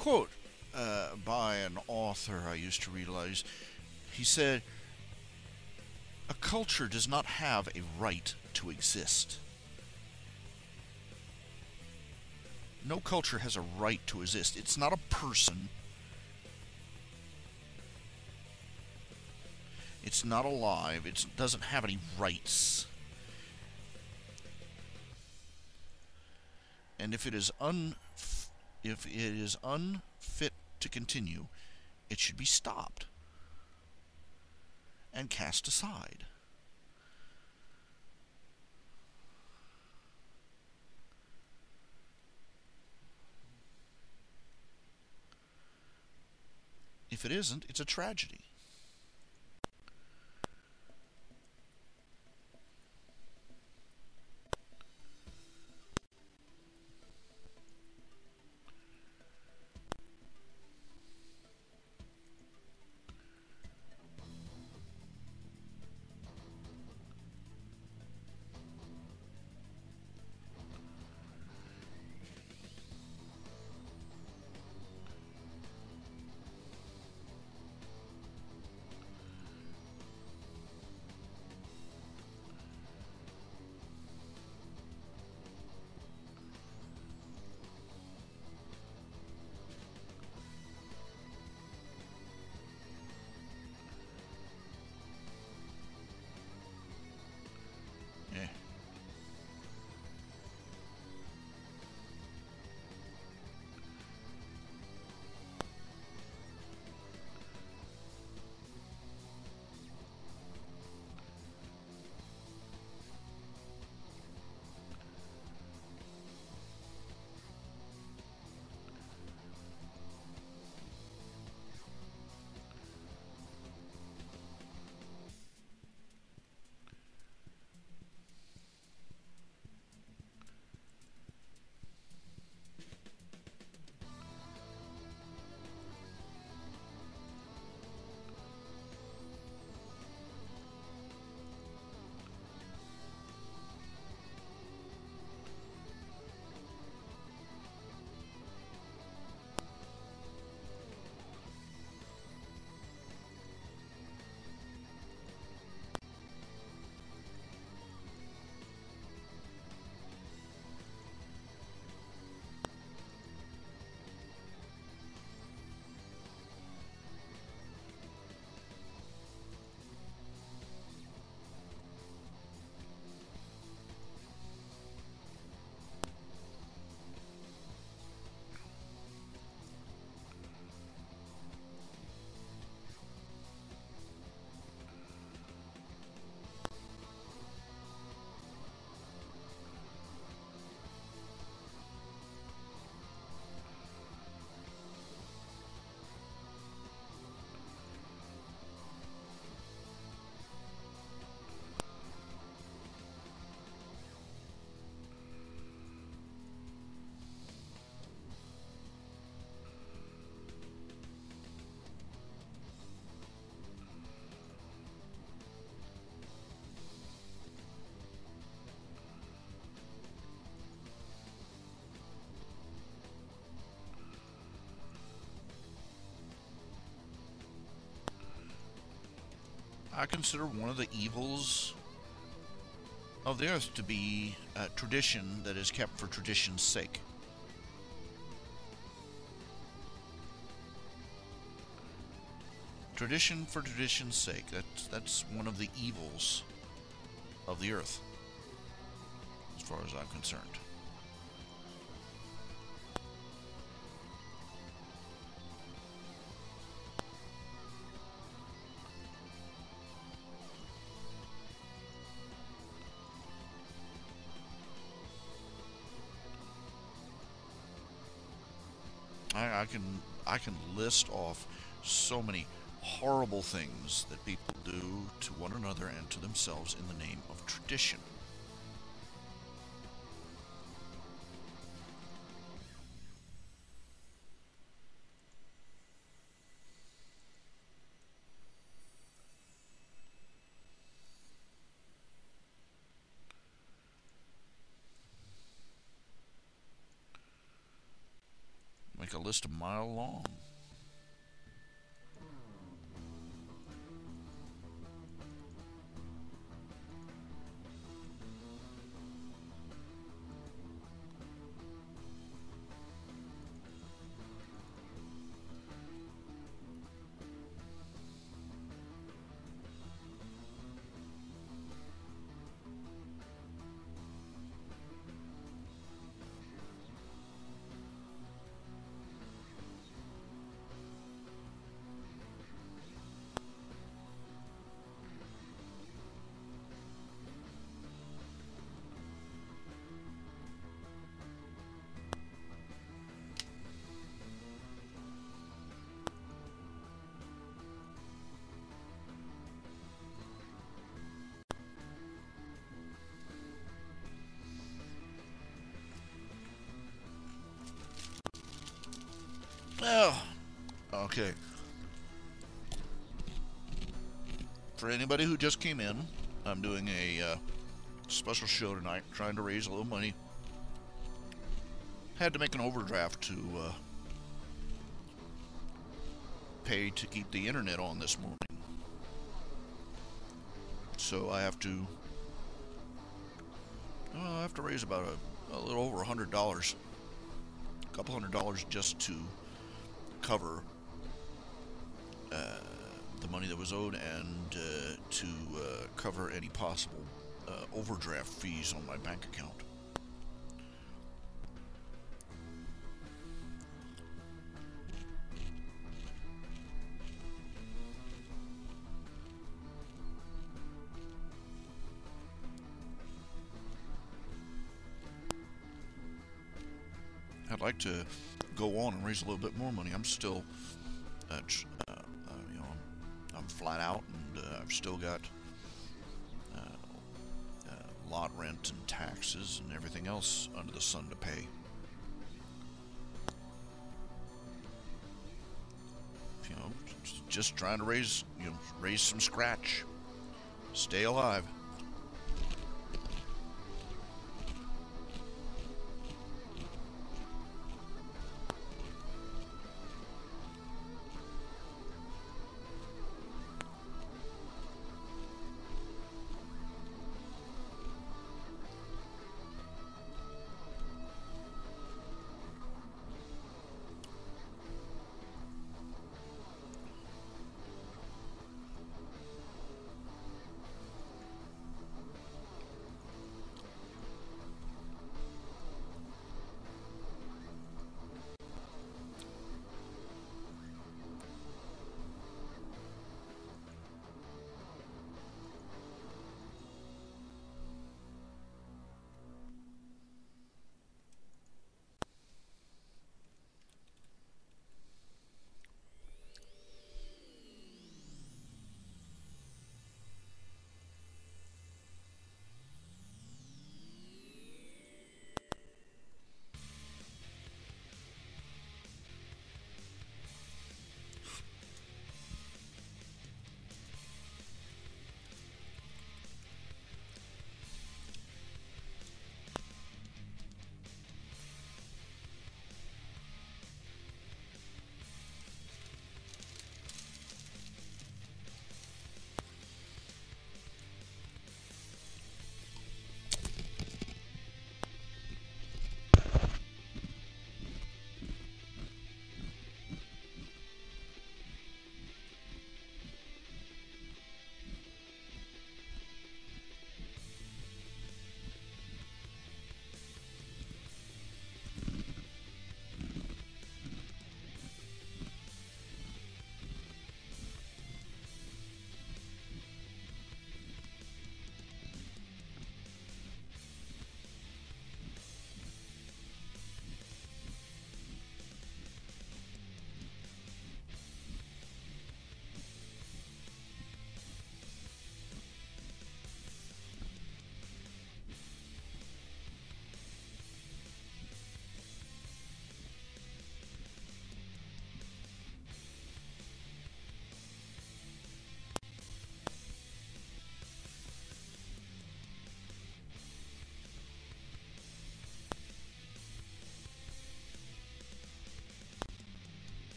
quote by an author I used to realize. He said, "A culture does not have a right to exist." No culture has a right to exist. It's not a person. It's not alive. It doesn't have any rights. And if it is unfit to continue, it should be stopped and cast aside. If it isn't, it's a tragedy. Yeah. I consider one of the evils of the earth to be tradition that is kept for tradition's sake. Tradition for tradition's sake. That's one of the evils of the earth, as far as I'm concerned. I can list off so many horrible things that people do to one another and to themselves in the name of tradition. make a list a mile long. Oh, okay. For anybody who just came in, I'm doing a special show tonight, trying to raise a little money. Had to make an overdraft to pay to keep the internet on this morning. So I have to raise about a little over $100, a couple $100 just to cover the money that was owed and to cover any possible overdraft fees on my bank account. I'd like to go on and raise a little bit more money. I'm still, I'm flat out, and I've still got lot rent and taxes and everything else under the sun to pay. Just trying to raise some scratch, stay alive.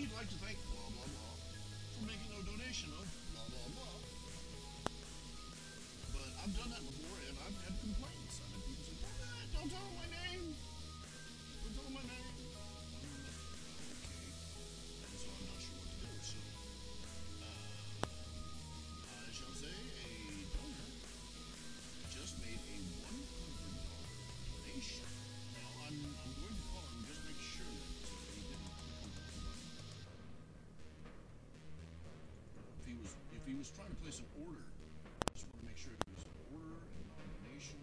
We'd like to thank blah blah blah for making a donation of blah blah blah. But I've done that before, and I've had complaints. I've had people say, don't tell them my name. Don't tell them my name. Okay. And so I'm not sure what to do. So, I shall say a donor just made a $100 donation. Now, I'm going to call him just make sure that he didn't click on the button. If he was trying to place an order, I just want to make sure it was an order and not a donation.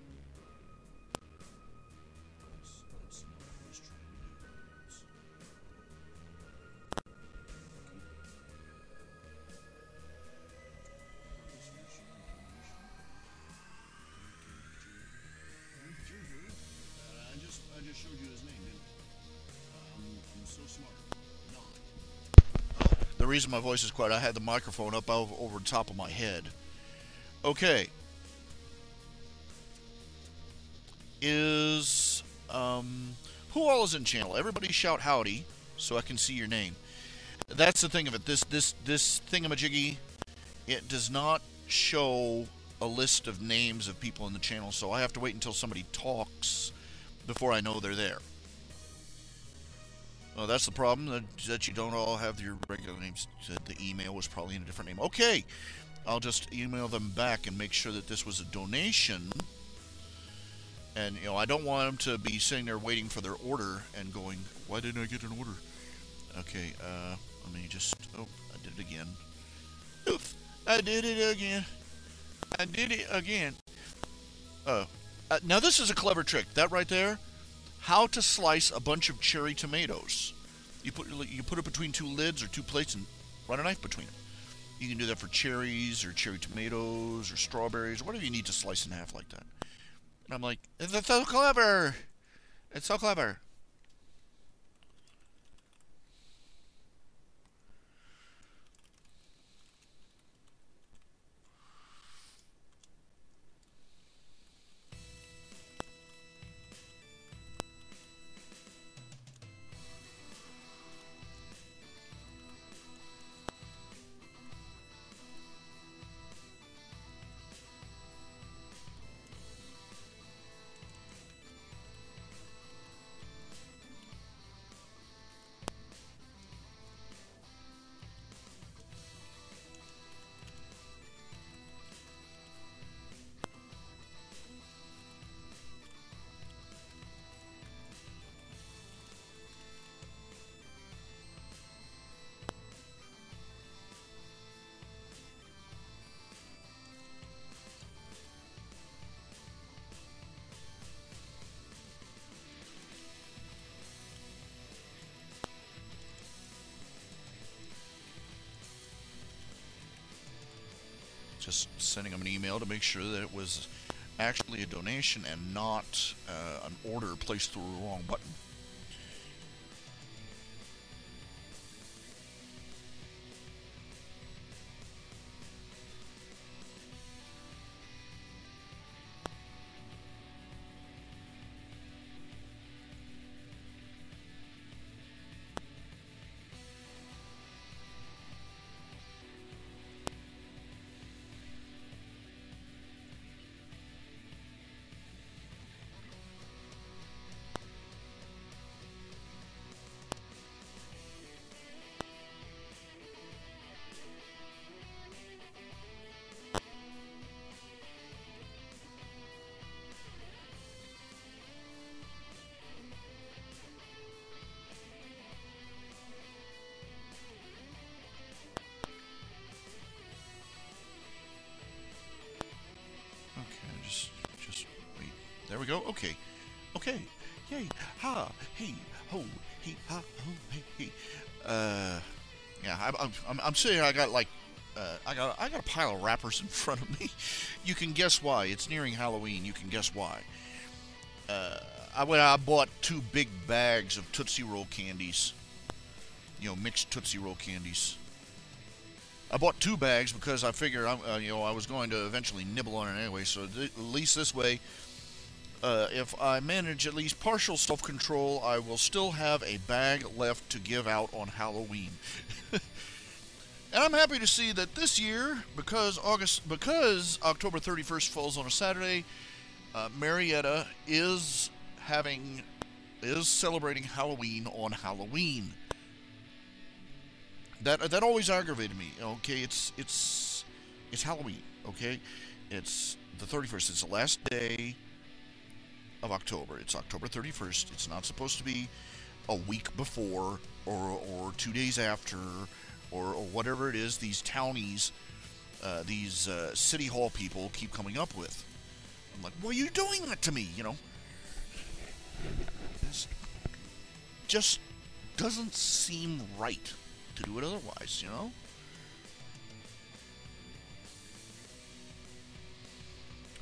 That's not what he was trying to do. I just showed you his name, didn't I? I'm so smart. Not. The reason my voice is quiet, I had the microphone up over the top of my head. Okay. Who all is in channel? Everybody shout howdy so I can see your name. That's the thing of it. This thingamajiggy, it does not show a list of names of people in the channel, so I have to wait until somebody talks before I know they're there. Well, that's the problem, that you don't all have your regular names. The email was probably in a different name. Okay, I'll just email them back and make sure that this was a donation. And, you know, I don't want them to be sitting there waiting for their order and going, why didn't I get an order? Okay, let me just, oh, I did it again. Oof, I did it again. I did it again. Now this is a clever trick. That right there, how to slice a bunch of cherry tomatoes. You put it between two lids or two plates and run a knife between them. You can do that for cherries or cherry tomatoes or strawberries or whatever you need to slice in half like that. And I'm like, that's so clever. It's so clever. Just sending them an email to make sure that it was actually a donation and not an order placed through the wrong button. Just wait. There we go. Okay. Okay. Yay. Ha. Hey. Ho. Hey. Ha. Ho. Hey. Hey. Yeah. I'm sitting here. I got like. I got a pile of wrappers in front of me. You can guess why. It's nearing Halloween. You can guess why. I bought 2 big bags of Tootsie Roll candies. You know, mixed Tootsie Roll candies. I bought 2 bags because I figured I was going to eventually nibble on it anyway. So at least this way, if I manage at least partial self-control, I will still have a bag left to give out on Halloween. And I'm happy to see that this year, because October 31st falls on a Saturday, Marietta is celebrating Halloween on Halloween. That always aggravated me. Okay, it's Halloween. Okay, it's the 31st. It's the last day of October. It's October 31st. It's not supposed to be a week before or 2 days after or whatever it is these townies, these city hall people keep coming up with. I'm like, why are you doing that to me? You know, it just doesn't seem right to do it otherwise. You know.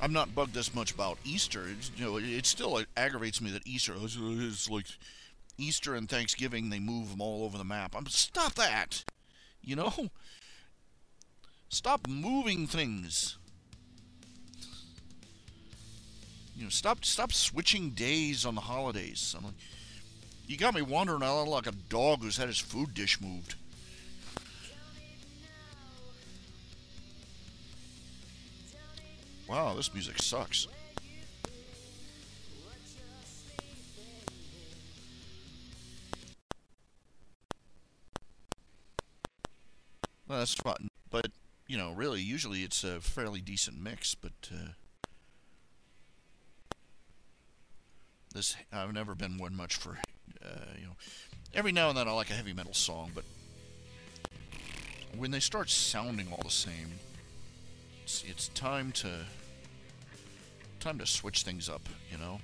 I'm not bugged this much about Easter. It still aggravates me that Easter is like Easter and Thanksgiving. They move them all over the map. Stop that. You know, stop moving things. You know, stop switching days on the holidays. I'm like, you got me wandering out like a dog who's had his food dish moved. Wow, this music sucks. Well, that's fun, but you know, really, usually it's a fairly decent mix. But this, I've never been one much for, you know, every now and then I like a heavy metal song, but when they start sounding all the same, it's time to switch things up, you know.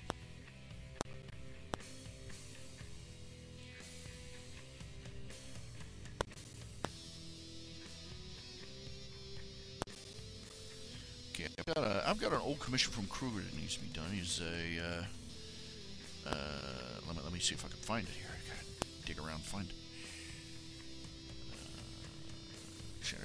Okay, I've got an old commission from Kruger that needs to be done. He's a let me see if I can find it here. I gotta dig around and find it. Sure.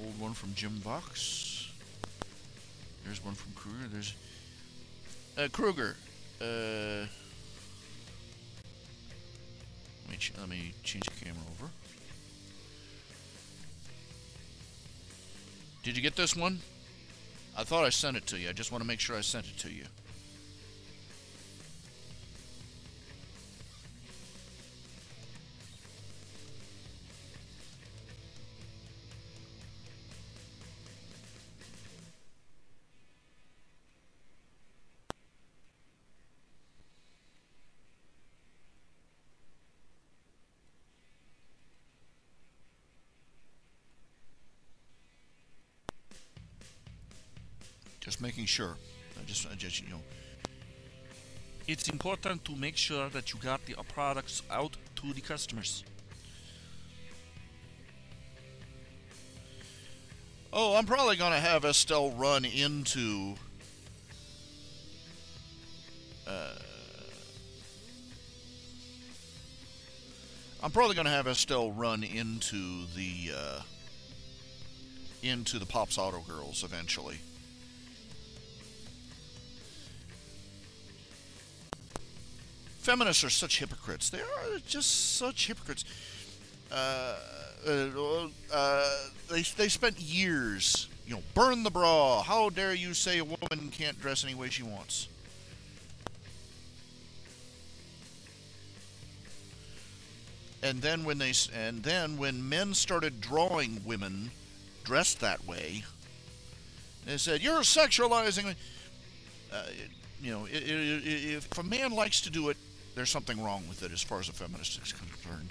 Old one from Jim Vox. There's one from Kruger. There's Kruger. Let me change the camera over. Did you get this one? I thought I sent it to you. I just want to make sure I sent it to you. Just making sure. I just, you know, it's important to make sure that you got the products out to the customers. Oh, I'm probably gonna have Estelle run into the Pops Auto Girls eventually. Feminists are such hypocrites. They are just such hypocrites. They spent years, you know, burn the bra. How dare you say a woman can't dress any way she wants? And then when men started drawing women dressed that way, they said, "You're sexualizing." You know, if a man likes to do it, there's something wrong with it as far as a feminist is concerned.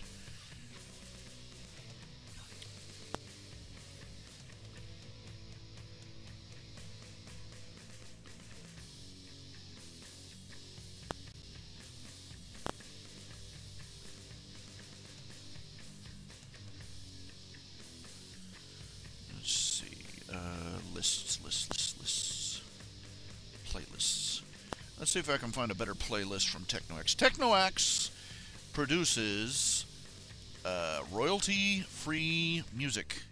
Let's see. Lists. Playlists. Let's see if I can find a better playlist from TechnoX. TechnoX produces royalty-free music.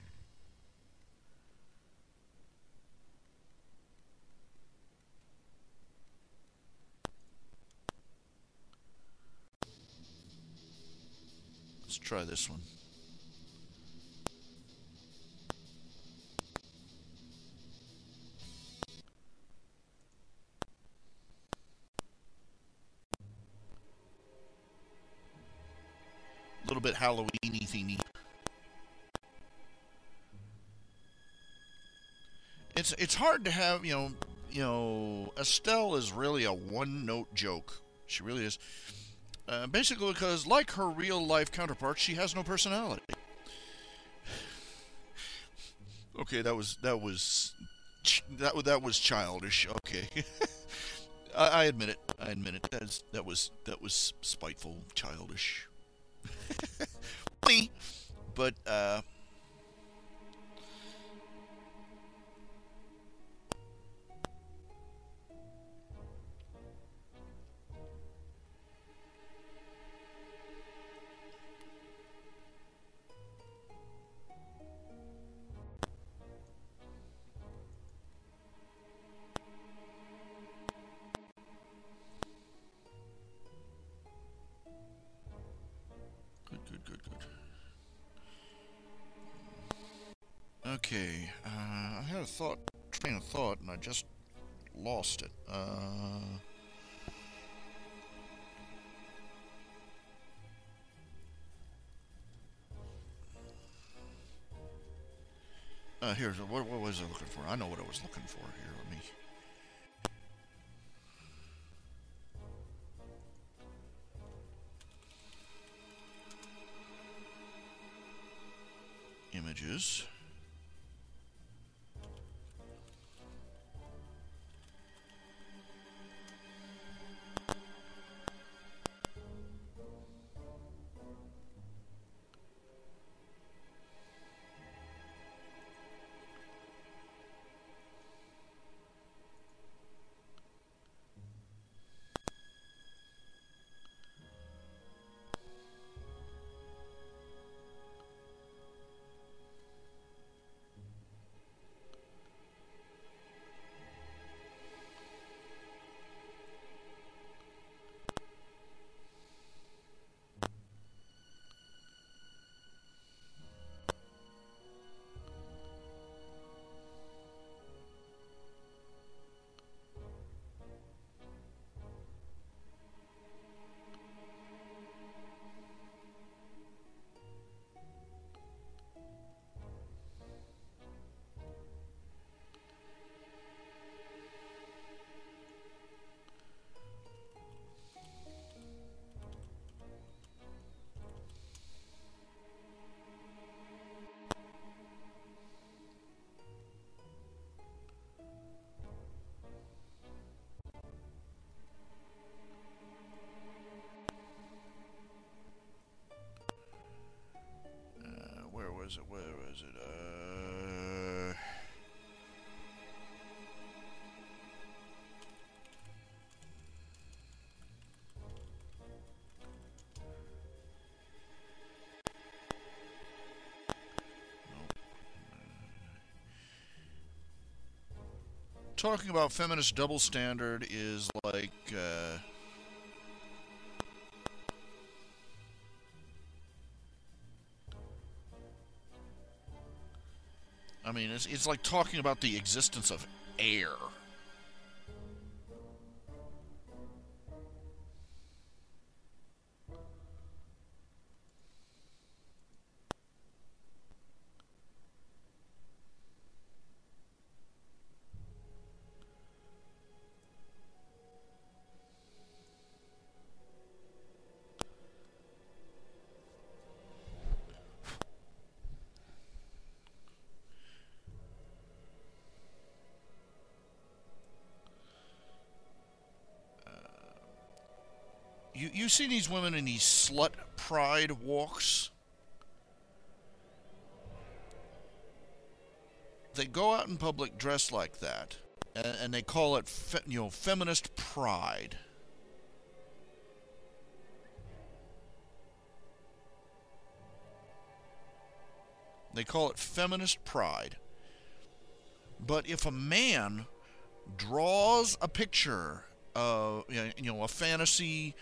Let's try this one. A little bit Halloween-y thingy. It's hard to have, you know, Estelle is really a one-note joke. She really is. Basically because, like her real-life counterpart, she has no personality. Okay, that was childish. Okay, I admit it. That was spiteful, childish. Funny, but good. Okay, I had a train of thought, and I just lost it. Here's what was I looking for? I know what I was looking for here. Let me. Images. Where was it? Talking about feminist double standard is like, I mean, it's like talking about the existence of air. You see these women in these slut pride walks? They go out in public dressed like that, and they call it, feminist pride. They call it feminist pride. But if a man draws a picture, a fantasy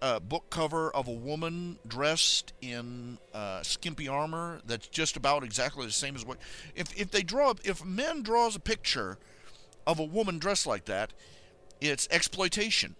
book cover of a woman dressed in skimpy armor that's just about exactly the same as what, if a man draws a picture of a woman dressed like that, it's exploitation.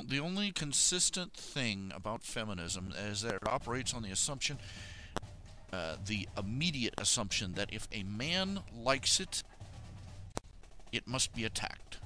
The only consistent thing about feminism is that it operates on the assumption, the immediate assumption, that if a man likes it, it must be attacked.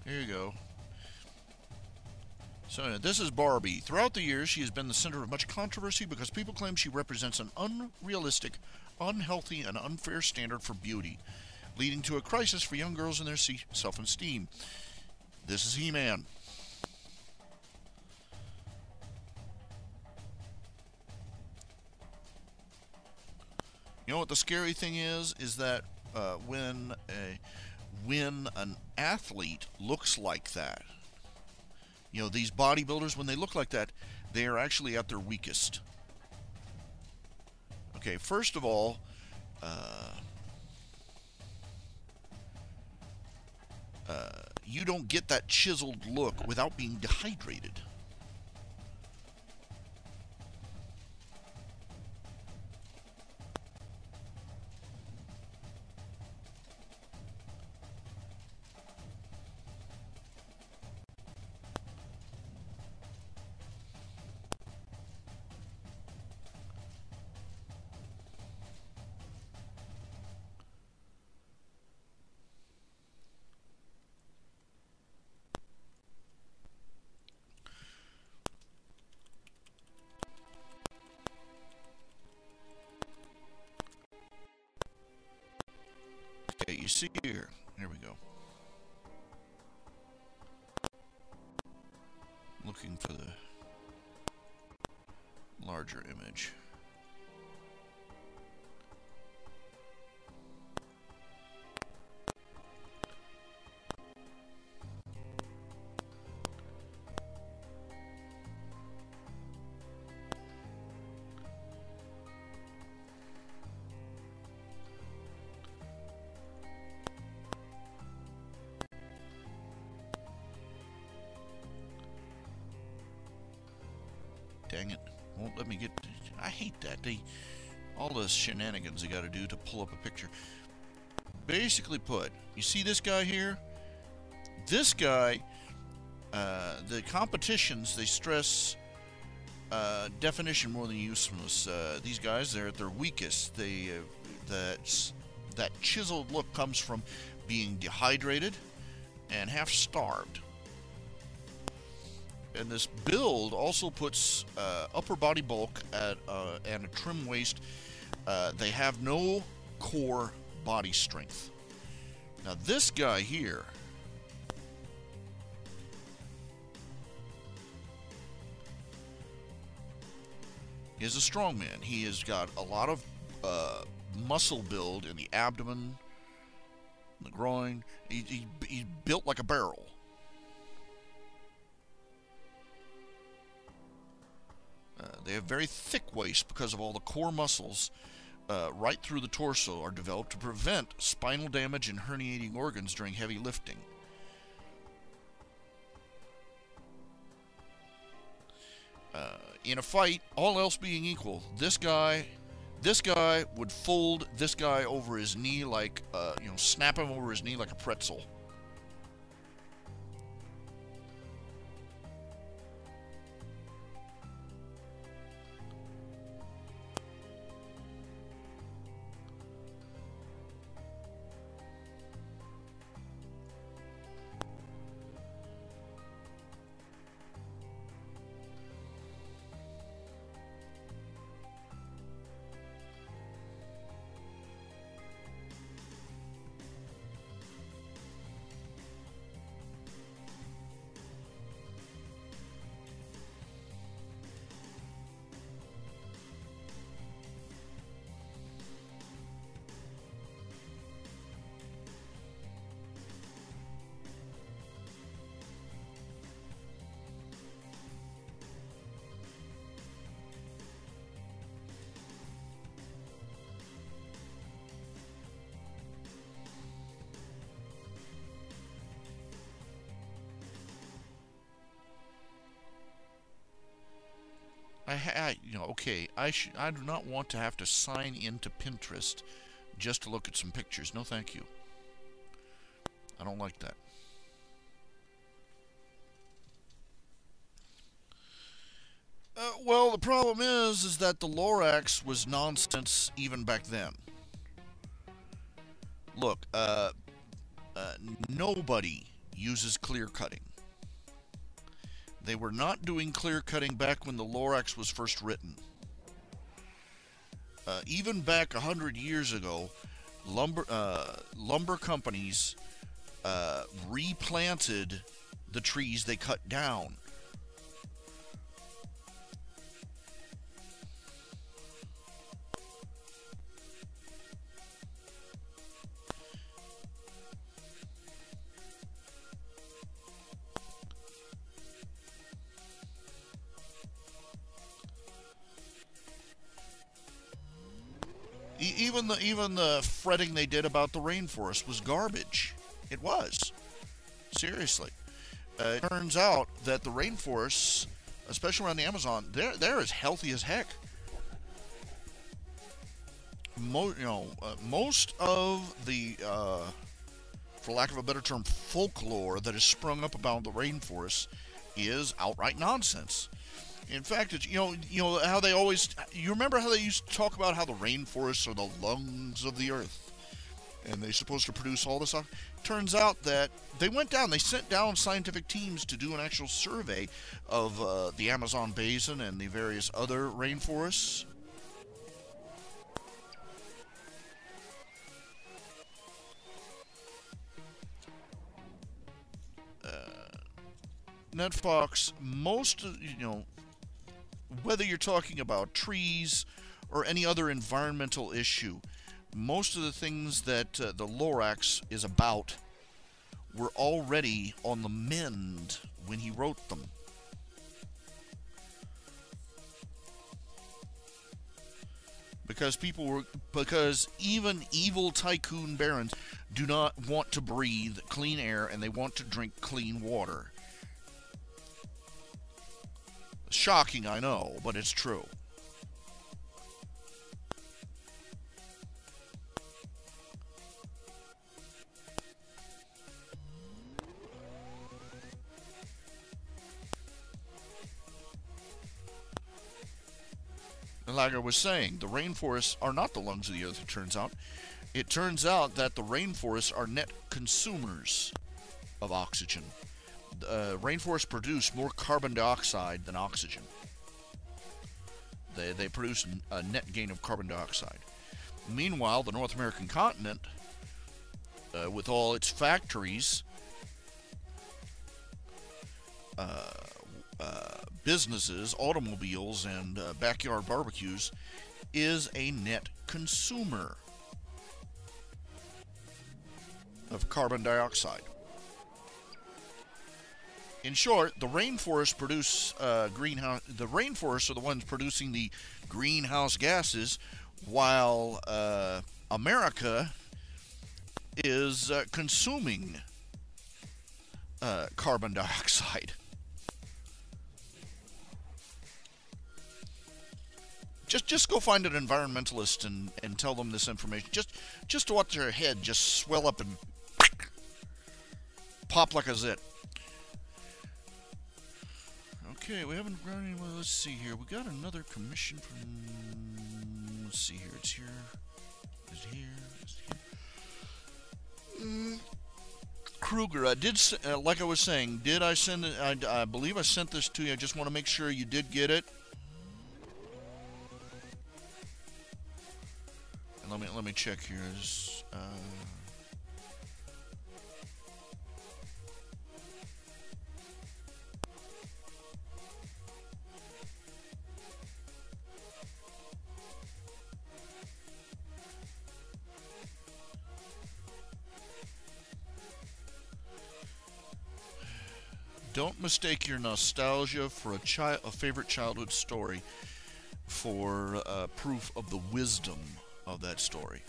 Here you go. So this is Barbie. Throughout the years, she has been the center of much controversy because people claim she represents an unrealistic, unhealthy, and unfair standard for beauty, leading to a crisis for young girls in their self-esteem. This is He-Man. You know what the scary thing is that when an athlete looks like that, these bodybuilders, when they look like that, they are actually at their weakest. Okay, first of all, you don't get that chiseled look without being dehydrated. see here? Here we go. Looking for the larger image. Dang it. Won't let me get... I hate that. All the shenanigans they got to do to pull up a picture. Basically put, you see this guy here? This guy, the competitions, they stress definition more than usefulness. These guys, they're at their weakest. That chiseled look comes from being dehydrated and half-starved. And this build also puts upper body bulk and a trim waist. They have no core body strength. Now this guy here is a strong man. He has got a lot of muscle build in the abdomen, the groin. He's built like a barrel. They have very thick waist because of all the core muscles right through the torso are developed to prevent spinal damage and herniating organs during heavy lifting. In a fight, all else being equal, this guy would fold this guy over his knee like, snap him over his knee like a pretzel. I do not want to have to sign into Pinterest just to look at some pictures. No, thank you. I don't like that. Well, the problem is that the Lorax was nonsense even back then. Look, nobody uses clear cutting. They were not doing clear cutting back when the Lorax was first written. Even back 100 years ago, lumber companies replanted the trees they cut down. Even the fretting they did about the rainforest was garbage. It was. Seriously. It turns out that the rainforests, especially around the Amazon, they're as healthy as heck. Most of the, for lack of a better term, folklore that has sprung up about the rainforest is outright nonsense. In fact, it's, how they always, you remember how they used to talk about how the rainforests are the lungs of the earth, and they're supposed to produce all this stuff? Turns out that they sent down scientific teams to do an actual survey of the Amazon basin and the various other rainforests. Netfox, most of, you know, whether you're talking about trees or any other environmental issue, most of the things that the Lorax is about were already on the mend when he wrote them. Because even evil tycoon barons do not want to breathe clean air, and they want to drink clean water. Shocking, I know, but it's true. And like I was saying, the rainforests are not the lungs of the earth, it turns out. It turns out that the rainforests are net consumers of oxygen. Rainforests produce more carbon dioxide than oxygen. They produce a net gain of carbon dioxide. Meanwhile, the North American continent, with all its factories, businesses, automobiles, and backyard barbecues, is a net consumer of carbon dioxide. In short, the rainforests produce greenhouse. The rainforests are the ones producing the greenhouse gases, while America is consuming carbon dioxide. Just go find an environmentalist and tell them this information. Just to watch their head just swell up and pop like a zit. Okay, we haven't got any. Well, let's see here. We got another commission from. Let's see here. It's here. Is it here? Is it here? Kruger, I did. Like I was saying, did I send it? I believe I sent this to you. I just want to make sure you did get it. And let me check here. Don't mistake your nostalgia for a favorite childhood story for proof of the wisdom of that story.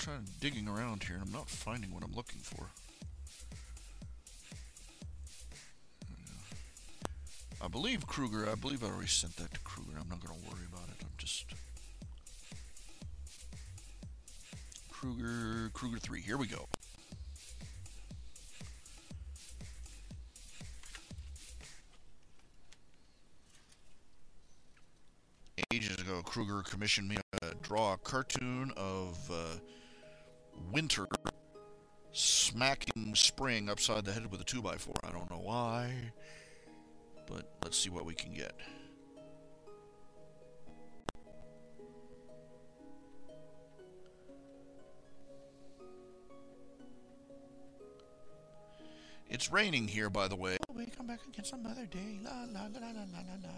I'm digging around here and I'm not finding what I'm looking for. I believe Kruger, I already sent that to Kruger. I'm not going to worry about it. I'm just... Kruger 3. Here we go. Ages ago, Kruger commissioned me to draw a cartoon of Winter smacking Spring upside the head with a 2x4. I don't know why, but let's see what we can get. It's raining here, by the way. We come back again some other day. La la la la la la la.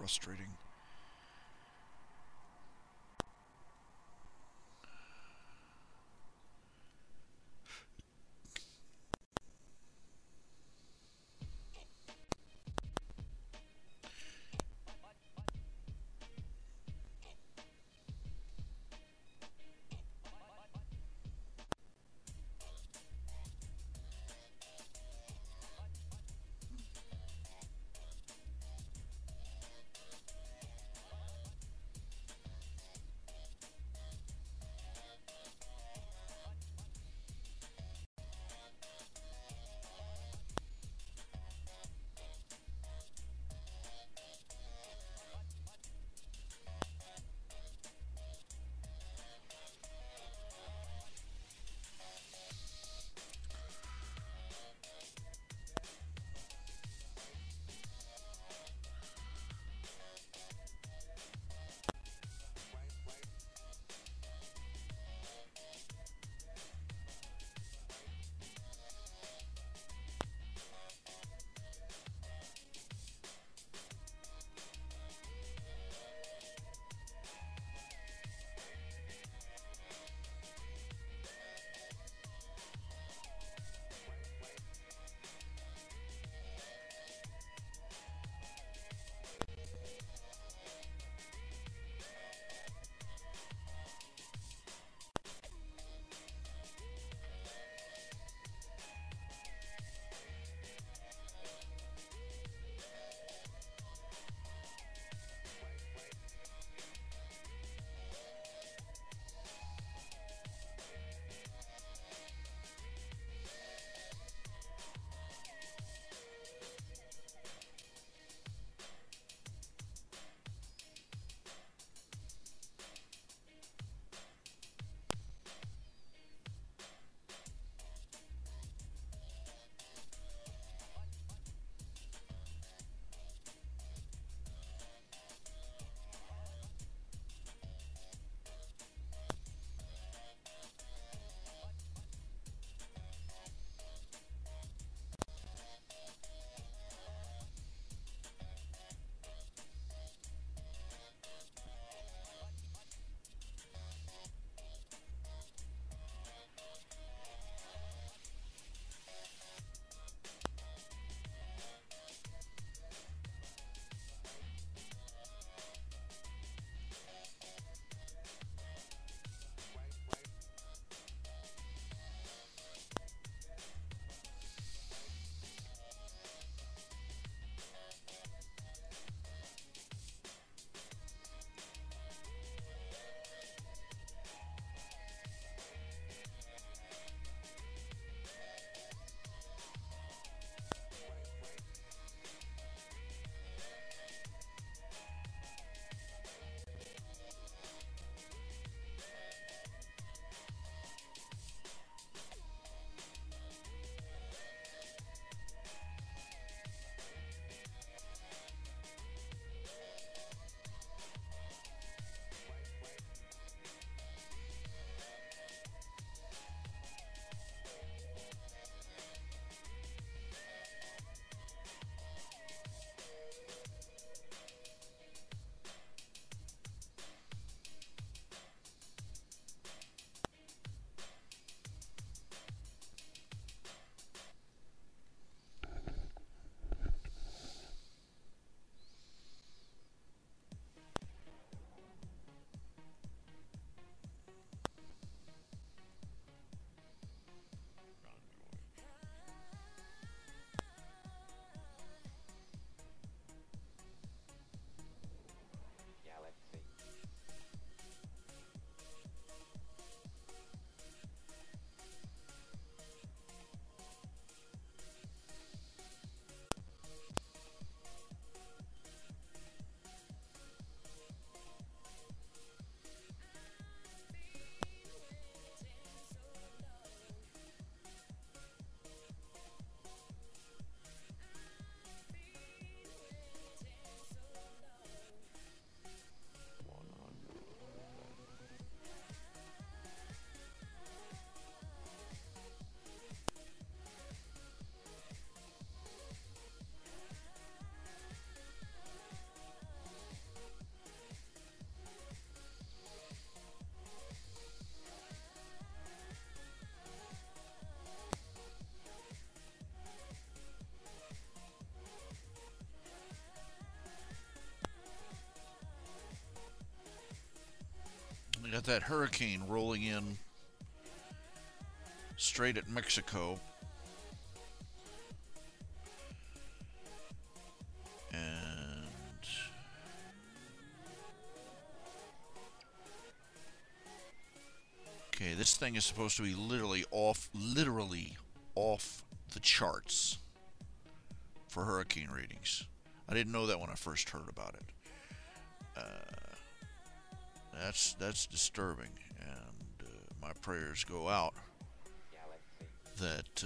frustrating. We got that hurricane rolling in straight at Mexico. And okay, this thing is supposed to be literally off the charts for hurricane ratings. I didn't know that when I first heard about it. That's disturbing, and my prayers go out that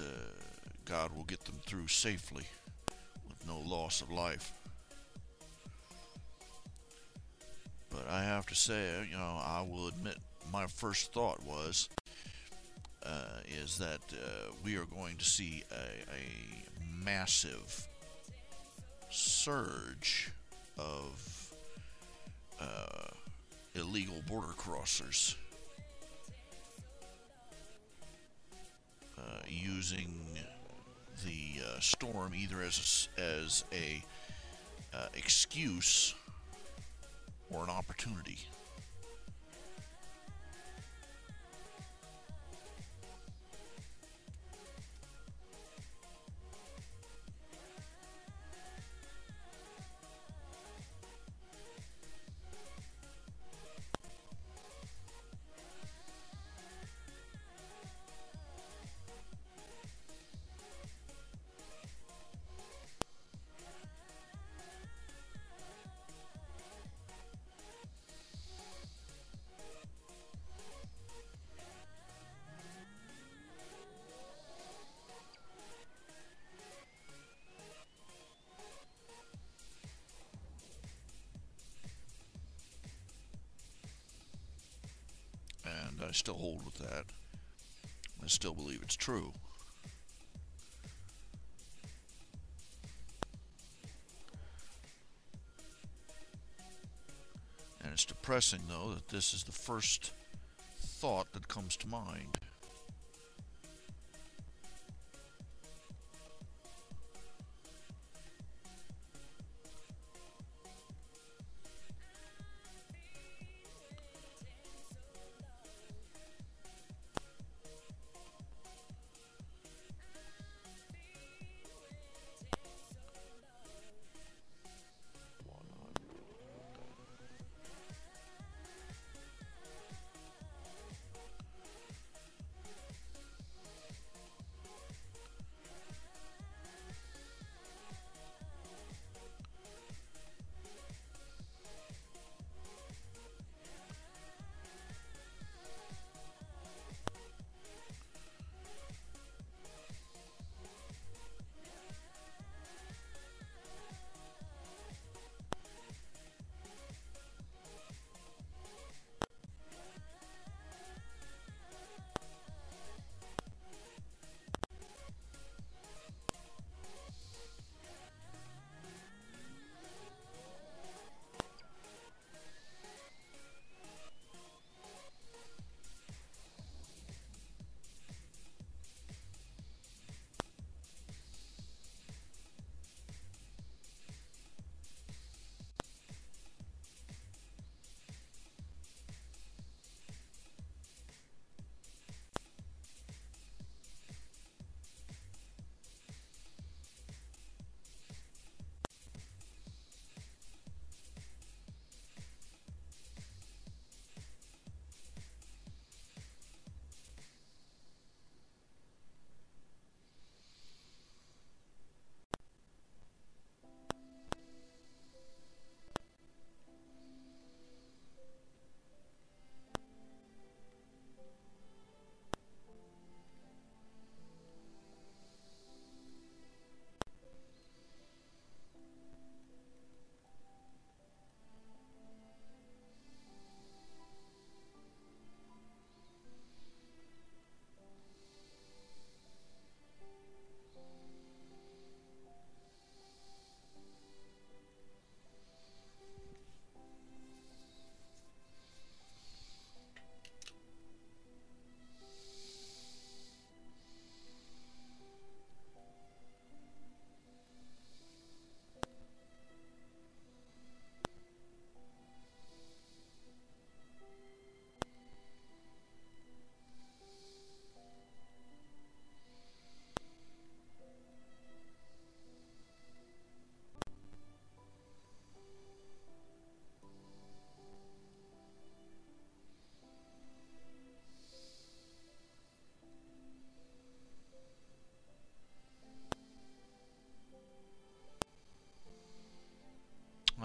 God will get them through safely with no loss of life. But I have to say, you know, I will admit my first thought was is that we are going to see a massive surge of illegal border crossers using the storm either as a excuse or an opportunity. And I still hold with that. I still believe it's true. And it's depressing, though, that this is the first thought that comes to mind.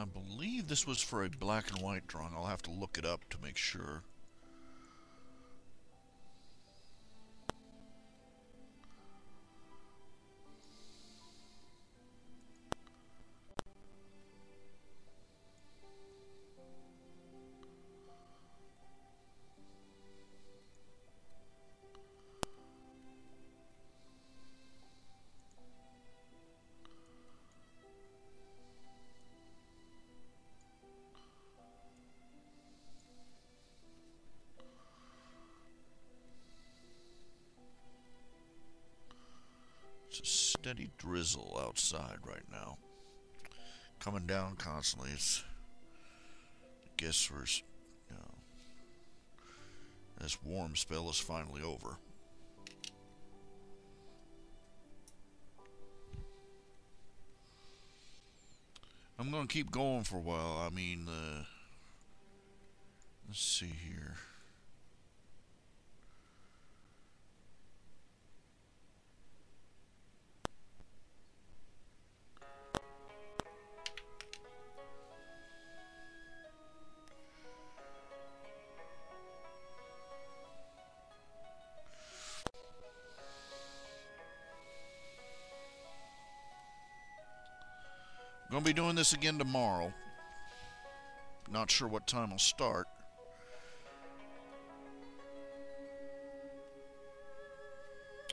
I believe this was for a black and white drawing. I'll have to look it up to make sure. It's a steady drizzle outside right now. Coming down constantly. It's, I guess we're, you know, this warm spell is finally over. I'm going to keep going for a while. I mean, let's see here. Gonna be doing this again tomorrow. Not sure what time I'll start.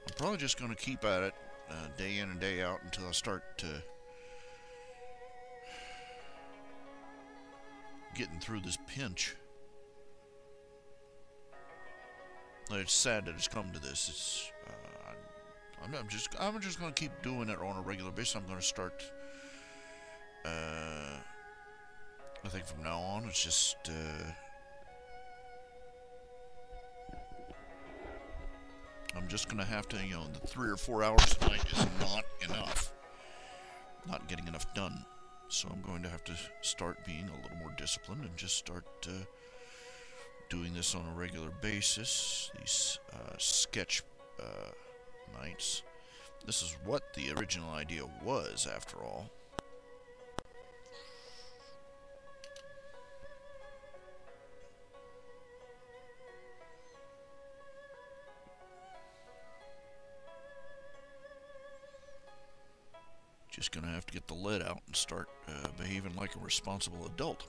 I'm probably just gonna keep at it day in and day out until I start getting through this pinch. It's sad that it's come to this. It's I'm just gonna keep doing it on a regular basis. I'm gonna start. I think from now on, it's just I'm just gonna have to, you know, the 3 or 4 hours a night is not enough. Not getting enough done. So I'm going to have to start being a little more disciplined and just start doing this on a regular basis. These sketch nights. This is what the original idea was, after all. Just gonna have to get the lead out and start behaving like a responsible adult.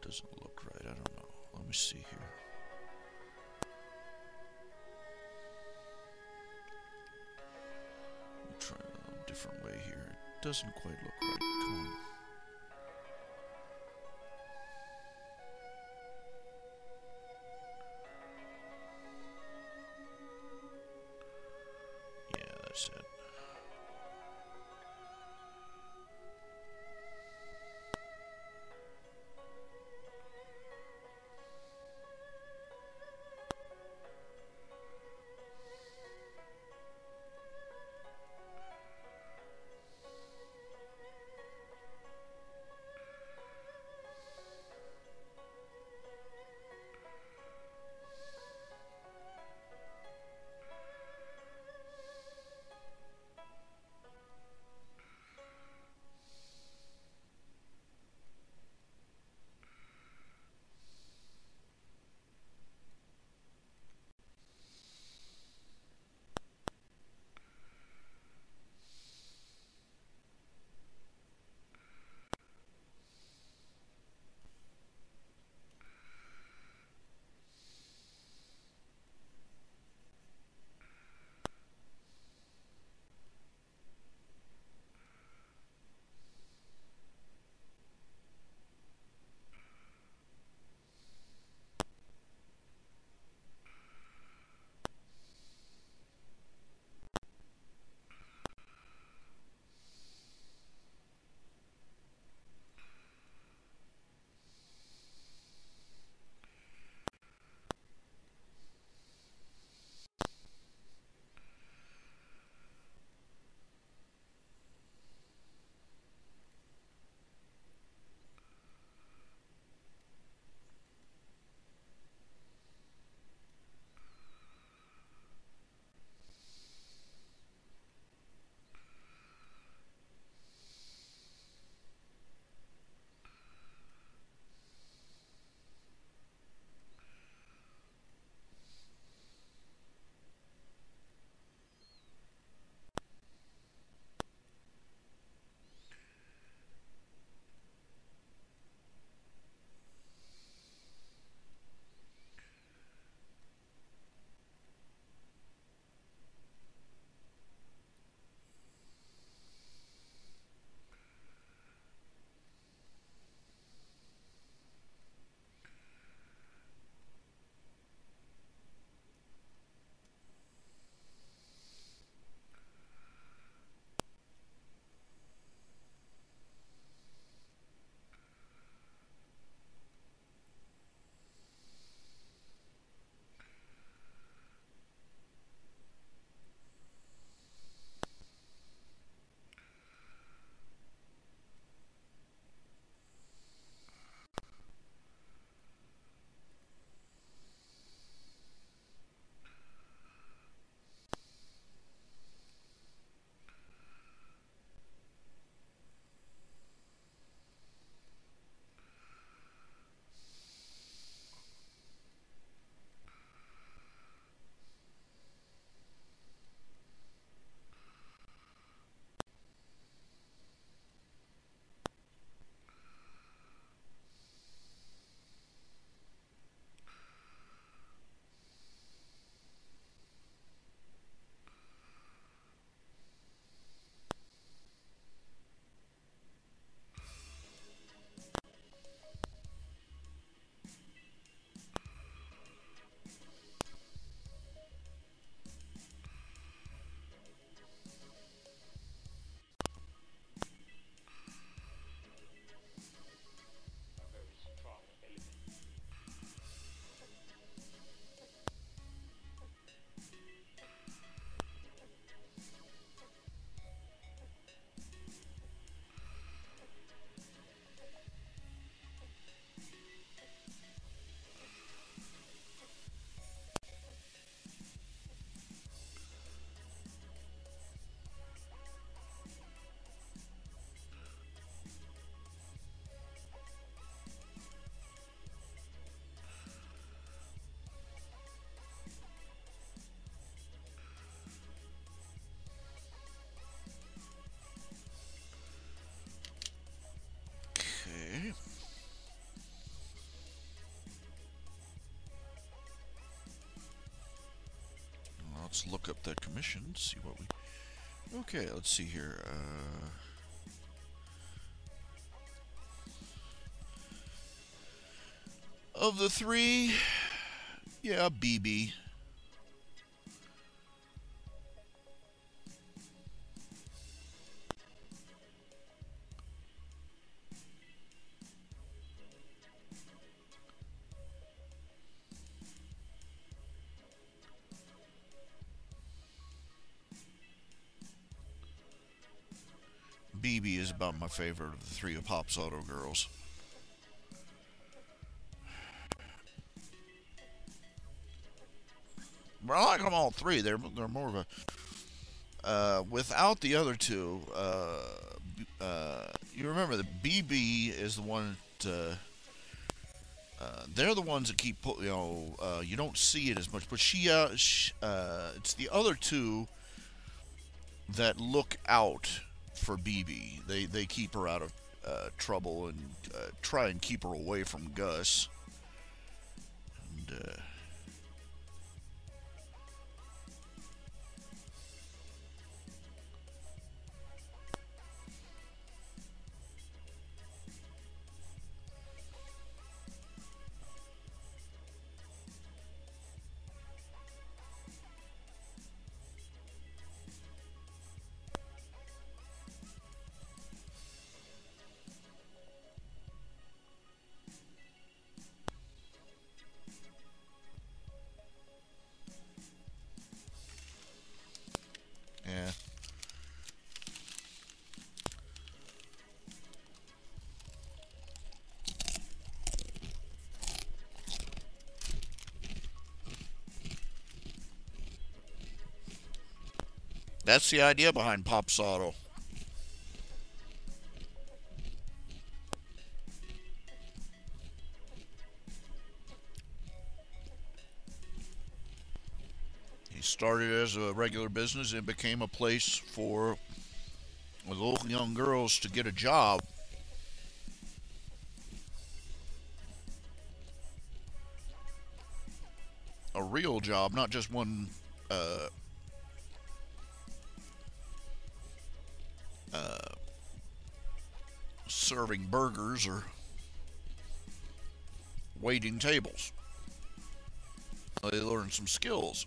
Doesn't look right. I don't know. Let me see here. I'll try a different way here. It doesn't quite look right. Come on. Yeah, that's it. let's look up that commission, see what we... Okay, let's see here. Of the three, yeah, BB. BB is about my favorite of the three of Pop's Auto girls. But I like them all three. They're more of a... without the other two, you remember that BB is the one that... they're the ones that keep, you don't see it as much. But it's the other two that look out for BB. They keep her out of trouble and try and keep her away from Gus. And yeah. That's the idea behind Pop's Auto. He started as a regular business and became a place for little young girls to get a job. A real job, not just one serving burgers or waiting tables. They learn some skills.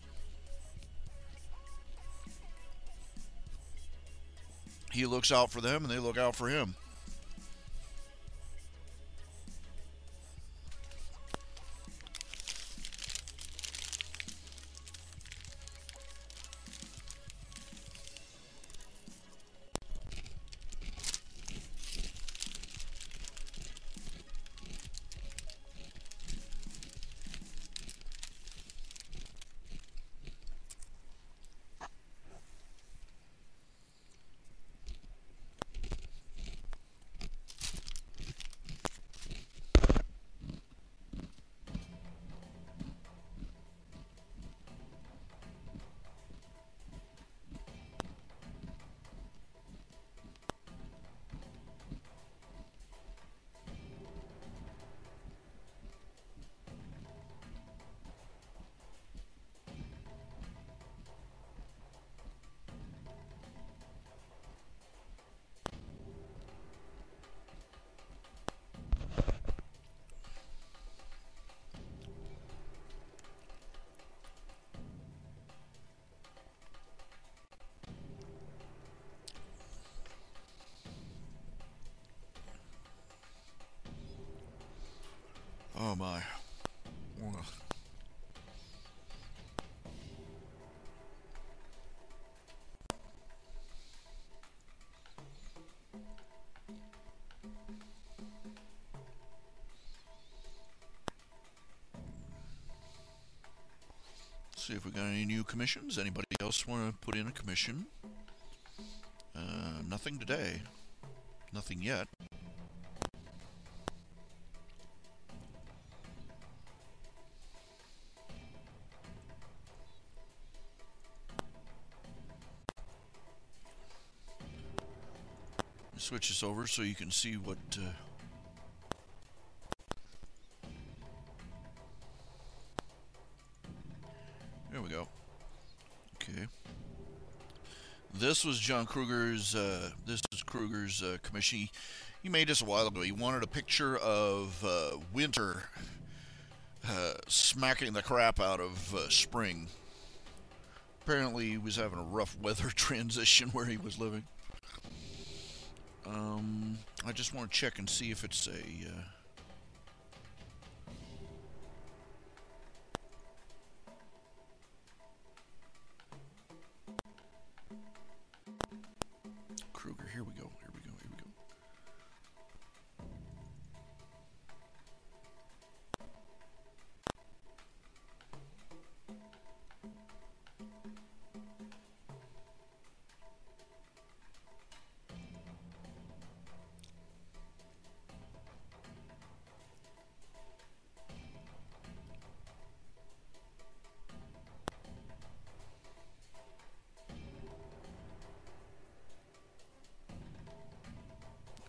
He looks out for them and they look out for him. Oh my. See if we got any new commissions. Anybody else want to put in a commission? Nothing today. Nothing yet. Switch this over so you can see what there we go. this was John Kruger's. This is Kruger's commission. He made this a while ago. He wanted a picture of winter smacking the crap out of spring. Apparently, he was having a rough weather transition where he was living. I just want to check and see if it's a. Kruger, here we go. Here we go. Here we go.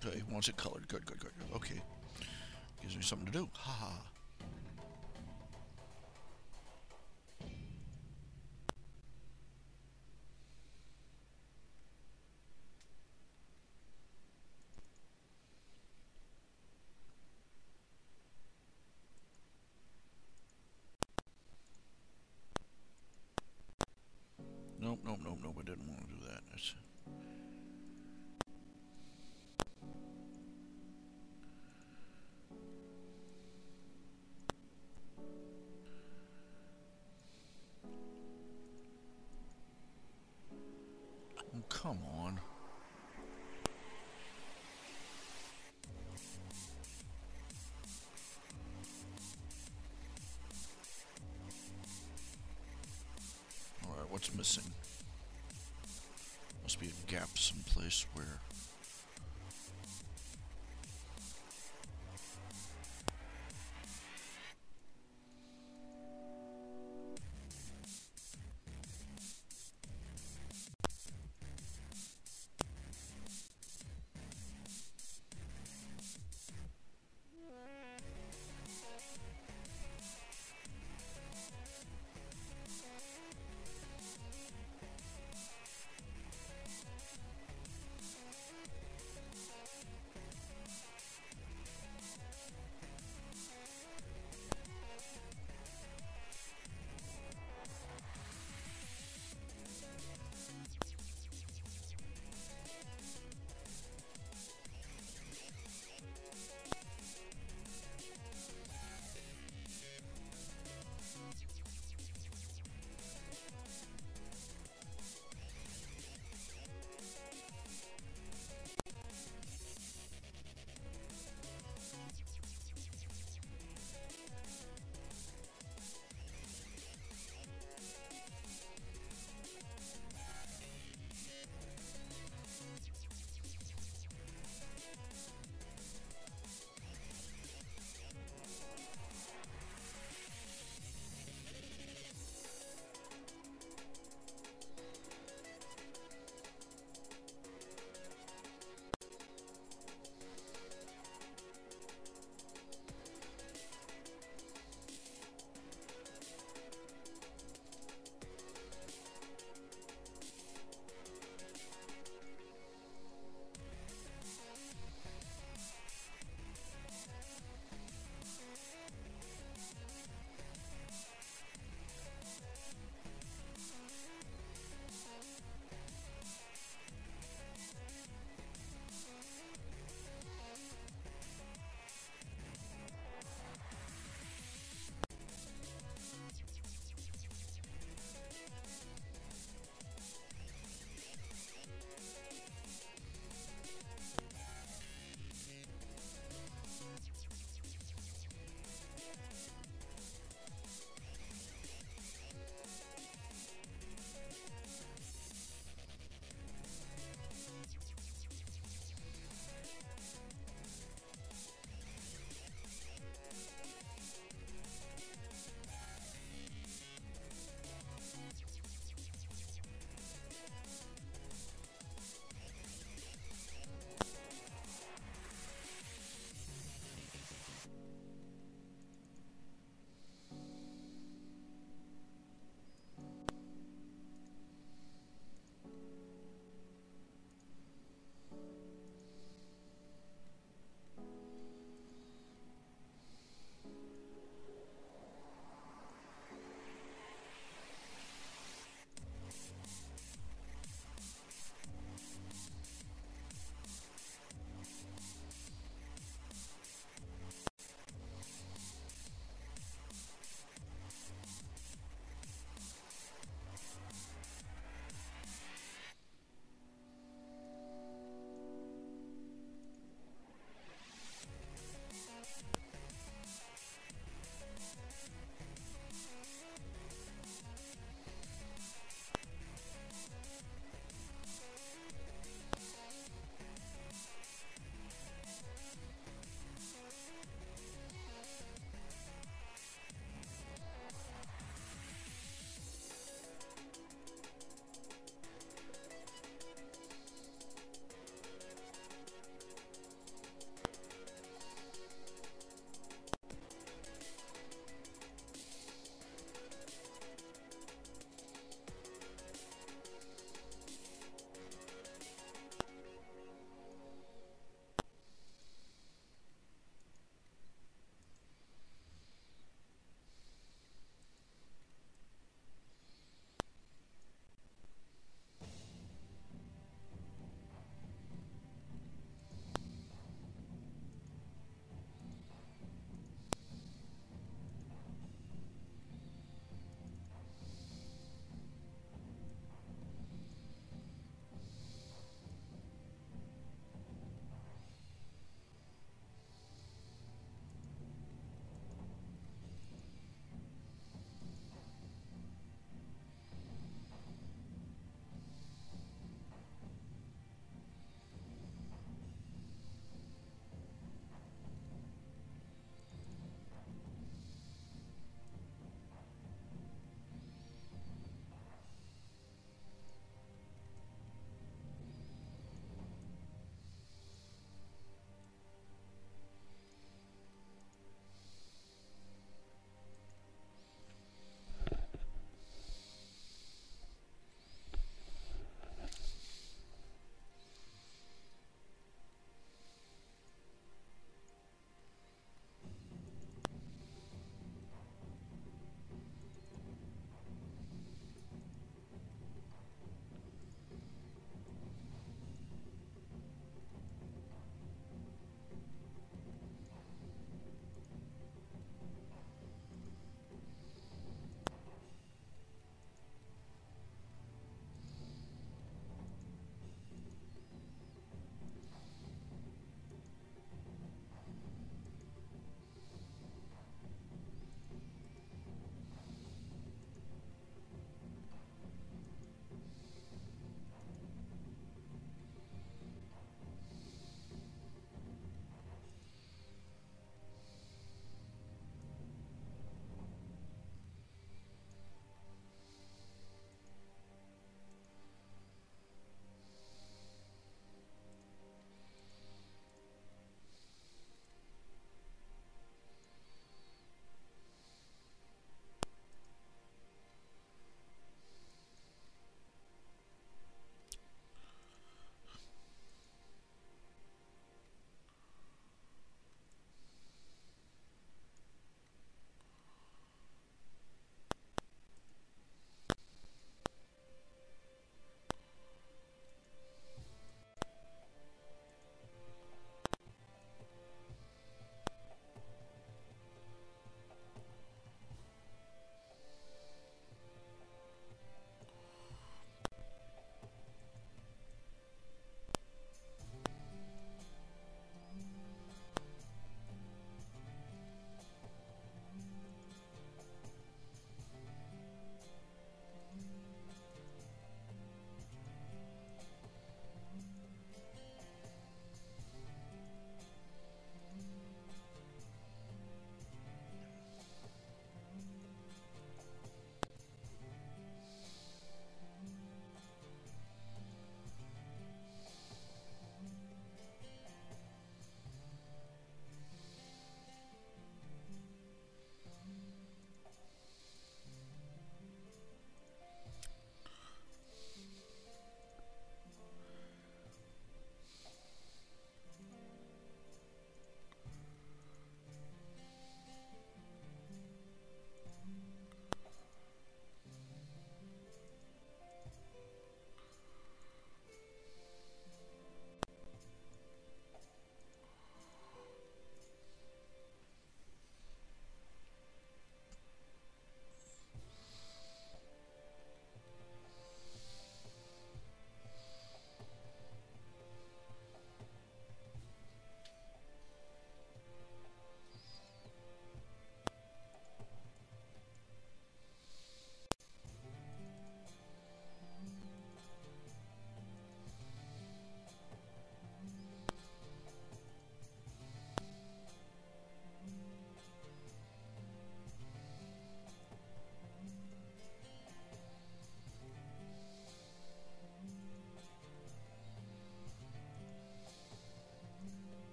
Okay, he wants it colored. Good, good, good. Okay. Gives me something to do. Ha ha. Nope, nope, nope, nope. I didn't want to do that. That's... Oh, come on. Alright, what's missing? Must be a gap someplace where...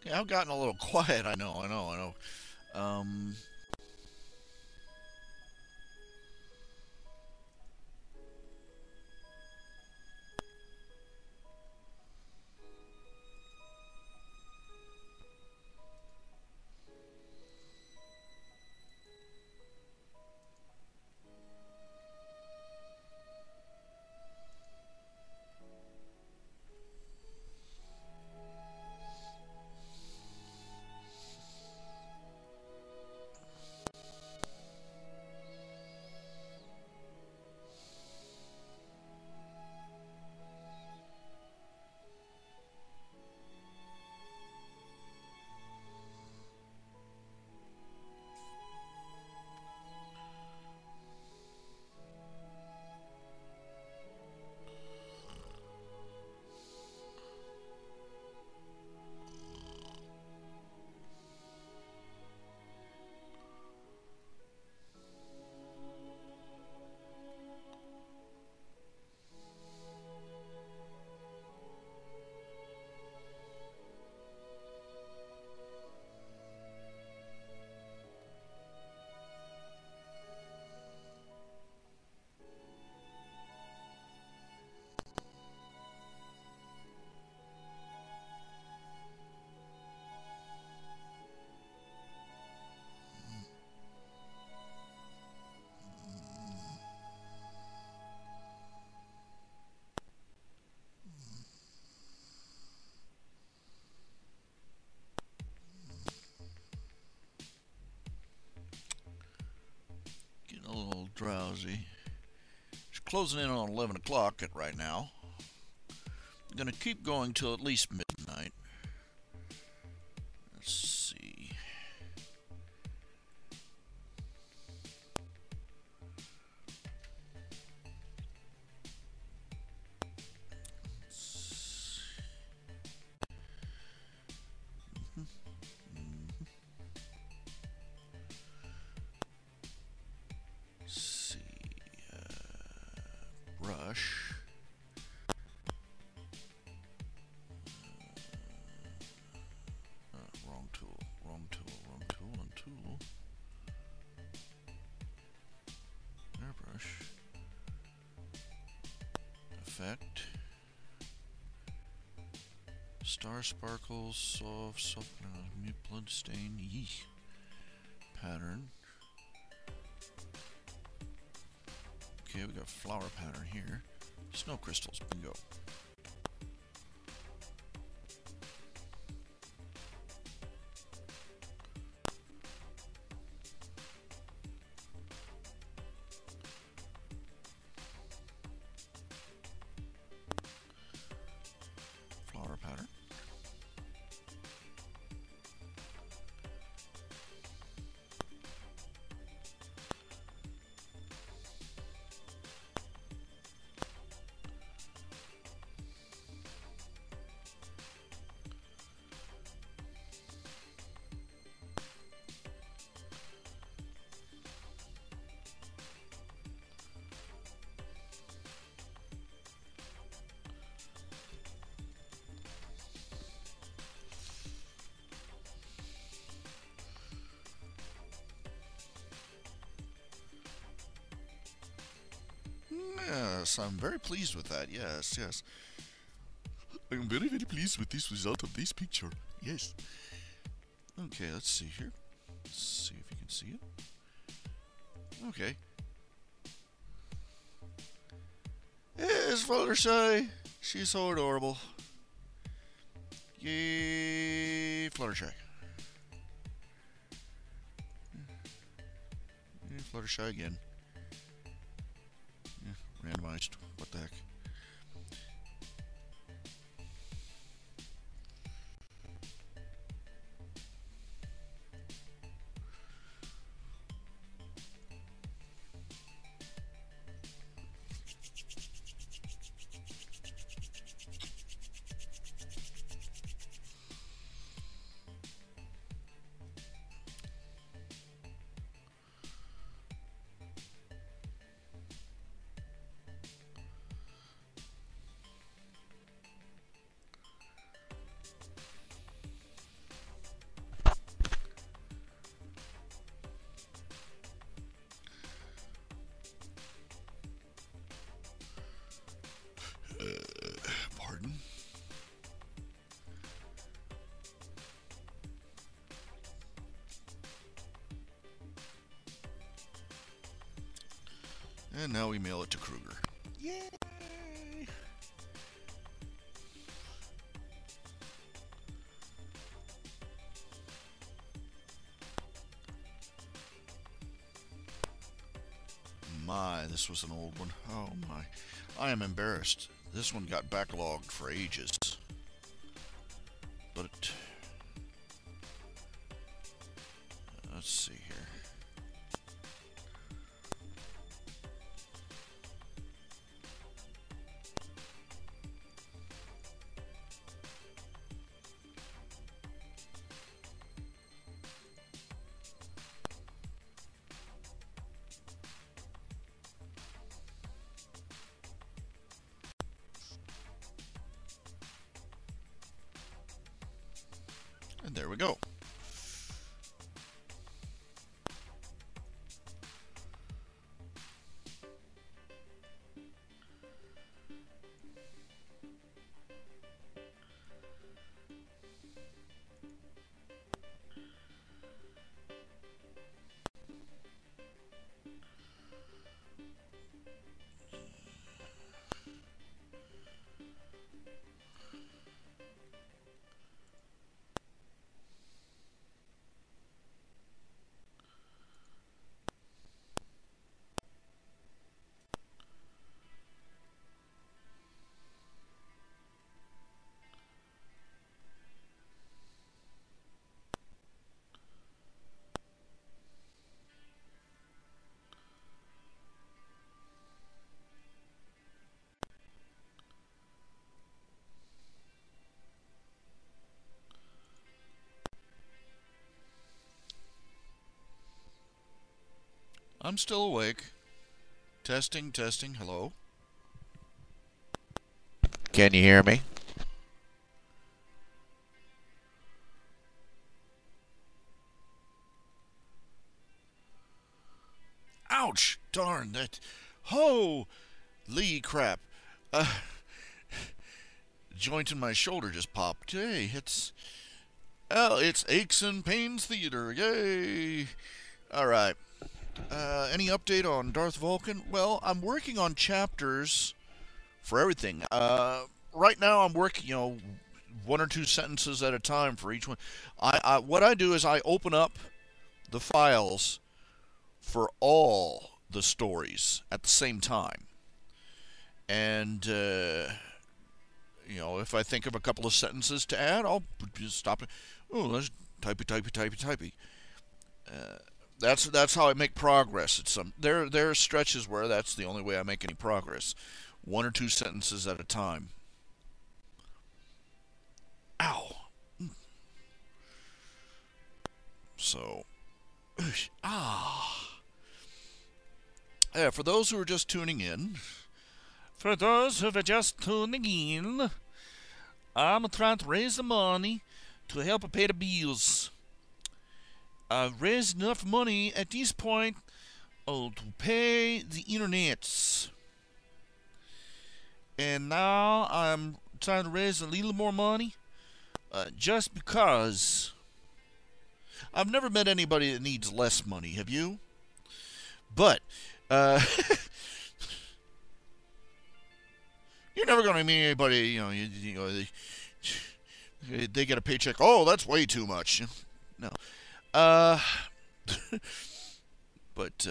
Yeah, I've gotten a little quiet. I know. Um, getting a little drowsy. It's closing in on 11 o'clock right now. I'm going to keep going till at least midnight. Let's see. Brush. Wrong tool, and tool. Airbrush. Effect. Star sparkles, soft, mute blood stain, yeesh. Pattern. Okay, we got flower pattern here. Snow crystals, bingo. Flower pattern. Yes, I'm very pleased with that. Yes. I'm very pleased with this result of this picture. Yes. Okay, let's see here. Let's see if you can see it. Okay. Yes, Fluttershy. She's so adorable. Yay, Fluttershy. Yay, Fluttershy again. Randomized. What the heck? And now we mail it to Kruger. Yay! My, this was an old one. Oh my. I am embarrassed. This one got backlogged for ages. But let's see here. And there we go. I'm still awake. Testing, testing. Hello? Can you hear me? Ouch! Darn that. Holy crap. Joint in my shoulder just popped. Hey, it's Aches and Pains Theater. Yay! Alright. Any update on Darth Vulcan? Well, I'm working on chapters for everything. Right now I'm working, one or two sentences at a time for each one. What I do is I open up the files for all the stories at the same time. And, if I think of a couple of sentences to add, I'll just stop it. Oh, let's typey. That's how I make progress. There are stretches where that's the only way I make any progress. One or two sentences at a time. Ow. So, yeah, for those who are just tuning in, I'm trying to raise the money to help pay the bills. I've raised enough money at this point to pay the internets. And now I'm trying to raise a little more money just because. I've never met anybody that needs less money, have you? But you're never going to meet anybody, they get a paycheck. Oh, that's way too much. No. But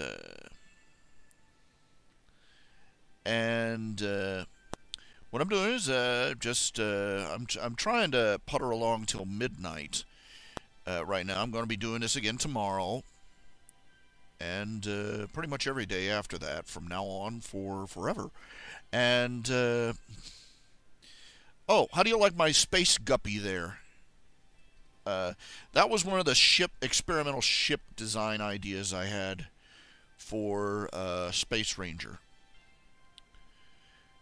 what I'm doing is I'm trying to putter along till midnight. Right now, I'm going to be doing this again tomorrow, and pretty much every day after that from now on for forever. And oh, how do you like my space guppy there? That was one of the experimental ship design ideas I had for Space Ranger.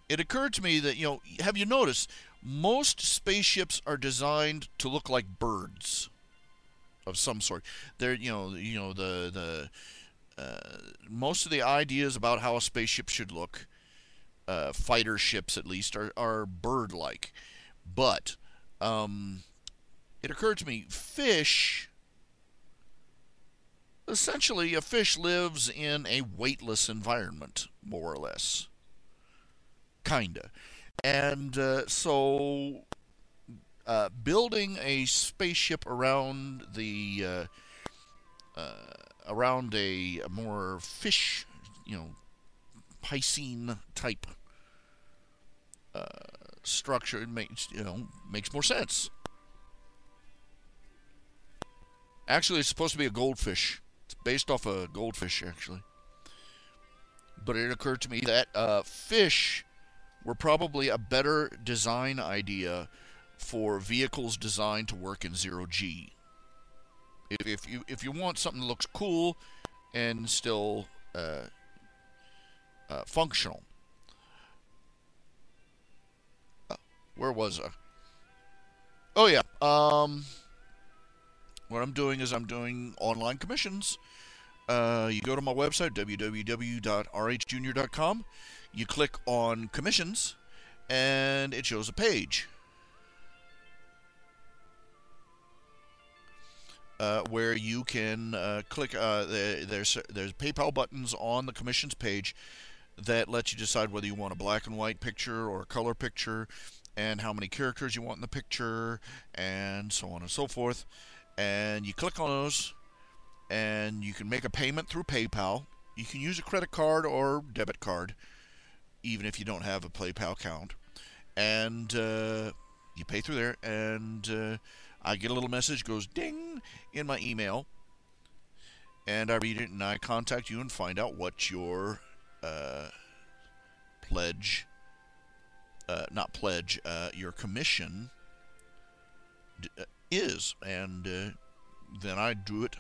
It occurred to me that, have you noticed, most spaceships are designed to look like birds of some sort. They're, most of the ideas about how a spaceship should look, fighter ships at least, are bird-like. But it occurred to me, fish, essentially, a fish lives in a weightless environment, more or less. Kinda. And so building a spaceship around around a more fish, Piscine type structure, it makes more sense. Actually, it's supposed to be a goldfish. It's based off a goldfish, actually. But it occurred to me that fish were probably a better design idea for vehicles designed to work in zero-G. If you want something that looks cool and still functional. Where was I? Oh yeah. What I'm doing is I'm doing online commissions. You go to my website, www.rhjunior.com. You click on commissions, and it shows a page where you can click. There's PayPal buttons on the commissions page that lets you decide whether you want a black and white picture or a color picture, and how many characters you want in the picture, and so on and so forth. And you click on those, and you can make a payment through PayPal. You can use a credit card or debit card, even if you don't have a PayPal account. And you pay through there, and I get a little message, goes ding, in my email. And I read it, and I contact you and find out what your your commission is. And then I do it.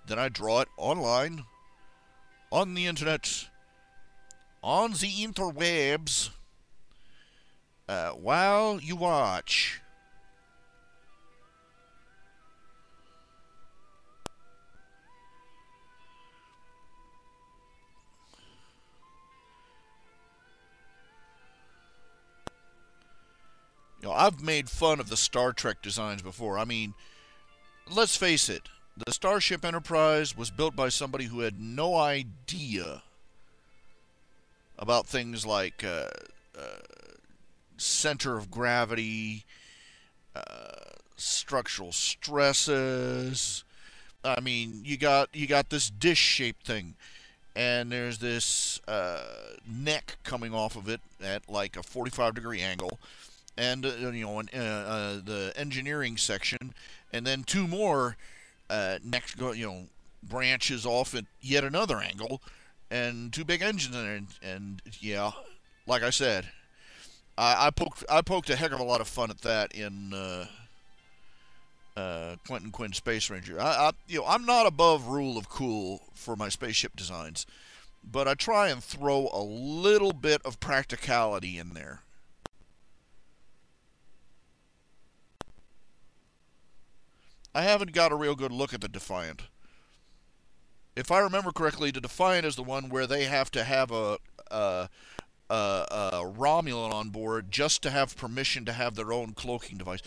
Then I draw it online, on the internet, on the interwebs, while you watch. I've made fun of the Star Trek designs before. I mean, let's face it. The Starship Enterprise was built by somebody who had no idea about things like center of gravity, structural stresses. I mean, you got this dish-shaped thing, and there's this neck coming off of it at like a 45-degree angle, and the engineering section, and then two more next branches off at yet another angle, and two big engines in there, and yeah, like I said, I poked a heck of a lot of fun at that in Quentin Quinn Space Ranger. I'm not above rule of cool for my spaceship designs, but I try and throw a little bit of practicality in there. I haven't got a real good look at the Defiant. If I remember correctly, the Defiant is the one where they have to have a Romulan on board just to have permission to have their own cloaking device.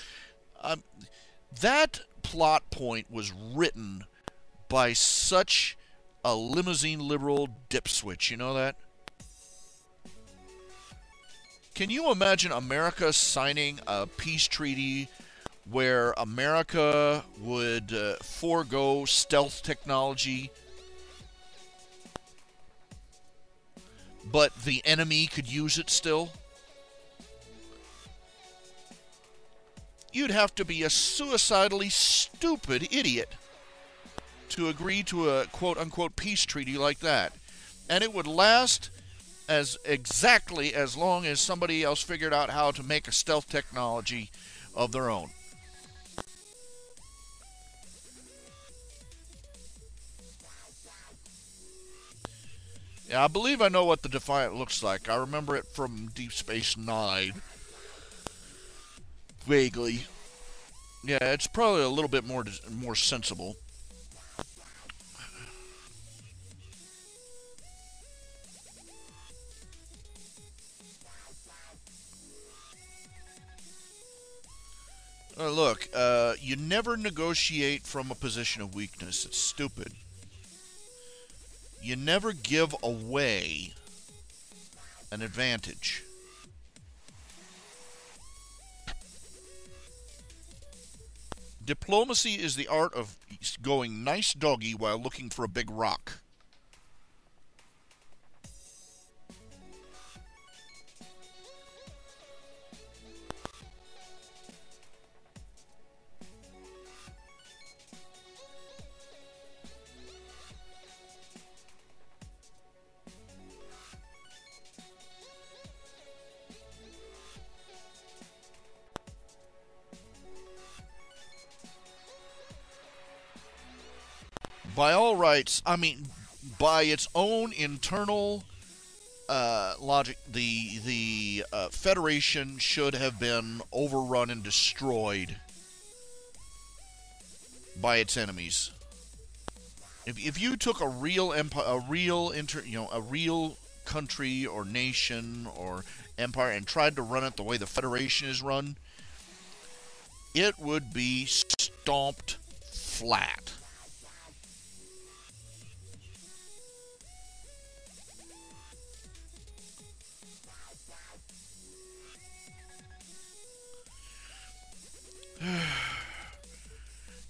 That plot point was written by such a limousine liberal dipswitch. You know that? Can you imagine America signing a peace treaty where America would forego stealth technology, but the enemy could use it still? You'd have to be a suicidally stupid idiot to agree to a quote-unquote peace treaty like that. And it would last exactly as long as somebody else figured out how to make a stealth technology of their own. Yeah, I believe I know what the Defiant looks like. I remember it from Deep Space Nine. Vaguely. Yeah, it's probably a little bit more sensible. Look, you never negotiate from a position of weakness. It's stupid. You never give away an advantage. Diplomacy is the art of going nice doggy while looking for a big rock. By all rights, I mean, by its own internal logic, the Federation should have been overrun and destroyed by its enemies. If you took a real empire, a real country or nation or empire and tried to run it the way the Federation is run, it would be stomped flat.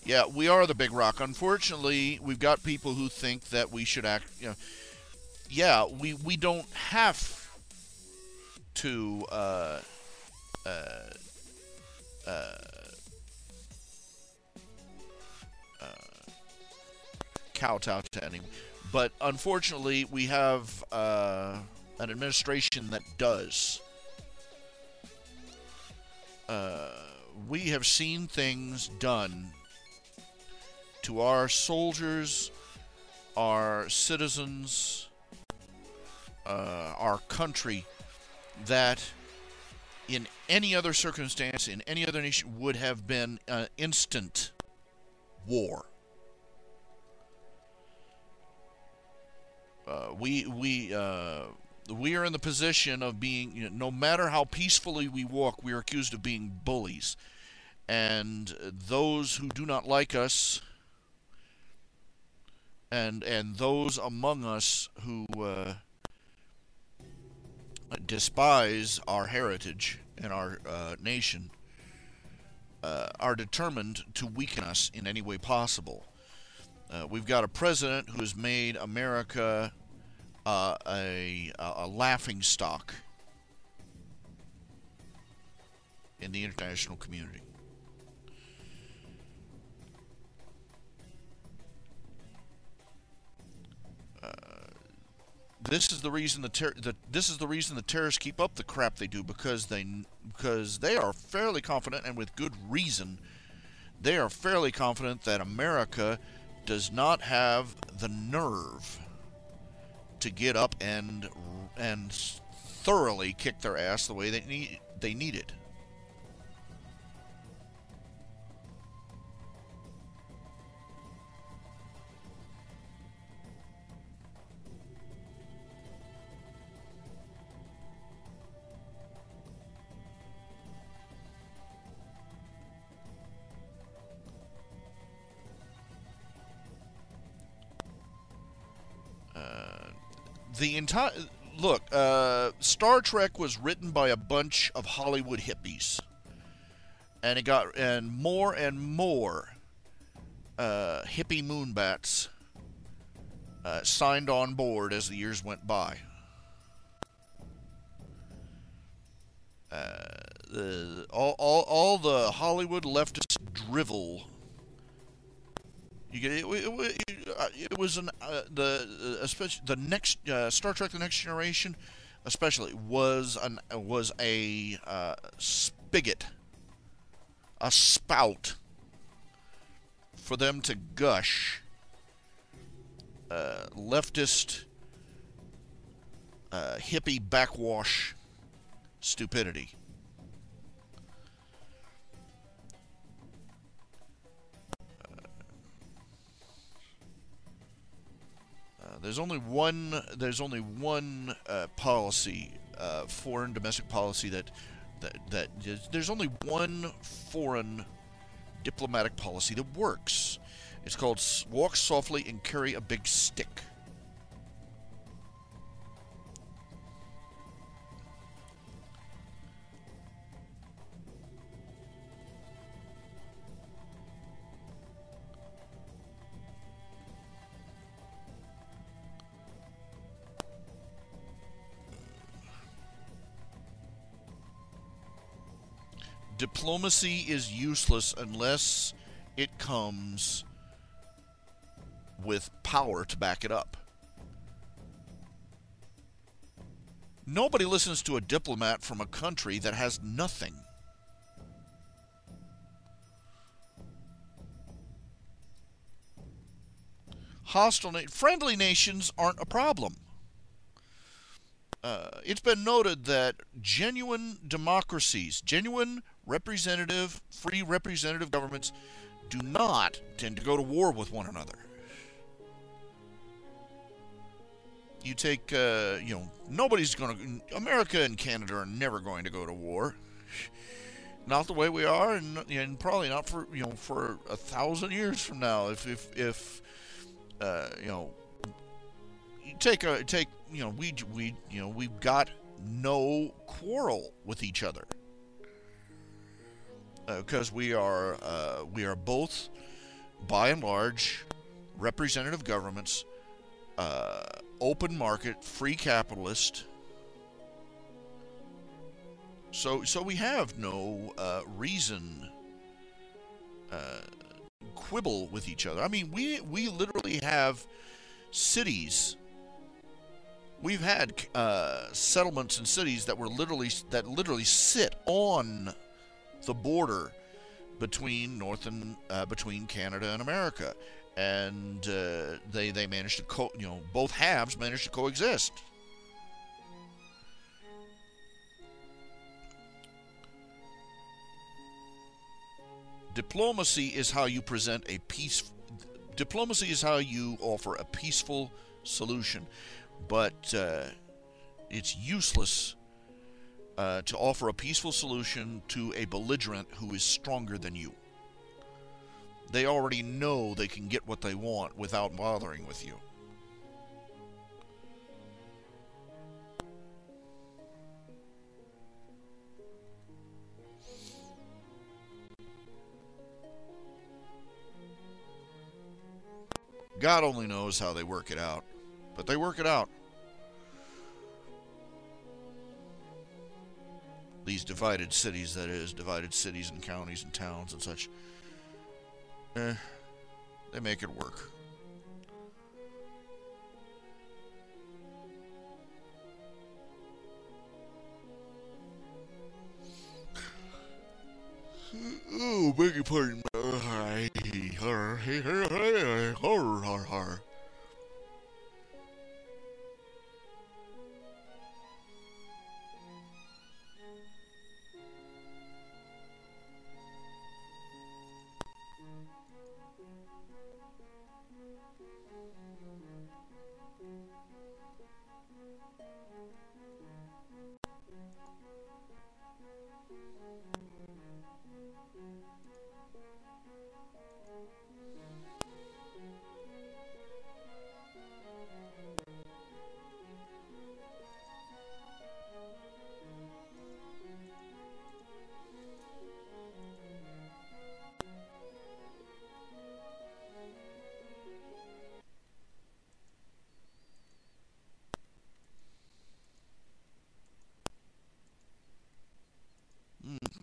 Yeah, we are the big rock. Unfortunately, we've got people who think that we should act, yeah, we don't have to kowtow to anyone. But unfortunately, we have an administration that does. We have seen things done to our soldiers, our citizens, our country, that in any other circumstance, in any other nation, would have been instant war. We are in the position of being, no matter how peacefully we walk, we are accused of being bullies. And those who do not like us, and those among us who despise our heritage and our nation, are determined to weaken us in any way possible. We've got a president who has made America a laughing stock in the international community. This is the reason the terrorists keep up the crap they do, because they are fairly confident, and with good reason, they are fairly confident that America does not have the nerve to get up and thoroughly kick their ass the way they need it. Star Trek was written by a bunch of Hollywood hippies, and more hippie moonbats signed on board as the years went by. All the Hollywood leftist drivel. It was especially the next Star Trek: The Next Generation, especially was a spigot, a spout for them to gush leftist hippie backwash stupidity. There's only one policy, foreign domestic policy there's only one foreign diplomatic policy that works. It's called walk softly and carry a big stick. Diplomacy is useless unless it comes with power to back it up. Nobody listens to a diplomat from a country that has nothing. Friendly nations aren't a problem. It's been noted that genuine democracies, genuine free representative governments, do not tend to go to war with one another. You take, nobody's going to, America and Canada are never going to go to war. Not the way we are, and probably not for, for 1,000 years from now. We've got no quarrel with each other. Because we are both, by and large, representative governments, open market, free capitalist. So we have no reason quibble with each other. I mean, we literally have cities. We've had settlements and cities that literally sit on the border between between Canada and America, and they managed to both halves managed to coexist. Diplomacy is how you present a peace. Diplomacy is how you offer a peaceful solution, but it's useless to offer a peaceful solution to a belligerent who is stronger than you. They already know they can get what they want without bothering with you. God only knows how they work it out, but they work it out. These divided cities, that is, divided cities and counties and towns and such, they make it work. Oh, beg your pardon.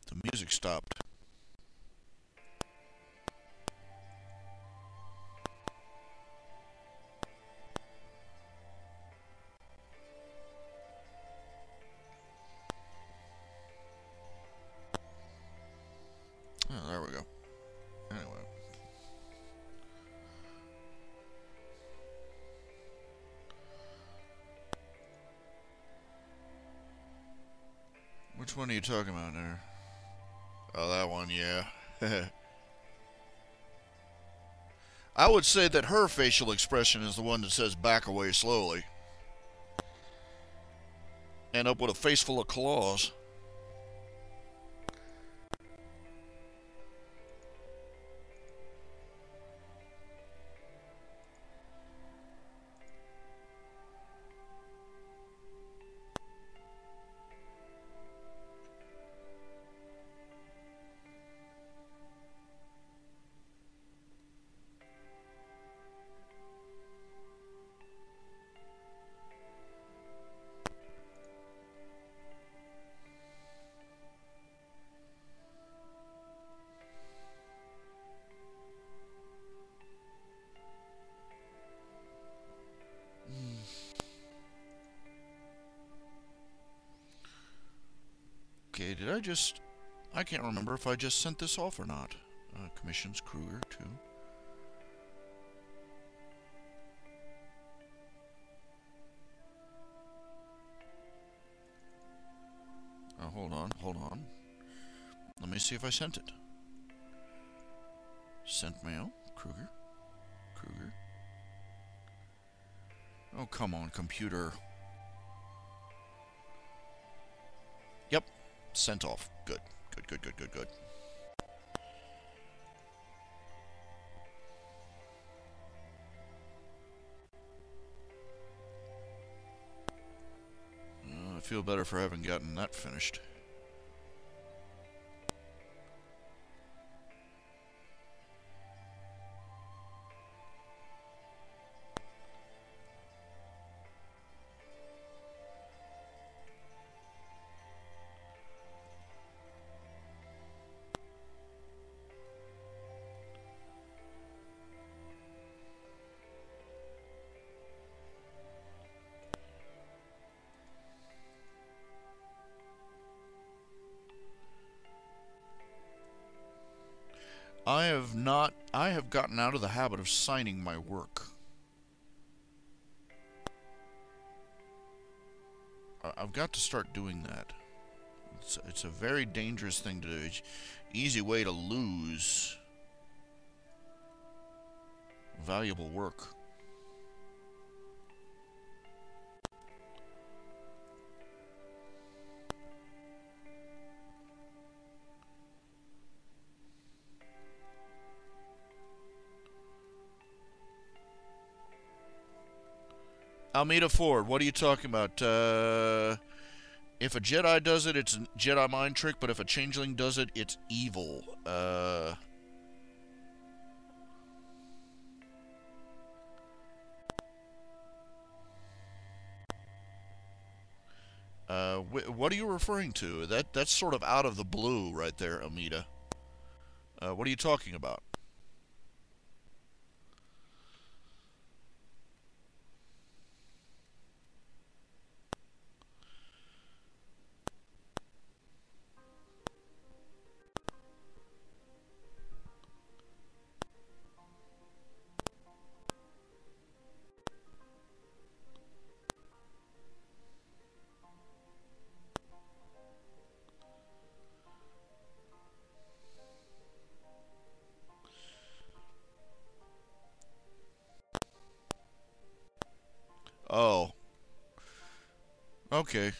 The music stopped. Oh, there we go. Anyway. Which one are you talking about there? Oh, that one, yeah. I would say that her facial expression is the one that says back away slowly. End up with a face full of claws. Did I just... I can't remember if I just sent this off or not. Commissions Kruger, too. Hold on. Let me see if I sent it. Sent mail. Kruger. Oh, come on, computer. Yep. Sent off. Good. I feel better for having gotten that finished. I have gotten out of the habit of signing my work. I've got to start doing that. It's a very dangerous thing to do. It's an easy way to lose valuable work. Almeida Ford, what are you talking about? If a Jedi does it, it's a Jedi mind trick, but if a changeling does it, it's evil. What are you referring to? That's sort of out of the blue right there, Almeida. What are you talking about? Oh. Okay.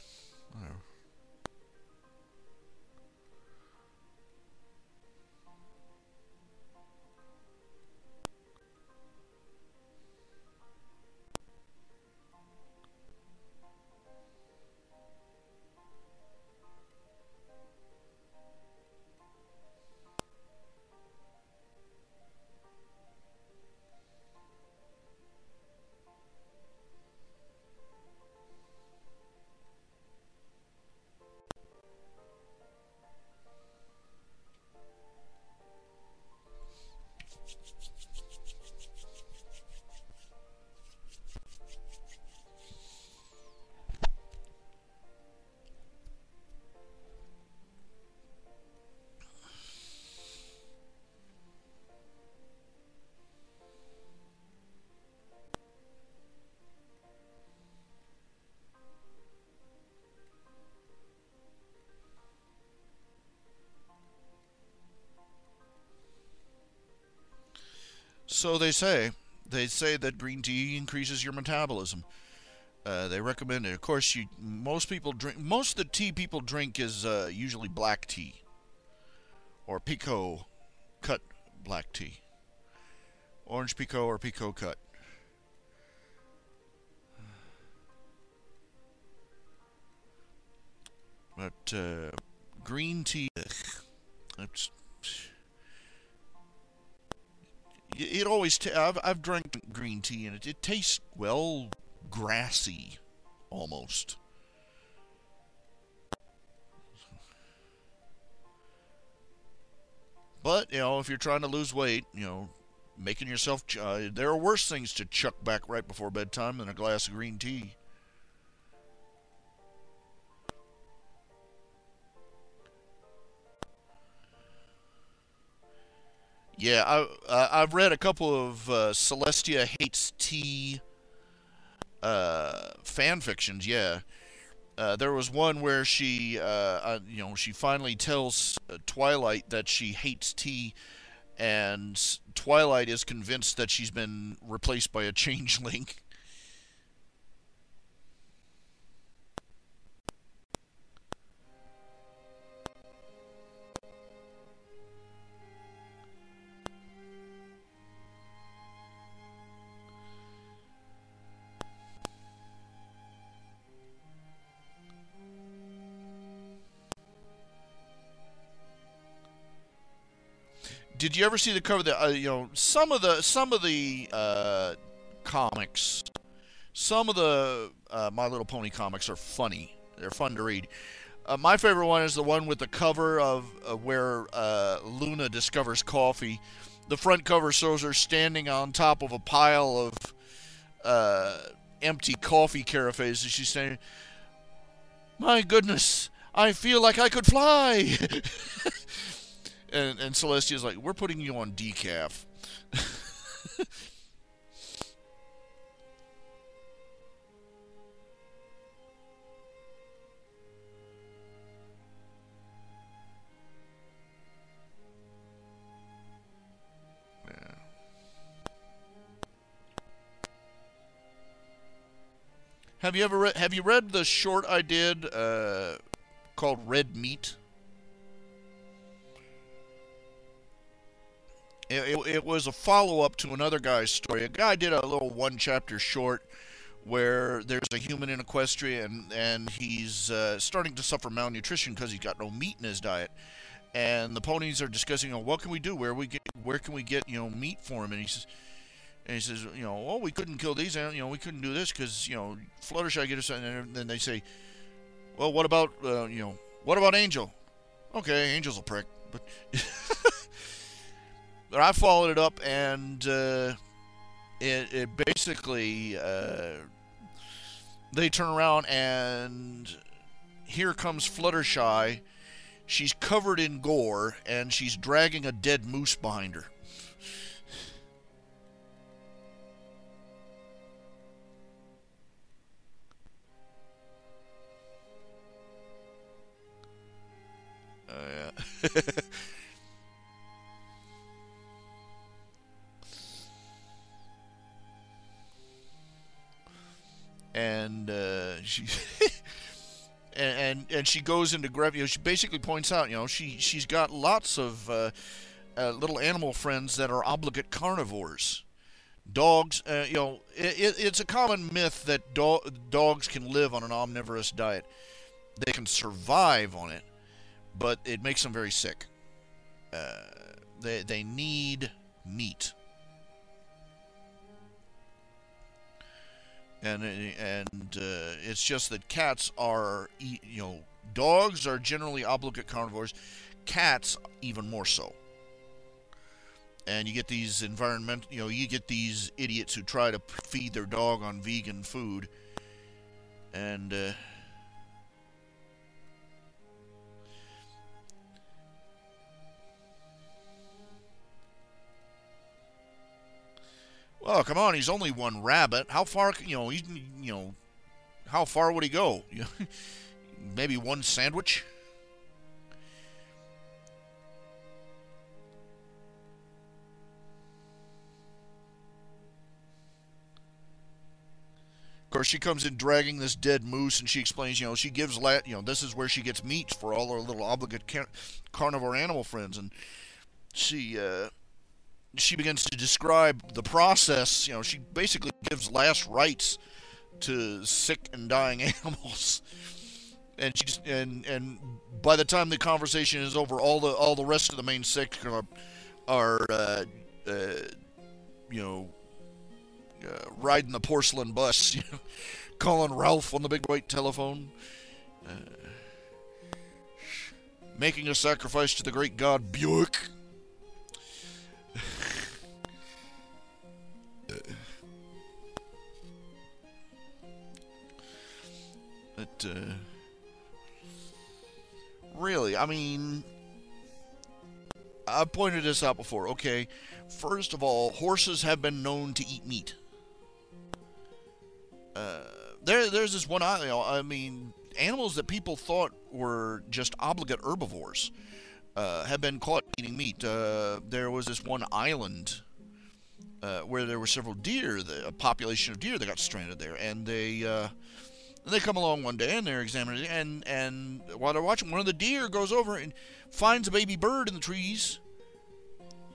So they say that green tea increases your metabolism. They recommend it. Of course, most of the tea people drink is usually black tea or Pico cut black tea, orange Pico or Pico cut. But green tea, it's. It always. I've drank green tea and it tastes, well, grassy, almost. But if you're trying to lose weight, making yourself. There are worse things to chuck back right before bedtime than a glass of green tea. Yeah, I've read a couple of Celestia hates tea fan fictions. Yeah, there was one where she finally tells Twilight that she hates tea, and Twilight is convinced that she's been replaced by a changeling. Did you ever see the cover that some of the comics, some of the My Little Pony comics are funny. They're fun to read. My favorite one is the one with the cover of where Luna discovers coffee. The front cover shows her standing on top of a pile of empty coffee carafes, and she's saying, "My goodness, I feel like I could fly." And Celestia's like, "We're putting you on decaf." Yeah. Have you read the short I did called Red Meat? It was a follow-up to another guy's story. A guy did a little one-chapter short where there's a human in Equestria, and he's starting to suffer malnutrition because he's got no meat in his diet. And the ponies are discussing, what can we do? Where can we get meat for him? And he says, oh, we couldn't kill these, and we couldn't do this because Fluttershy get us. And then they say, well, what about Angel? Okay, Angel's a prick, but. But I followed it up, and it basically they turn around, and here comes Fluttershy. She's covered in gore, and she's dragging a dead moose behind her. Yeah. And she and she goes into gravity. She basically points out, she's got lots of little animal friends that are obligate carnivores. Dogs, it's a common myth that dogs can live on an omnivorous diet. They can survive on it, but it makes them very sick. They need meat. And it's just that cats are, dogs are generally obligate carnivores. Cats even more so. And you get these you get these idiots who try to feed their dog on vegan food, and well, come on, he's only one rabbit. How far, how far would he go? Maybe one sandwich? Of course, she comes in dragging this dead moose, and she explains, she gives, this is where she gets meat for all her little obligate carnivore animal friends, and she begins to describe the process. She basically gives last rites to sick and dying animals, and she just, and by the time the conversation is over, all the rest of the main six are riding the porcelain bus, calling Ralph on the big white telephone, uh, making a sacrifice to the great god Buick. But really, I mean, I've pointed this out before. Okay, first of all, horses have been known to eat meat. There's this one. I mean, animals that people thought were just obligate herbivores have been caught eating meat. There was this one island where there were several deer, a population of deer that got stranded there, and they come along one day and they're examining it, and while they're watching, one of the deer goes over and finds a baby bird in the trees,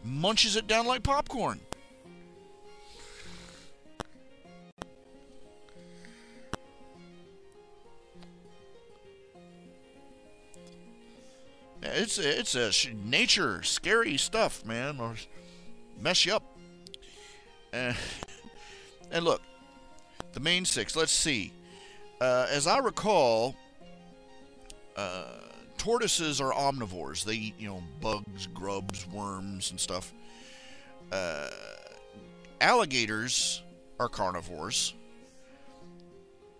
munches it down like popcorn. It's nature, scary stuff, man. Or mess you up. And look, the main six. Let's see. As I recall, tortoises are omnivores. They eat, bugs, grubs, worms, and stuff. Alligators are carnivores.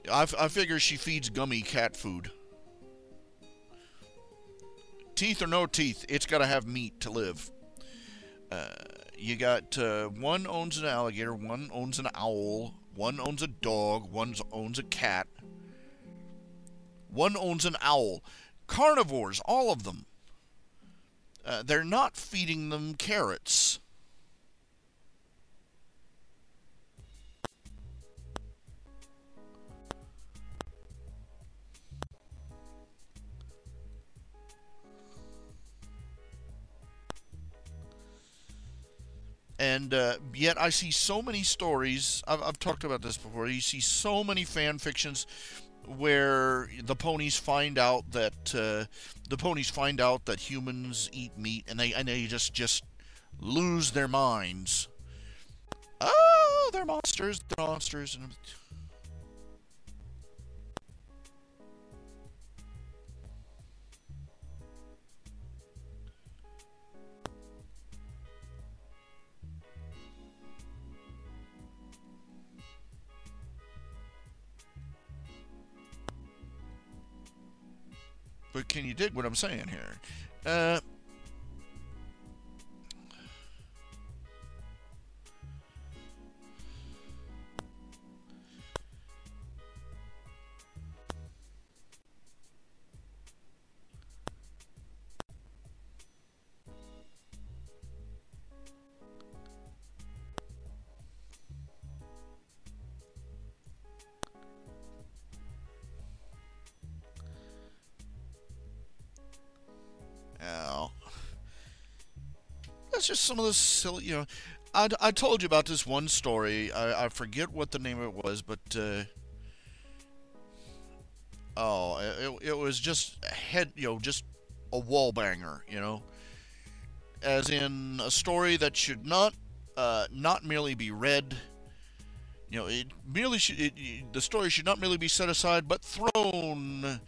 I figure she feeds Gummy cat food. Teeth or no teeth, it's got to have meat to live. You got one owns an alligator, one owns an owl, one owns a dog, one owns a cat, one owns an owl. Carnivores, all of them. They're not feeding them carrots. And yet I see so many stories, I've talked about this before, you see so many fan fictions where the ponies find out that humans eat meat, and they just lose their minds. Oh, they're monsters, and but can you dig what I'm saying here? That's just some of the silly, I told you about this one story. I forget what the name of it was, but it was just just a wall banger, as in a story that should not merely be read. The story should not merely be set aside, but thrown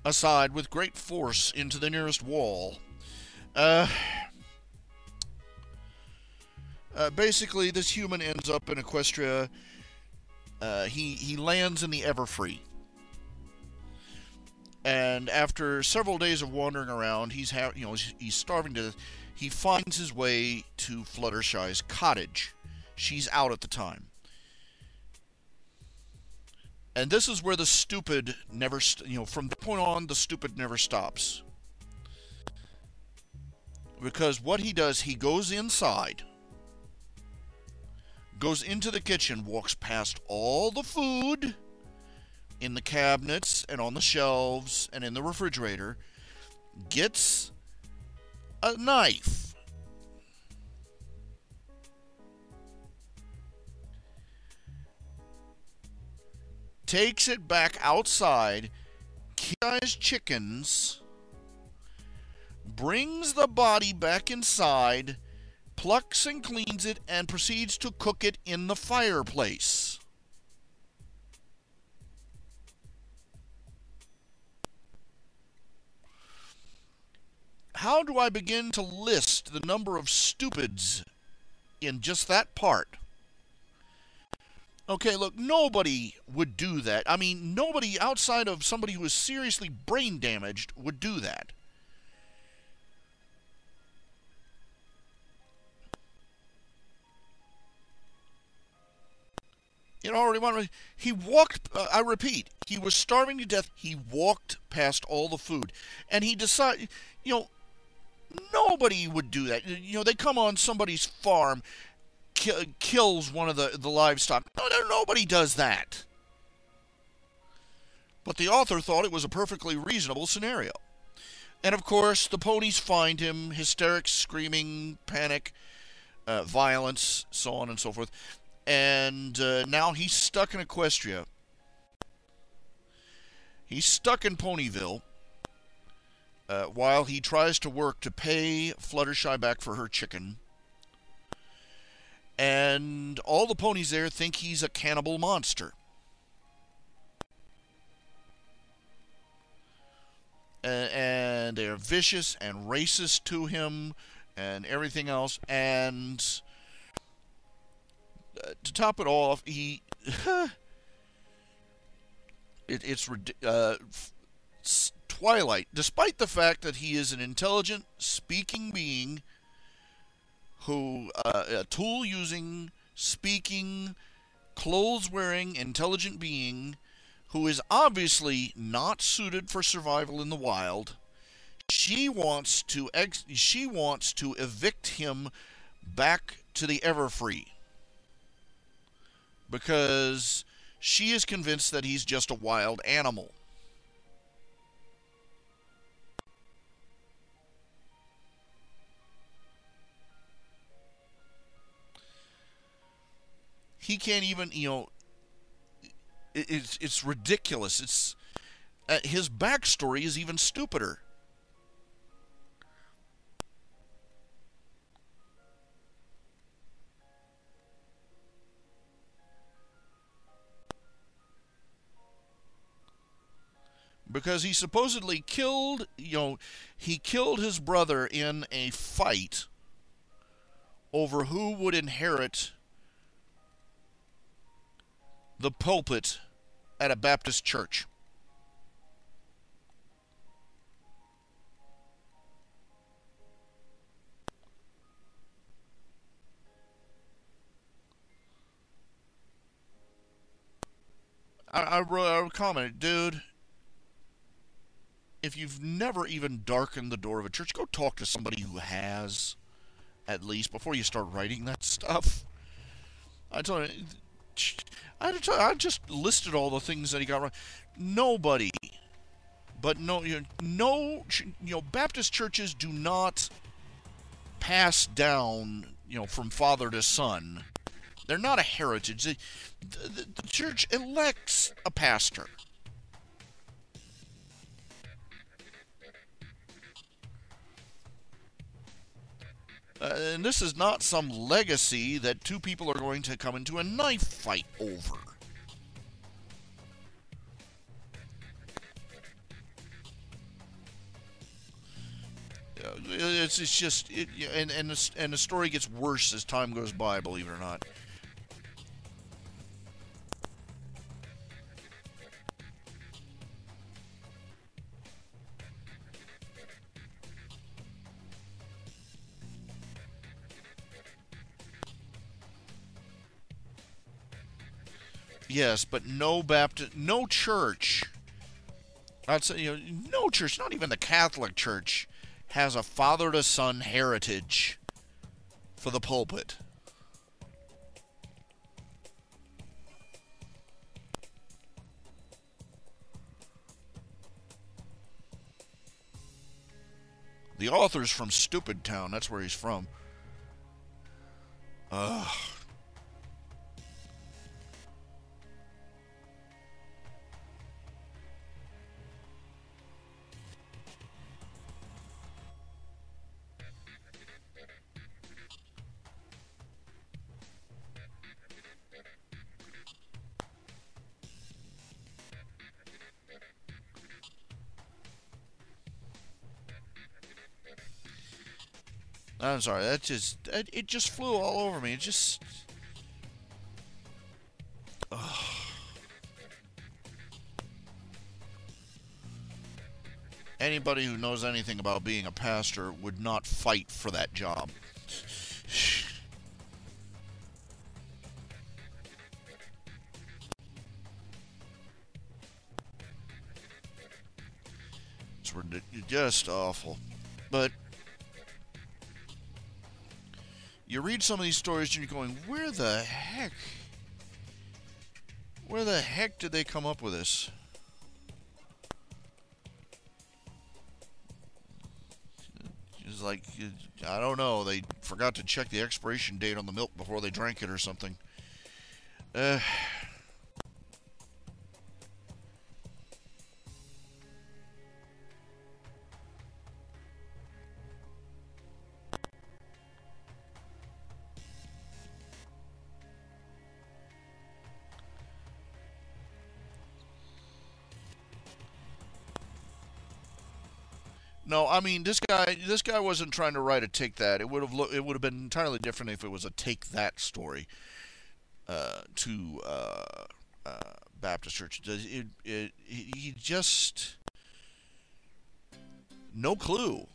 aside with great force into the nearest wall. Basically, this human ends up in Equestria. He lands in the Everfree, and after several days of wandering around, he's starving to death. He finds his way to Fluttershy's cottage. She's out at the time, and this is where the stupid never. From the point on, the stupid never stops, because what he does, he goes inside. Goes into the kitchen, walks past all the food in the cabinets and on the shelves and in the refrigerator, gets a knife, takes it back outside, kills chickens, brings the body back inside, plucks and cleans it, and proceeds to cook it in the fireplace. How do I begin to list the number of stupids in just that part? Okay, look, nobody would do that. I mean, nobody outside of somebody who is seriously brain damaged would do that. It already went. He walked. I repeat, he was starving to death. He walked past all the food, and he decided. Nobody would do that. They come on somebody's farm, kills one of the livestock. Nobody does that. But the author thought it was a perfectly reasonable scenario. And of course, the ponies find him, hysterics, screaming, panic, violence, so on and so forth. And now he's stuck in Equestria. He's stuck in Ponyville while he tries to work to pay Fluttershy back for her chicken. And all the ponies there think he's a cannibal monster. And they're vicious and racist to him and everything else. And to top it off, Twilight, despite the fact that he is an intelligent, speaking being, who a tool-using, speaking, clothes-wearing, intelligent being, who is obviously not suited for survival in the wild, she wants to evict him back to the Everfree. Because she is convinced that he's just a wild animal. He can't even, it's ridiculous. It's his backstory is even stupider. Because he supposedly killed his brother in a fight over who would inherit the pulpit at a Baptist church. I commented, dude, if you've never even darkened the door of a church, go talk to somebody who has, at least, before you start writing that stuff. I just listed all the things that he got wrong. Nobody, but Baptist churches do not pass down, from father to son. They're not a heritage. The church elects a pastor. And this is not some legacy that two people are going to come into a knife fight over. It's just, and the story gets worse as time goes by, believe it or not. Yes, but no church. I'd say, no church, not even the Catholic Church, has a father-to-son heritage for the pulpit. The author's from Stupid Town. That's where he's from. Ugh. I'm sorry, it just flew all over me. It just... Ugh. Anybody who knows anything about being a pastor would not fight for that job. It's just awful. But you read some of these stories and you're going, where the heck did they come up with this? It's like, I don't know, they forgot to check the expiration date on the milk before they drank it or something. No, I mean this guy wasn't trying to write a take that. It would have been entirely different if it was a take that story to Baptist Church. He just no clue.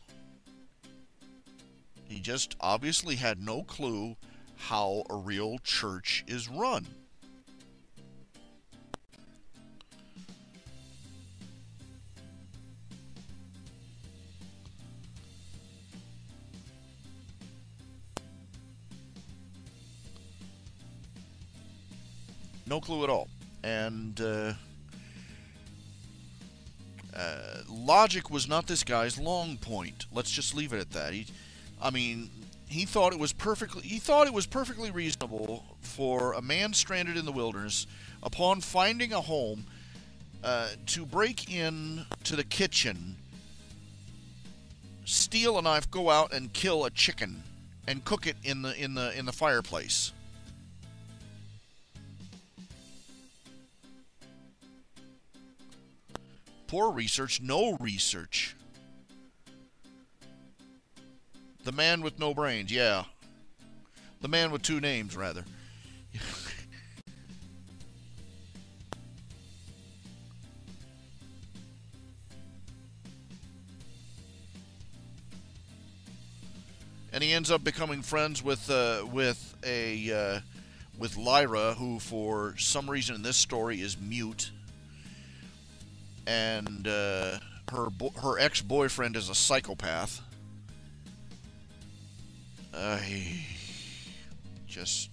He just obviously had no clue how a real church is run. No clue at all. And logic was not this guy's long point. Let's just leave it at that. He thought it was perfectly reasonable for a man stranded in the wilderness, upon finding a home, to break in to the kitchen, steal a knife, go out and kill a chicken, and cook it in the fireplace. Poor research, no research. The man with no brains, yeah. The man with two names, rather. And he ends up becoming friends with Lyra, who for some reason in this story is mute. And her ex-boyfriend is a psychopath. Just...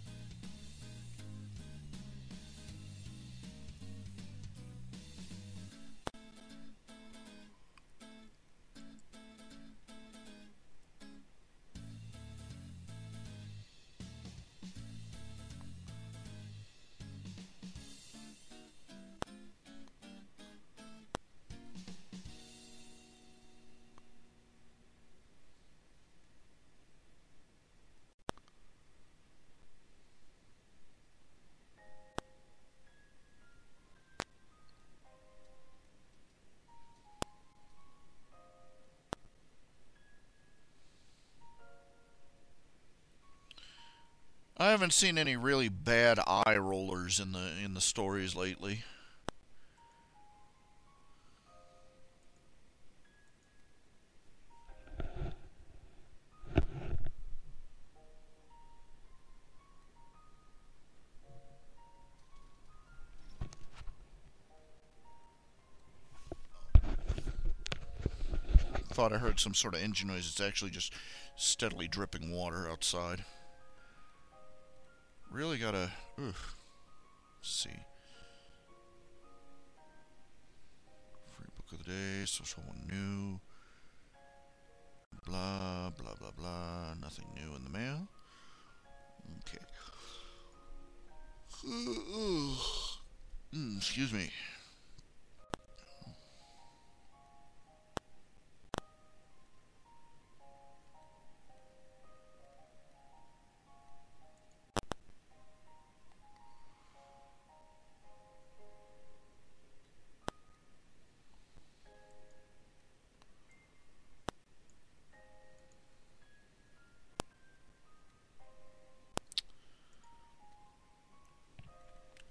I haven't seen any really bad eye rollers in the stories lately. Thought I heard some sort of engine noise. It's actually just steadily dripping water outside. Really gotta... Let's see. Free book of the day, social one new. Blah, blah, blah, blah. Nothing new in the mail. Okay. Excuse me.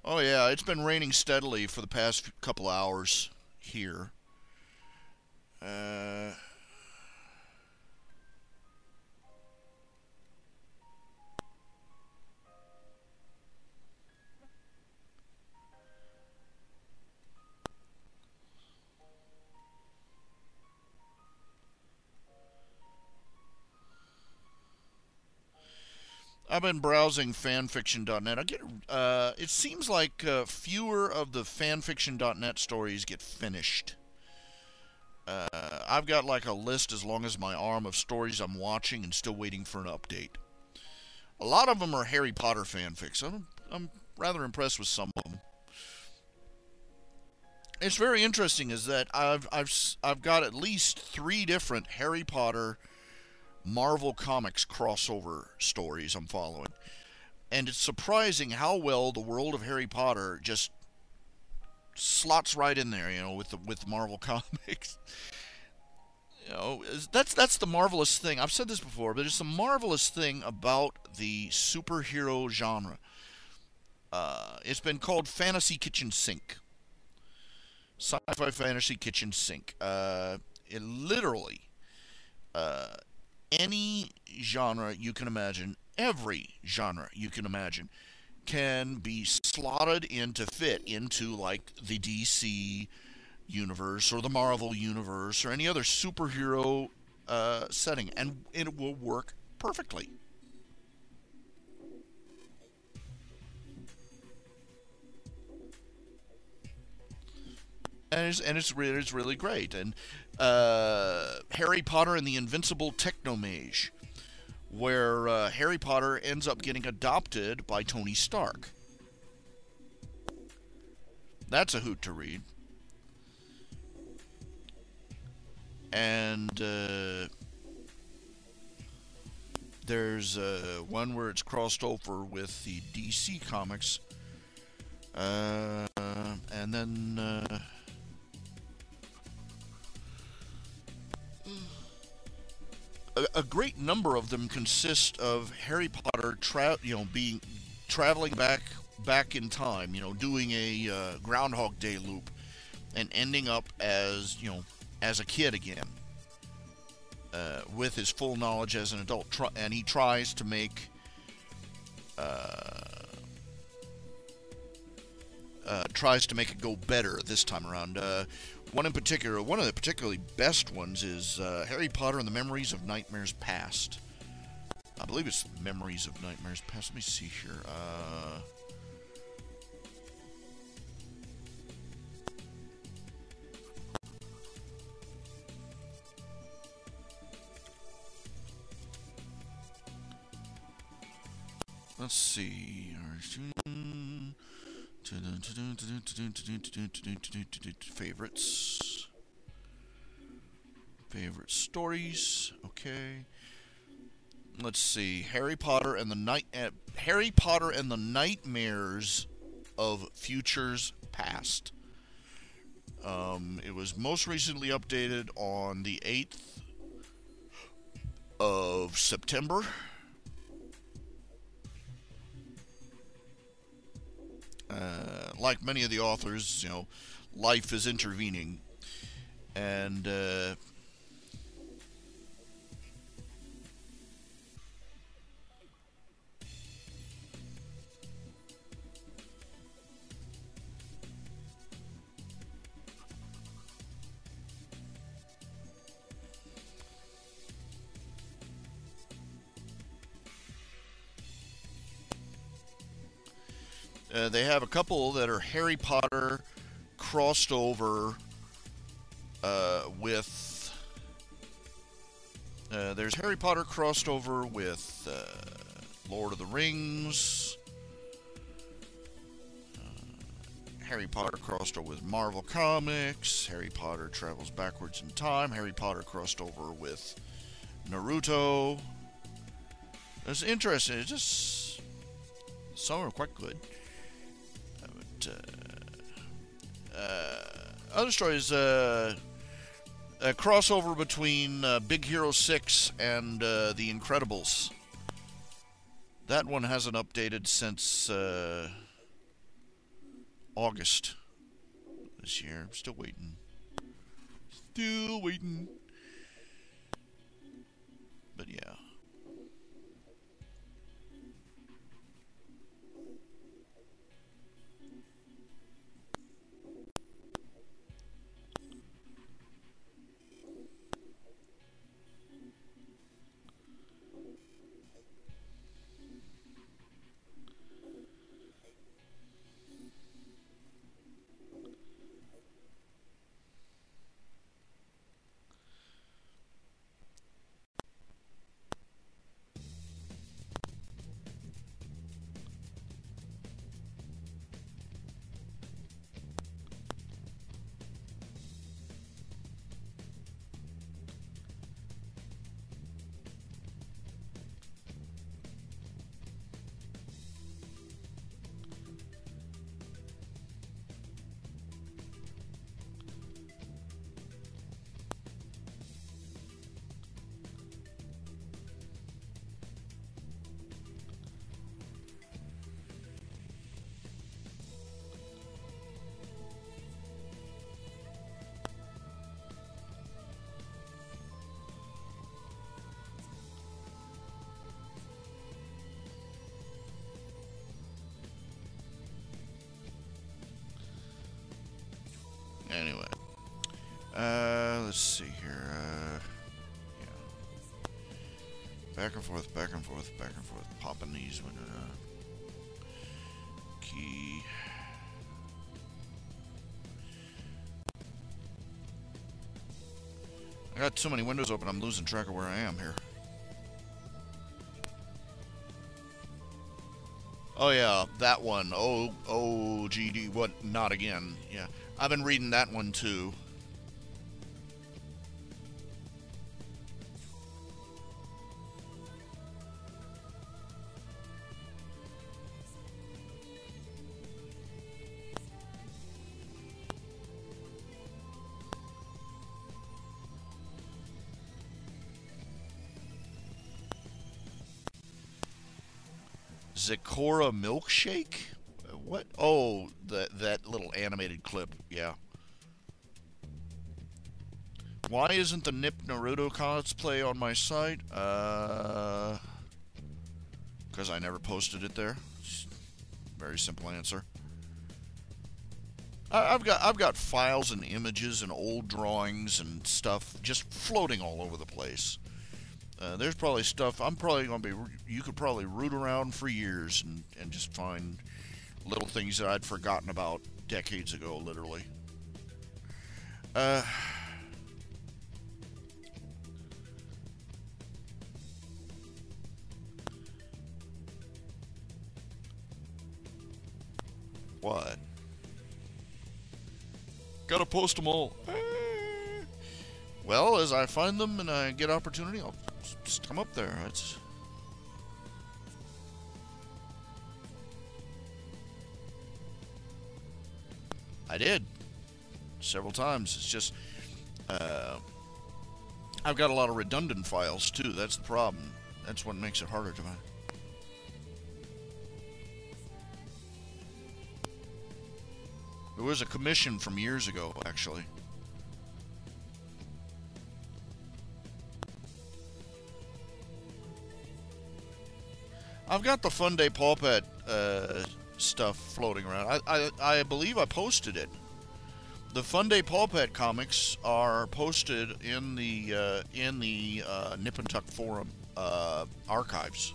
Oh yeah, it's been raining steadily for the past couple hours here. I've been browsing fanfiction.net. It seems like fewer of the fanfiction.net stories get finished. I've got like a list as long as my arm of stories I'm watching and still waiting for an update. A lot of them are Harry Potter fanfics. I'm rather impressed with some of them. It's very interesting is that I've got at least 3 different Harry Potter Marvel Comics crossover stories I'm following. And it's surprising how well the world of Harry Potter just slots right in there, with Marvel Comics. That's the marvelous thing. I've said this before, but it's the marvelous thing about the superhero genre. It's been called Fantasy Kitchen Sink. Sci-fi fantasy kitchen sink. It literally, any genre you can imagine, every genre you can imagine, can be slotted in to fit into like the DC universe or the Marvel universe or any other superhero setting, and it will work perfectly. And it's really great. And Harry Potter and the Invincible Technomage, where Harry Potter ends up getting adopted by Tony Stark. That's a hoot to read. And there's one where it's crossed over with the DC Comics. And then a great number of them consist of Harry Potter traveling back in time, doing a Groundhog Day loop and ending up as a kid again, with his full knowledge as an adult, and he tries to make it go better this time around. One of the particularly best ones is Harry Potter and the Memories of Nightmares Past. I believe it's Memories of Nightmares Past. Let me see here. Let's see. Favorite stories. Okay. Let's see. Harry Potter and the Nightmares of Futures Past. It was most recently updated on the 8th of September. Like many of the authors, life is intervening, and they have a couple that are Harry Potter crossed over with. There's Harry Potter crossed over with Lord of the Rings. Harry Potter crossed over with Marvel Comics. Harry Potter travels backwards in time. Harry Potter crossed over with Naruto. It's interesting. It's just some are quite good. Other stories, a crossover between Big Hero 6 and The Incredibles. That one hasn't updated since August this year. I'm still waiting. But yeah. let's see here. Yeah. Back and forth, back and forth, back and forth. Popping these when key. I got so many windows open, I'm losing track of where I am here. Oh yeah, that one. OGD. What? Not again. Yeah, I've been reading that one too. Zecora milkshake? What? Oh, that little animated clip. Yeah. Why isn't the Nip Naruto cosplay on my site? Because I never posted it there. Very simple answer. I've got files and images and old drawings and stuff just floating all over the place. There's probably stuff I'm probably going to be. You could probably root around for years and just find little things that I'd forgotten about decades ago, literally. What? Gotta post them all. Well, as I find them and I get opportunity, I'll just come up there. I did. Several times. It's just, I've got a lot of redundant files, too. That's the problem. That's what makes it harder to find. There was a commission from years ago, actually. I've got the Fun Day Paw Pet stuff floating around. I believe I posted it. The Fun Day Paw Pet comics are posted in the Nip and Tuck forum archives.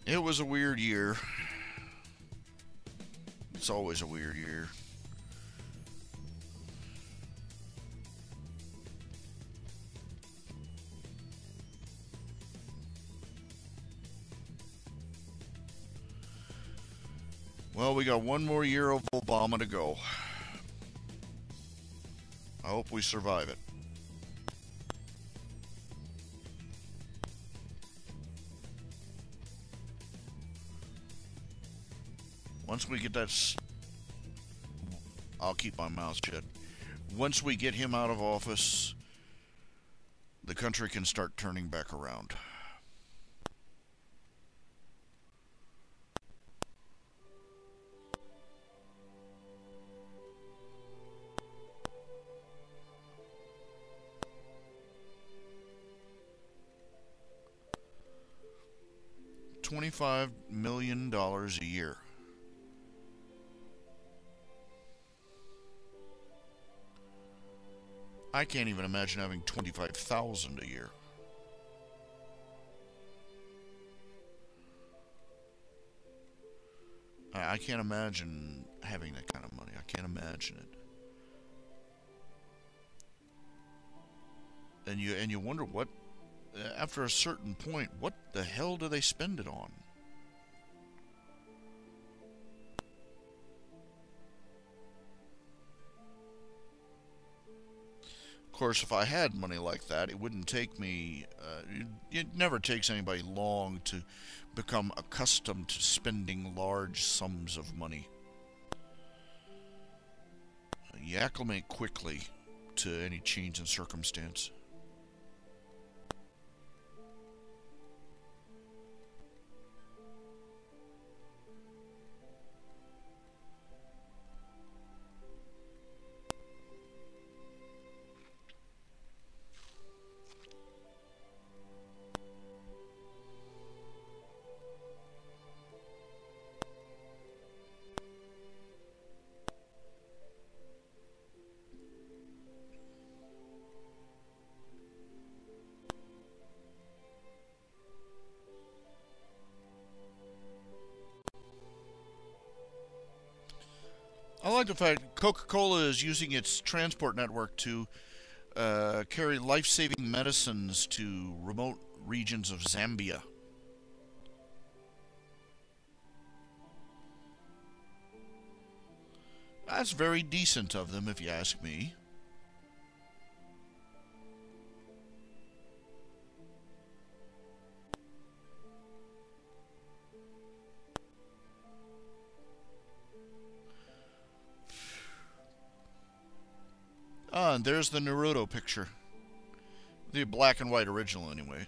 It was a weird year. It's always a weird year. Well, we got one more year of Obama to go. I hope we survive it. Once we get that, I'll keep my mouth shut. Once we get him out of office, the country can start turning back around. $25 million a year. I can't even imagine having $25,000 a year. I can't imagine having that kind of money. I can't imagine it. And you wonder what, after a certain point, what the hell do they spend it on? course, if I had money like that, it wouldn't take me, it never takes anybody long to become accustomed to spending large sums of money. You acclimate quickly to any change in circumstance. I like the fact Coca-Cola is using its transport network to carry life-saving medicines to remote regions of Zambia. That's very decent of them, if you ask me. Ah, and there's the Naruto picture. The black and white original, anyway.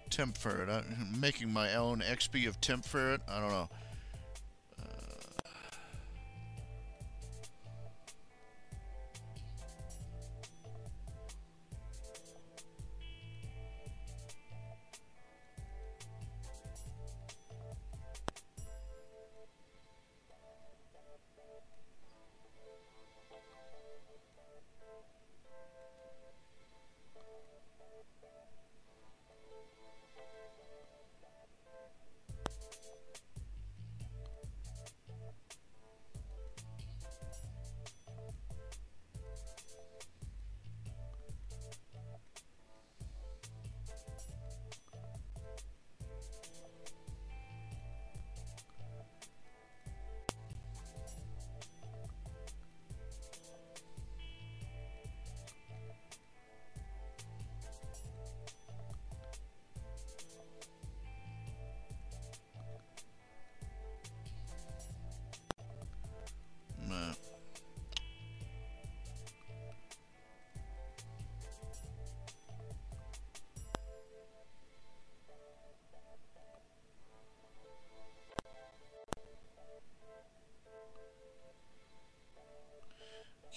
Temp Ferret. I'm making my own XP of Temp Ferret. I don't know.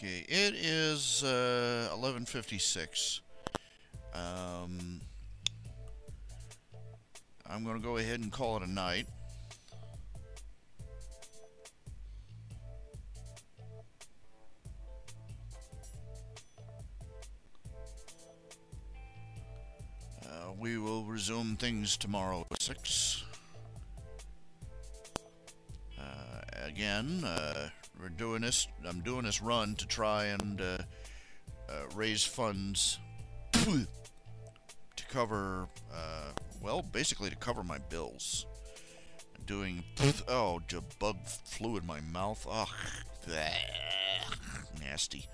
Okay, it is 11:56. I'm going to go ahead and call it a night. We will resume things tomorrow at 6. Again, we're doing this. I'm doing this run to try and raise funds to cover, well, basically to cover my bills. Doing, oh, a bug flew in my mouth. Ugh, nasty.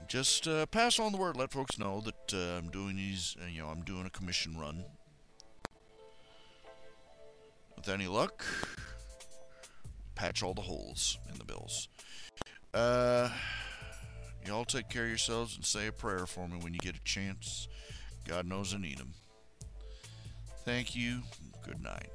Just pass on the word. Let folks know that I'm doing these. I'm doing a commission run. With any luck, patch all the holes in the bills. Y'all take care of yourselves and say a prayer for me when you get a chance. God knows I need them. Thank you. Good night.